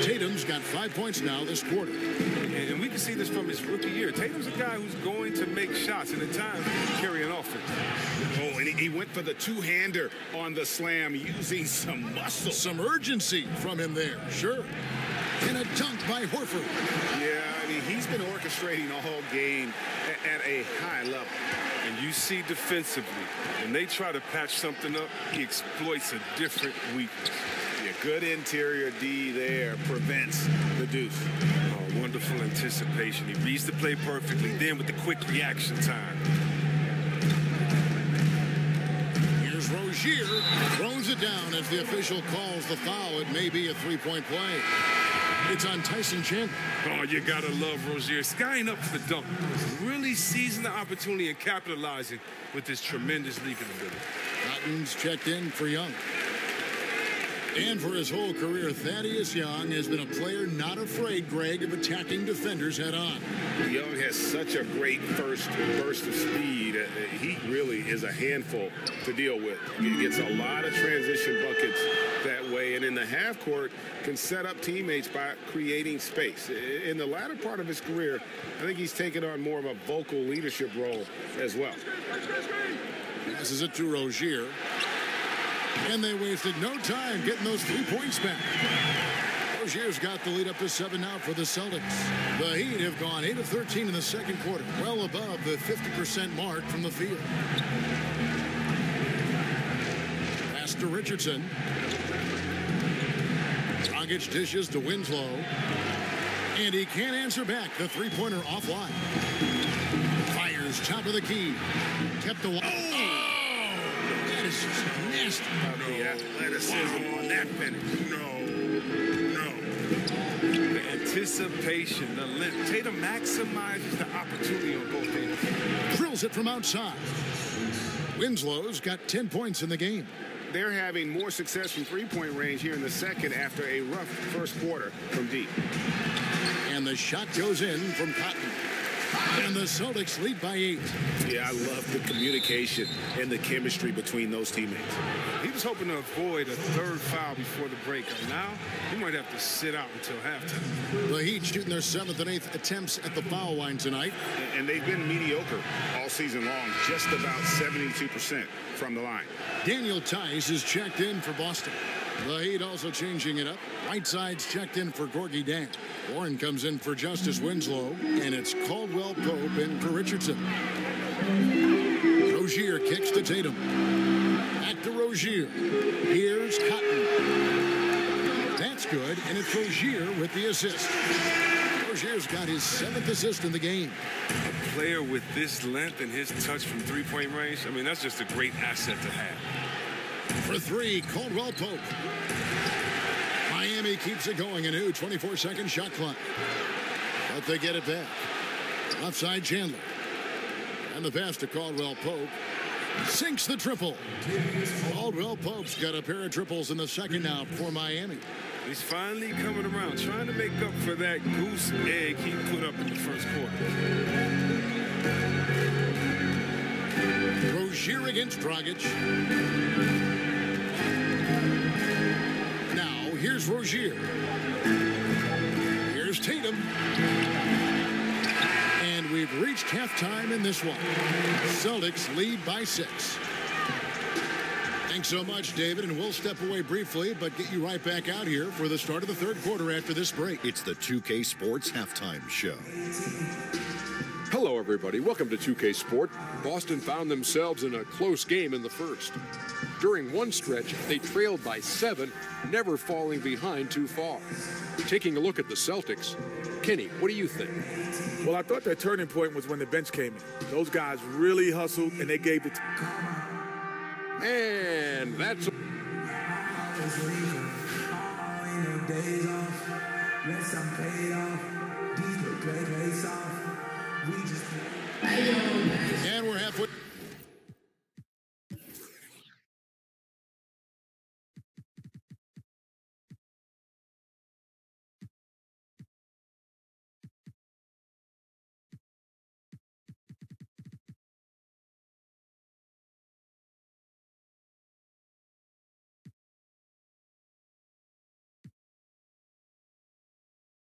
Tatum's got 5 points now this quarter. And we can see this from his rookie year. Tatum's a guy who's going to make shots, and at times carry an offense. Oh, and he went for the two-hander on the slam, using some muscle. Some urgency from him there, sure. And a dunk by Horford. Yeah, I mean, he's been orchestrating all game at a high level. And you see defensively, when they try to patch something up, he exploits a different weakness. Yeah, good interior D there, prevents the deuce. Oh, wonderful anticipation. He reads the play perfectly, then with the quick reaction time. Here's Rozier, throws it down as the official calls the foul. It may be a three-point play. It's on Tyson Chandler. Oh, you gotta love Rozier. Skying up for the dunk. Really seizing the opportunity and capitalizing with his tremendous leaping ability. Cotton's checked in for Young. And for his whole career, Thaddeus Young has been a player not afraid, Greg, of attacking defenders head on. Young has such a great first burst of speed. He really is a handful to deal with. He gets a lot of transition buckets that way, and in the half court can set up teammates by creating space. In the latter part of his career, I think he's taken on more of a vocal leadership role as well. Passes it to Rozier. And they wasted no time getting those 3 points back. Rozier's got the lead up to 7 now for the Celtics. The Heat have gone 8 of 13 in the second quarter, well above the 50% mark from the field. Pass to Richardson. Dragic dishes to Winslow. And he can't answer back. The three-pointer offline. Fires top of the key. Kept the... That is just nasty. The athleticism on that finish. The anticipation, the length. Tatum maximizes the opportunity on both ends. Drills it from outside. Winslow's got 10 points in the game. They're having more success from three-point range here in the second after a rough first quarter from deep. And the shot goes in from Cotton. And the Celtics lead by 8. Yeah, I love the communication and the chemistry between those teammates. He was hoping to avoid a third foul before the break. Now, he might have to sit out until halftime. The Heat shooting their 7th and 8th attempts at the foul line tonight. And they've been mediocre all season long, just about 72% from the line. Daniel Tice is checked in for Boston. The Heat also changing it up. Whiteside's checked in for Gorgie Dan. Warren comes in for Justice Winslow, and it's Caldwell Pope in for Richardson. Rozier kicks to Tatum. Back to Rozier. Here's Cotton. That's good, and it's Rozier with the assist. Rozier's got his 7th assist in the game. A player with this length and his touch from three-point range, I mean, that's just a great asset to have. For 3, Caldwell Pope. Miami keeps it going. A new 24-second shot clock. But they get it back. Left side, Chandler. And the pass to Caldwell Pope. Sinks the triple. Caldwell Pope's got a pair of triples in the second now for Miami. He's finally coming around, trying to make up for that goose egg he put up in the first quarter. Rozier against Dragic. Now, here's Rozier. Here's Tatum. And we've reached halftime in this one. Celtics lead by 6. Thanks so much, David, and we'll step away briefly, but get you right back out here for the start of the third quarter after this break. It's the 2K Sports Halftime Show. Hello, everybody. Welcome to 2K Sport. Boston found themselves in a close game in the first. During one stretch, they trailed by 7, never falling behind too far. Taking a look at the Celtics, Kenny, what do you think? Well, I thought that turning point was when the bench came in. Those guys really hustled, and they gave it. And that's And we're halfway.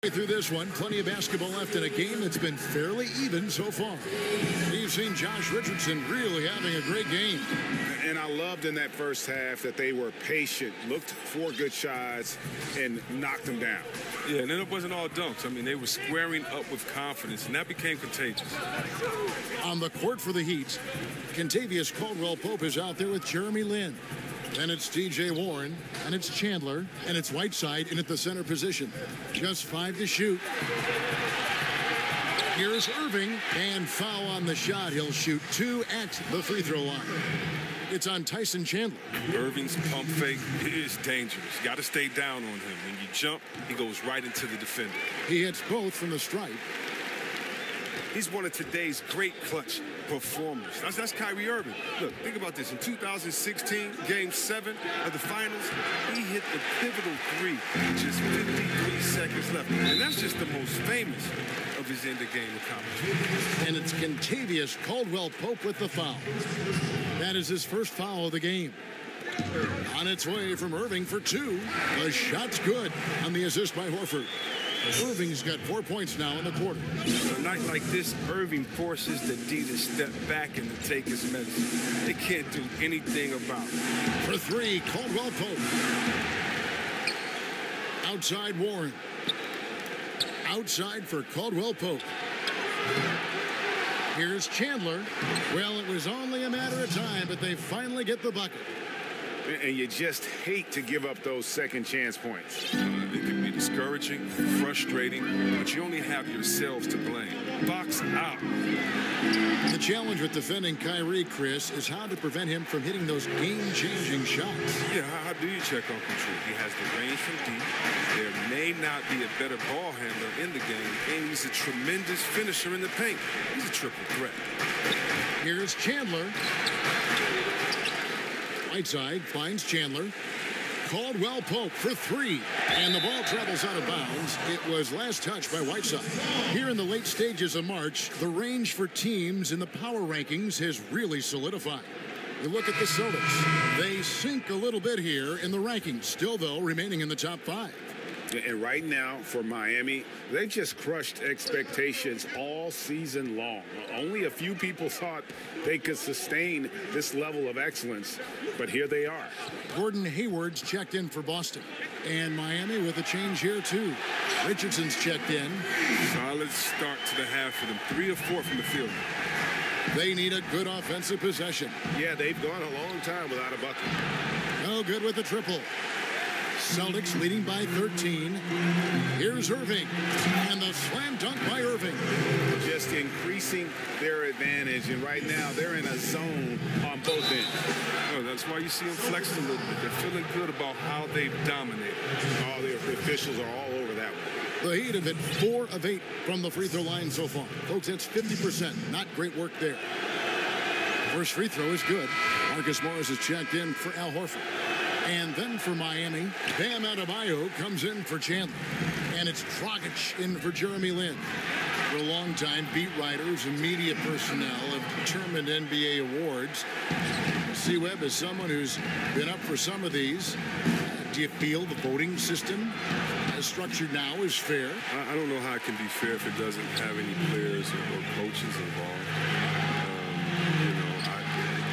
Through this one, plenty of basketball left in a game that's been fairly even so far. We've seen Josh Richardson really having a great game. And I loved in that first half that they were patient, looked for good shots, and knocked them down. Yeah, and then it wasn't all dunks. I mean, they were squaring up with confidence, and that became contagious. On the court for the Heat, Kentavious Caldwell-Pope is out there with Jeremy Lin. Then it's T.J. Warren, and it's Chandler, and it's Whiteside in at the center position. Just 5 to shoot. Here's Irving, and foul on the shot. He'll shoot 2 at the free throw line. It's on Tyson Chandler. Irving's pump fake is dangerous. You got to stay down on him. When you jump, he goes right into the defender. He hits both from the stripe. He's one of today's great clutch performers. That's Kyrie Irving. Look, think about this. In 2016, Game 7 of the Finals, he hit the pivotal 3 with just 53 seconds left. And that's just the most famous of his end-of-game accomplishments. And it's Kentavious Caldwell-Pope with the foul. That is his first foul of the game. On its way from Irving for 2. The shot's good on the assist by Horford. Irving's got 4 points now in the quarter. A night like this, Irving forces the D to step back and to take his medicine. They can't do anything about it. For 3, Caldwell-Pope. Outside Warren. Outside for Caldwell-Pope. Here's Chandler. Well, it was only a matter of time, but they finally get the bucket. And you just hate to give up those second chance points. It can be discouraging, frustrating, but you only have yourselves to blame. Box out. The challenge with defending Kyrie, Chris, is how to prevent him from hitting those game-changing shots. Yeah, how do you check on control? He has the range from deep. There may not be a better ball handler in the game, and he's a tremendous finisher in the paint. He's a triple threat. Here's Chandler. Whiteside finds Chandler. Caldwell-Pope for 3. And the ball travels out of bounds. It was last touched by Whiteside. Here in the late stages of March, the range for teams in the power rankings has really solidified. You look at the Celtics. They sink a little bit here in the rankings. Still, though, remaining in the top 5. And right now, for Miami, they just crushed expectations all season long. Only a few people thought they could sustain this level of excellence, but here they are. Gordon Hayward's checked in for Boston. And Miami with a change here, too. Richardson's checked in. Solid start to the half for them. 3 or 4 from the field. They need a good offensive possession. Yeah, they've gone a long time without a bucket. No good with the triple. Celtics leading by 13. Here's Irving. And the slam dunk by Irving. Just increasing their advantage. And right now, they're in a zone on both ends. Oh, that's why you see them flexing a little bit. They're feeling good about how they've dominated. Oh, the officials are all over that one. The Heat have hit 4 of 8 from the free throw line so far. Folks, that's 50%. Not great work there. First free throw is good. Marcus Morris is checked in for Al Horford. And then for Miami, Bam Adebayo comes in for Chandler. And it's Dragic in for Jeremy Lin. For a long time, beat writers and media personnel have determined NBA awards. C-Webb is someone who's been up for some of these. Do you feel the voting system as structured now is fair? I don't know how it can be fair if it doesn't have any players or coaches involved.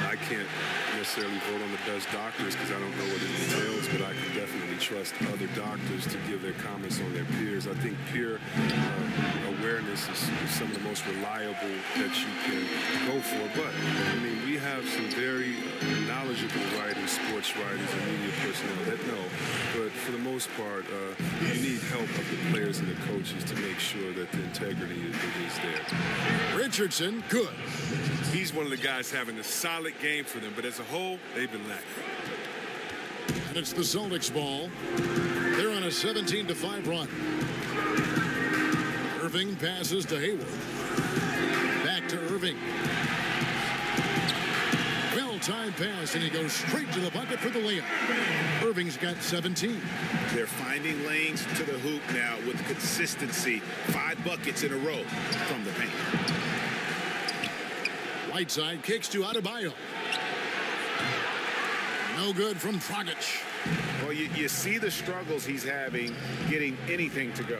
I can't necessarily vote on the best doctors because I don't know what it entails, but I can definitely trust other doctors to give their comments on their peers. I think peer awareness is some of the most reliable that you can go for. But, I mean, we have some very knowledgeable writers, sports writers, and media personnel that know. But for the most part, you need help of the players and the coaches to make sure that the integrity is there. Richardson, good. He's one of the guys having a solid game for them, but as a whole, they've been lacking. it's the Celtics ball. They're on a 17-5 run. Irving passes to Hayward. Back to Irving. Well-timed pass, and he goes straight to the bucket for the layup. Irving's got 17. They're finding lanes to the hoop now with consistency. 5 buckets in a row from the paint. Whiteside kicks to Adebayo. No good from Dragic. Well, you see the struggles he's having getting anything to go.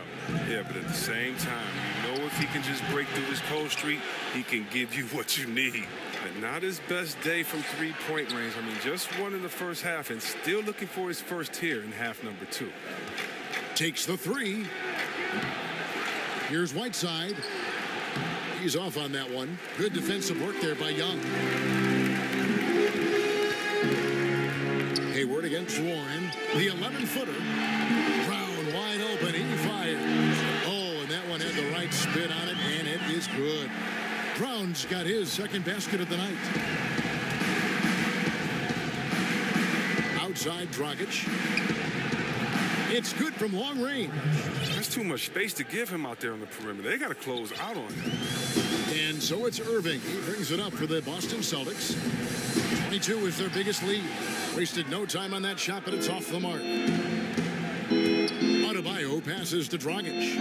Yeah, but at the same time, you know if he can just break through this cold streak, he can give you what you need. But not his best day from three-point range. I mean, just one in the first half and still looking for his first here in half number 2. Takes the 3. Here's Whiteside. He's off on that one. Good defensive work there by Young. Hayward against Warren. The 11-footer. Brown wide open. He fires. Oh, and that one had the right spin on it, and it is good. Brown's got his second basket of the night. Outside Dragic. It's good from long range. That's too much space to give him out there on the perimeter. They got to close out on him. And so it's Irving. He brings it up for the Boston Celtics. 22 is their biggest lead. Wasted no time on that shot, but it's off the mark. Adebayo passes to Dragic.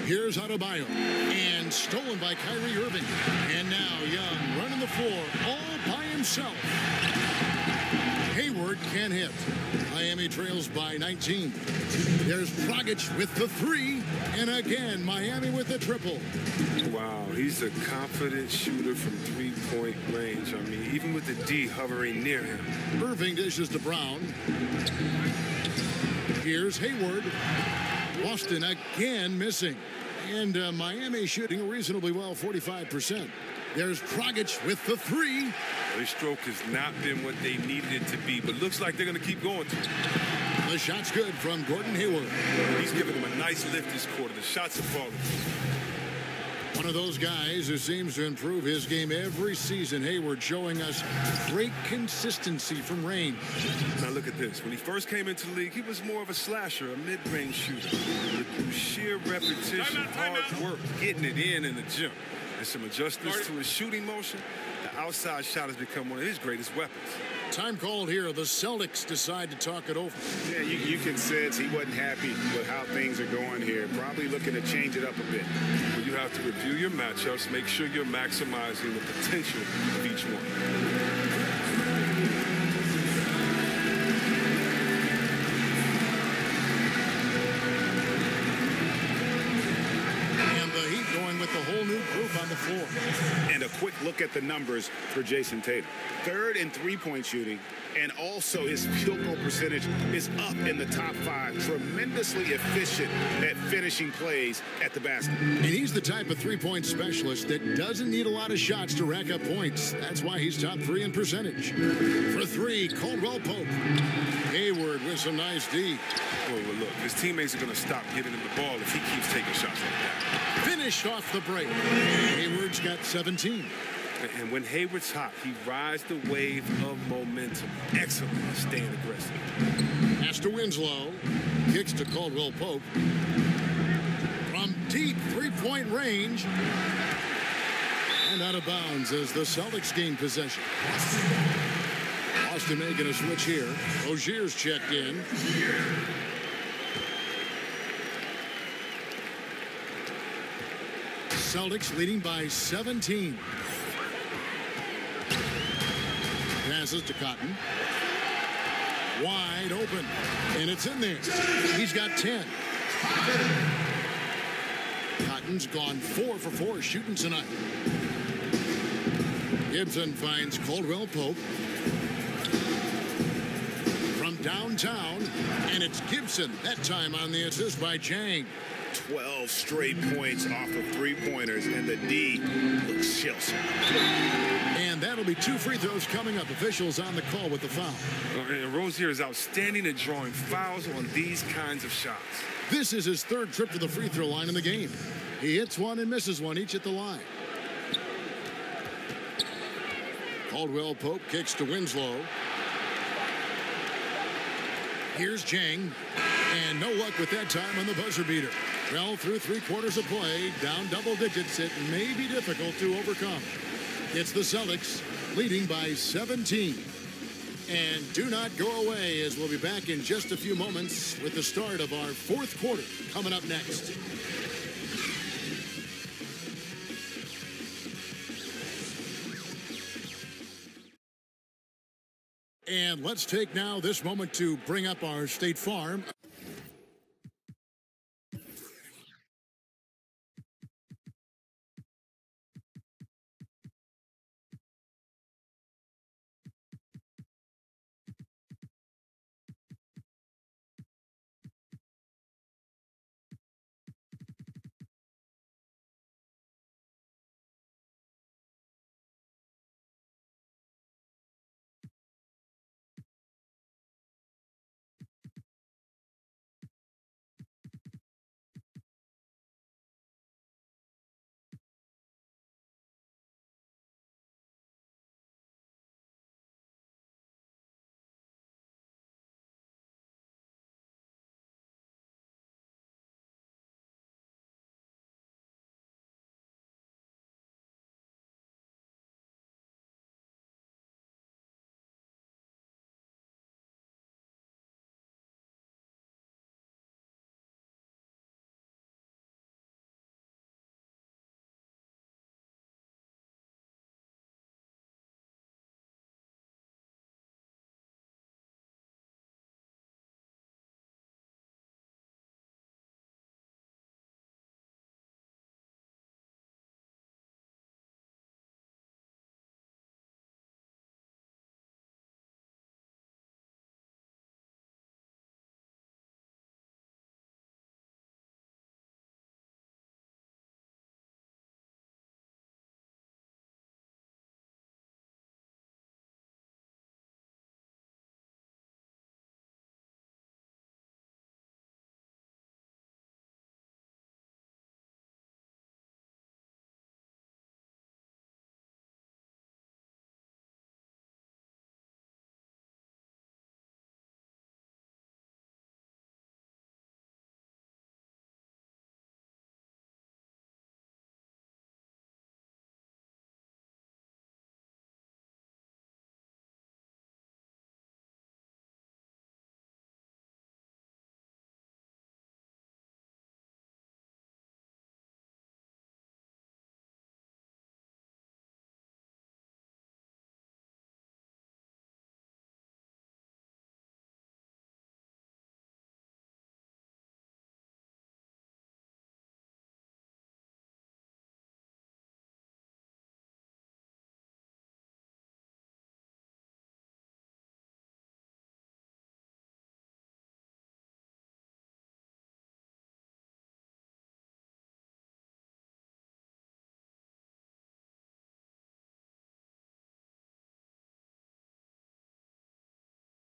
Here's Adebayo. And stolen by Kyrie Irving. And now Young running the floor all by himself. Hayward can't hit. Miami trails by 19. There's Dragic with the 3. And again, Miami with the triple. Wow, he's a confident shooter from three-point range. I mean, even with the D hovering near him. Irving dishes to Brown. Here's Hayward. Boston again missing. And Miami shooting reasonably well, 45%. There's Dragic with the 3. Their stroke has not been what they needed it to be, but looks like they're going to keep going to it. The shot's good from Gordon Hayward. He's giving them a nice lift this quarter. The shots are falling. One of those guys who seems to improve his game every season. Hayward showing us great consistency from range. Now look at this. When he first came into the league, he was more of a slasher, a mid-range shooter. But through sheer repetition, hard work, getting it in the gym, and some adjustments to his shooting motion, the outside shot has become one of his greatest weapons. Time called here. The Celtics decide to talk it over. Yeah, you can sense he wasn't happy with how things are going here. Probably looking to change it up a bit. Well, you have to review your matchups, make sure you're maximizing the potential of each one. With the whole new group on the floor. And a quick look at the numbers for Jason Tatum. 3rd in three-point shooting, and also his field goal percentage is up in the top 5. Tremendously efficient at finishing plays at the basket. And he's the type of three-point specialist that doesn't need a lot of shots to rack up points. That's why he's top 3 in percentage. For 3, Caldwell Pope. Hayward with some nice D. Well, look, his teammates are going to stop giving him the ball if he keeps taking shots like that. Finished off the break. Hayward's got 17. And when Hayward's hot, he rides the wave of momentum. Excellent at staying aggressive. Pass to Winslow. Kicks to Caldwell Pope. From deep three-point range. And out of bounds as the Celtics gain possession. Boston making a switch here. Rozier's checked in. Celtics leading by 17. Passes to Cotton. Wide open. And it's in there. He's got 10. Cotton's gone 4 for 4 shooting tonight. Gibson finds Caldwell Pope. From downtown. And it's Gibson, that time on the assist by Chang. 12 straight points off of three-pointers, and the D looks shell-shocked. And that'll be 2 free throws coming up. Officials on the call with the foul. And Rozier is outstanding at drawing fouls on these kinds of shots. This is his 3rd trip to the free throw line in the game. He hits one and misses one, each at the line. Caldwell Pope kicks to Winslow. Here's Jang, and no luck with that time on the buzzer beater. Well, through 3 quarters of play, down double digits, it may be difficult to overcome. It's the Celtics leading by 17. And do not go away, as we'll be back in just a few moments with the start of our 4th quarter coming up next. And let's take now this moment to bring up our State Farm.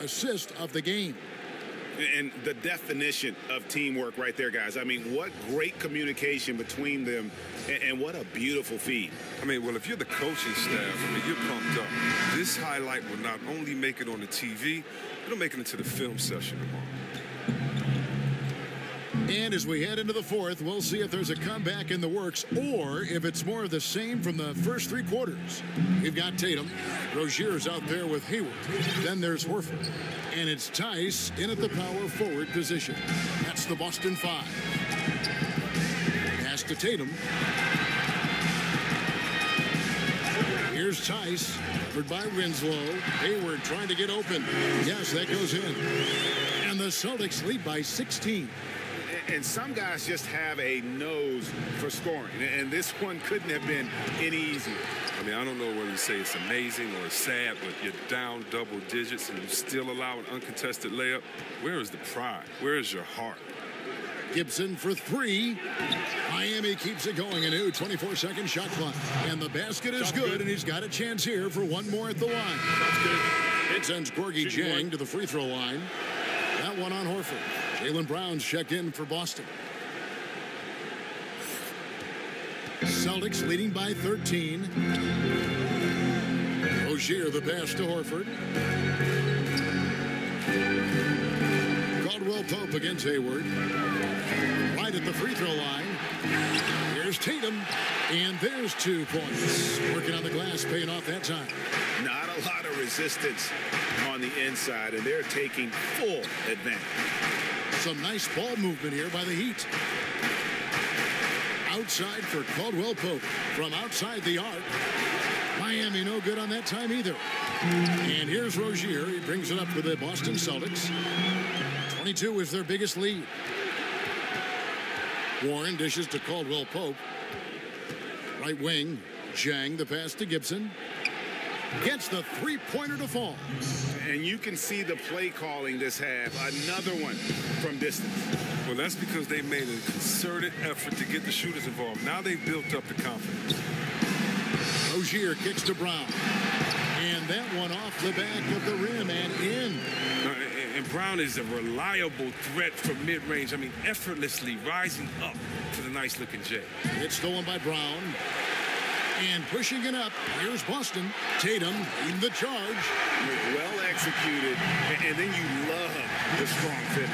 Assist of the game. And the definition of teamwork right there, guys. I mean, what great communication between them, and what a beautiful feed. I mean, well, if you're the coaching staff, I mean, you're pumped up. This highlight will not only make it on the TV, it'll make it into the film session tomorrow. And as we head into the 4th, we'll see if there's a comeback in the works or if it's more of the same from the first 3 quarters. We've got Tatum. Rozier's out there with Hayward. Then there's Horford. And it's Tice in at the power forward position. That's the Boston 5. Pass to Tatum. Here's Tice, covered by Winslow. Hayward trying to get open. Yes, that goes in. And the Celtics lead by 16. And some guys just have a nose for scoring, and this one couldn't have been any easier. I mean, I don't know whether to say it's amazing or it's sad, but you're down double digits and you still allow an uncontested layup. Where is the pride? Where is your heart? Gibson for 3. Miami keeps it going. A new 24-second shot clock. And the basket is good, and he's got a chance here for one more at the line. It sends Gorgie Jang to the free throw line. That one on Horford. Jaylen Brown's checked in for Boston. Celtics leading by 13. Rozier the pass to Horford. Caldwell Pope against Hayward. Right at the free throw line. Here's Tatum. And there's 2 points. Working on the glass, paying off that time. Not a lot of resistance on the inside, and they're taking full advantage. Some nice ball movement here by the Heat. Outside for Caldwell Pope. From outside the arc. Miami no good on that time either. And here's Rozier. He brings it up for the Boston Celtics. 22 is their biggest lead. Warren dishes to Caldwell Pope. Right wing. Zhang, the pass to Gibson. Gets the three-pointer to fall. And you can see the play calling this half. Another one from distance. Well, that's because they made a concerted effort to get the shooters involved. Now they've built up the confidence. Rozier kicks to Brown. And that one off the back of the rim and in. And Brown is a reliable threat from mid-range. I mean, effortlessly rising up to the nice-looking J. It's stolen by Brown. And pushing it up, here's Boston. Tatum in the charge. Well executed, and then you love the strong finish.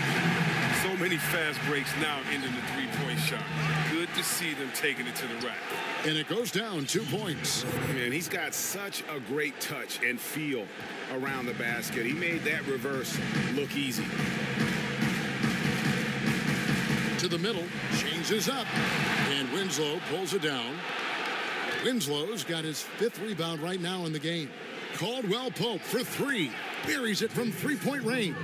So many fast breaks now into the three-point shot. Good to see them taking it to the rack. And it goes down 2 points. Man, he's got such a great touch and feel around the basket. He made that reverse look easy. To the middle, changes up, and Winslow pulls it down. Winslow's got his 5th rebound right now in the game. Caldwell Pope for 3. Buries it from three-point range.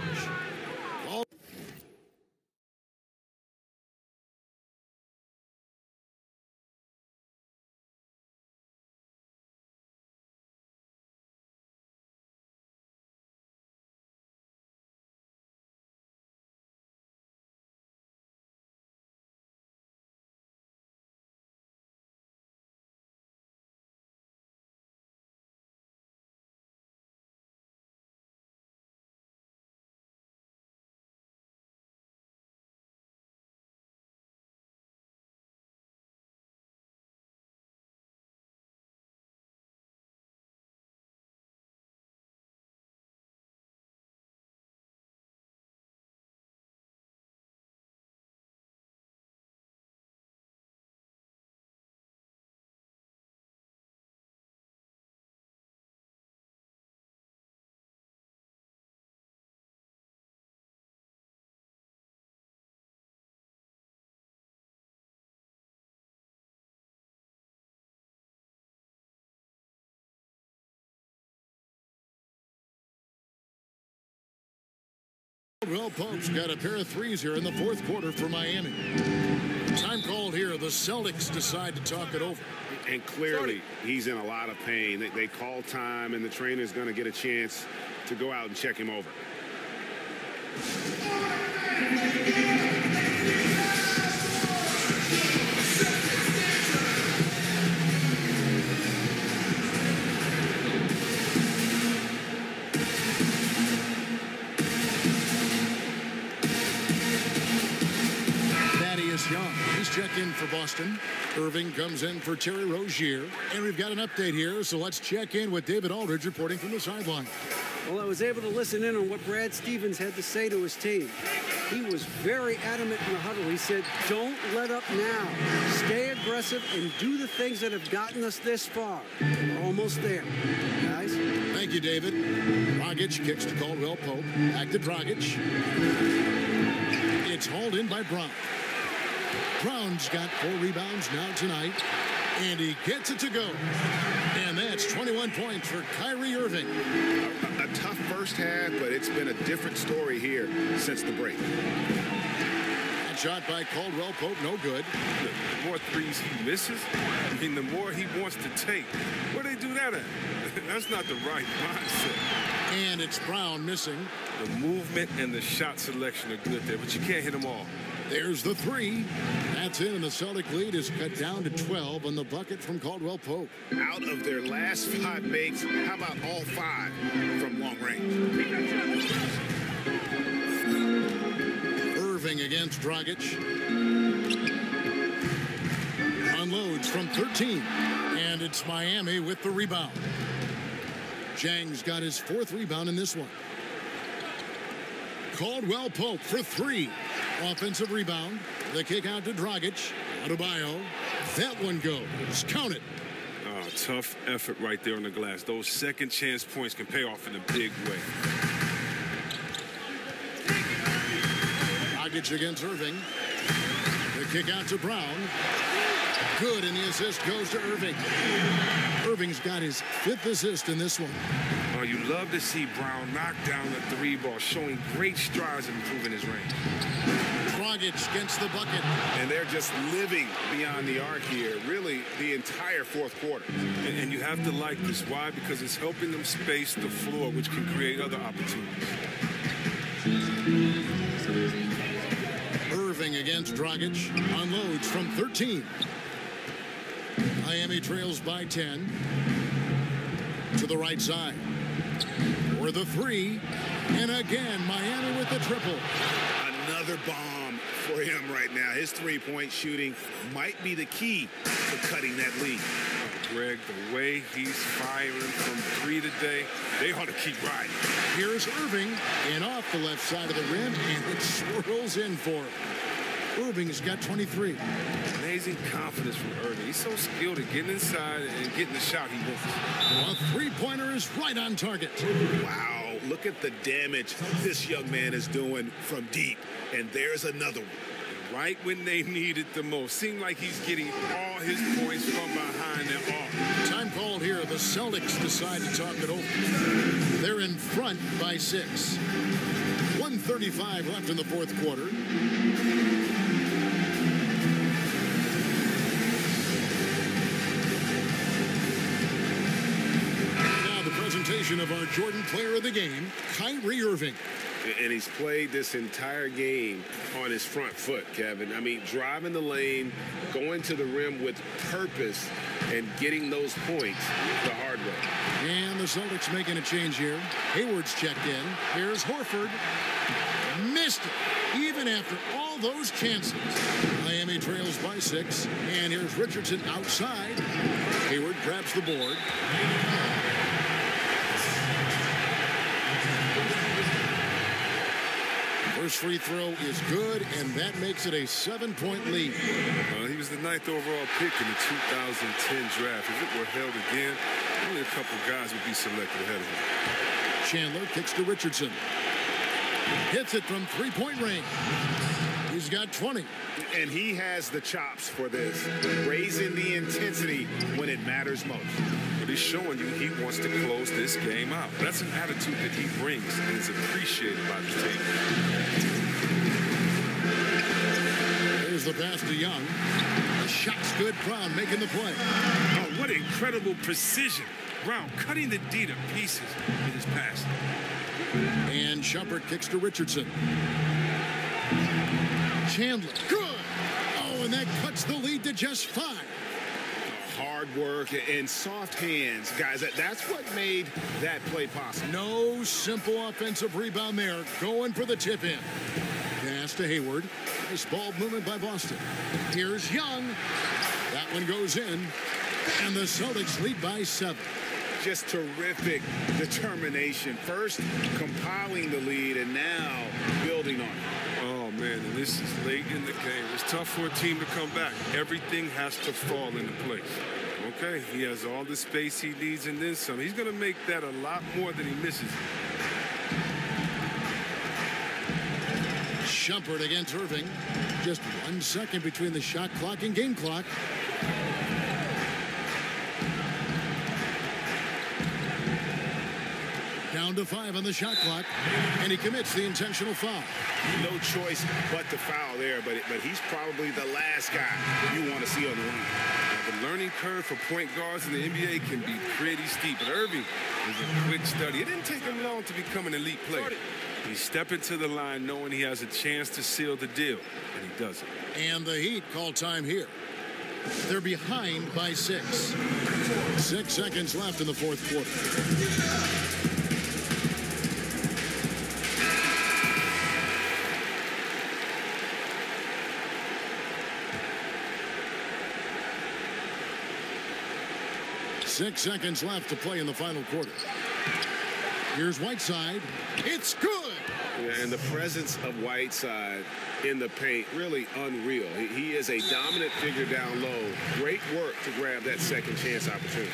Caldwell Pope's got a pair of threes here in the 4th quarter for Miami. Time called here. The Celtics decide to talk it over. And clearly, he's in a lot of pain. They call time, and the trainer's going to get a chance to go out and check him over. Young, he's checked in for Boston. Irving comes in for Terry Rozier. And we've got an update here, so let's check in with David Aldridge reporting from the sideline. Well, I was able to listen in on what Brad Stevens had to say to his team. He was very adamant in the huddle. He said, don't let up now. Stay aggressive and do the things that have gotten us this far. We're almost there, guys. Thank you, David. Dragic kicks to Caldwell Pope. Back to Dragic. It's hauled in by Brown. Brown's got 4 rebounds now tonight, and he gets it to go. And that's 21 points for Kyrie Irving. A tough first half, but it's been a different story here since the break. That shot by Caldwell Pope, no good. The more threes he misses, I mean, the more he wants to take. Where they do that at? That's not the right mindset. And it's Brown missing. The movement and the shot selection are good there, but you can't hit them all. There's the 3. That's in, and the Celtic lead is cut down to 12 on the bucket from Caldwell Pope. Out of their last 5 makes, how about all 5 from long range? Irving against Dragic. Unloads from 13, and it's Miami with the rebound. Zhang's got his 4th rebound in this one. Caldwell Pope for 3. Offensive rebound. The kick out to Dragic. Adebayo. That one goes. Count it. Tough effort right there on the glass. Those second chance points can pay off in a big way. Dragic against Irving. The kick out to Brown. Good, and the assist goes to Irving. Irving's got his 5th assist in this one. Oh, you love to see Brown knock down the 3 ball, showing great strides in improving his range. Dragic against the bucket. And they're just living beyond the arc here, really, the entire 4th quarter. And you have to like this. Why? Because it's helping them space the floor, which can create other opportunities. Irving against Dragic. Unloads from 13. Miami trails by 10. To the right side. For the 3. And again, Miami with the triple. Another bomb for him right now. His 3-point shooting might be the key to cutting that lead. Greg, the way he's firing from 3 today, they ought to keep riding. Here's Irving, and off the left side of the rim, and it swirls in for him. Irving's got 23. Amazing confidence from Irving. He's so skilled at getting inside and getting the shot he wants. A 3-pointer is right on target. Wow, look at the damage this young man is doing from deep. And there's another one. Right when they need it the most. Seemed like he's getting all his points from behind and off. Time called here. The Celtics decide to talk it over. They're in front by 6. 1:35 left in the 4th quarter. Now the presentation of our Jordan Player of the Game, Kyrie Irving. And he's played this entire game on his front foot, Kevin. I mean, driving the lane, going to the rim with purpose, and getting those points the hard way. And the Celtics making a change here. Hayward's checked in. Here's Horford. Missed it, even after all those chances. Miami trails by 6. And here's Richardson outside. Hayward grabs the board. First free throw is good, and that makes it a 7-point lead. He was the 9th overall pick in the 2010 draft. If it were held again, only a couple guys would be selected ahead of him. Chandler kicks to Richardson. Hits it from 3-point range. He's got 20. And he has the chops for this, raising the intensity when it matters most. But he's showing you he wants to close this game out. That's an attitude that he brings and is appreciated by the team. There's the pass to Young. The shot's good. Brown making the play. Oh, what incredible precision. Brown cutting the D to pieces with his pass. And Shumpert kicks to Richardson. Chandler. Good. Oh, and that cuts the lead to just 5. Hard work and soft hands, guys. That's what made that play possible. No simple offensive rebound there. Going for the tip-in. Pass to Hayward. Nice ball movement by Boston. Here's Young. That one goes in. And the Celtics lead by 7. Just terrific determination. First, compiling the lead, and now building on it. Oh, man, and this is late in the game. It's tough for a team to come back. Everything has to fall into place. Okay, he has all the space he needs and then some. He's going to make that a lot more than he misses. Shumpert against Irving. Just 1 second between the shot clock and game clock. Down to 5 on the shot clock, and he commits the intentional foul. No choice but to foul there, but he's probably the last guy you want to see on the line. The learning curve for point guards in the NBA can be pretty steep, but Irving is a quick study. It didn't take him long to become an elite player. He's stepping to the line knowing he has a chance to seal the deal, and he does it. And the Heat call time here. They're behind by 6. 6 seconds left in the 4th quarter. Six seconds left to play in the final quarter. Here's Whiteside. It's good. Yeah, and the presence of Whiteside in the paint, really unreal. He is a dominant figure down low. Great work to grab that second chance opportunity.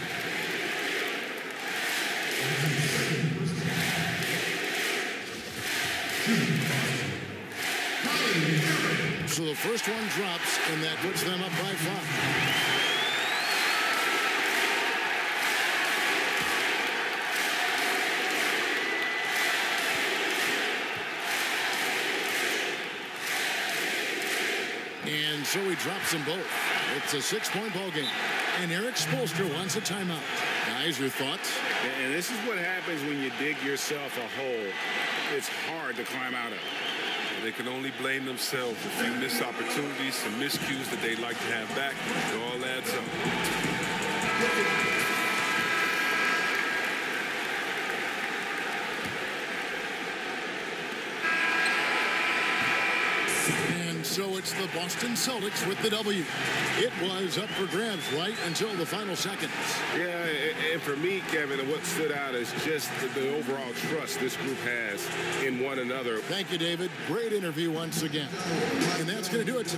So the first one drops, and that puts them up by 5. And so he drops them both. It's a 6-point ball game. And Eric Spoelstra wants a timeout. Guys, your thoughts? And this is what happens when you dig yourself a hole. It's hard to climb out of. They can only blame themselves. A few missed opportunities, some miscues that they'd like to have back. It all adds up. So it's the Boston Celtics with the W. It was up for grabs right until the final seconds. Yeah, and for me, Kevin, what stood out is just the overall trust this group has in one another. Thank you, David. Great interview once again. And that's going to do it.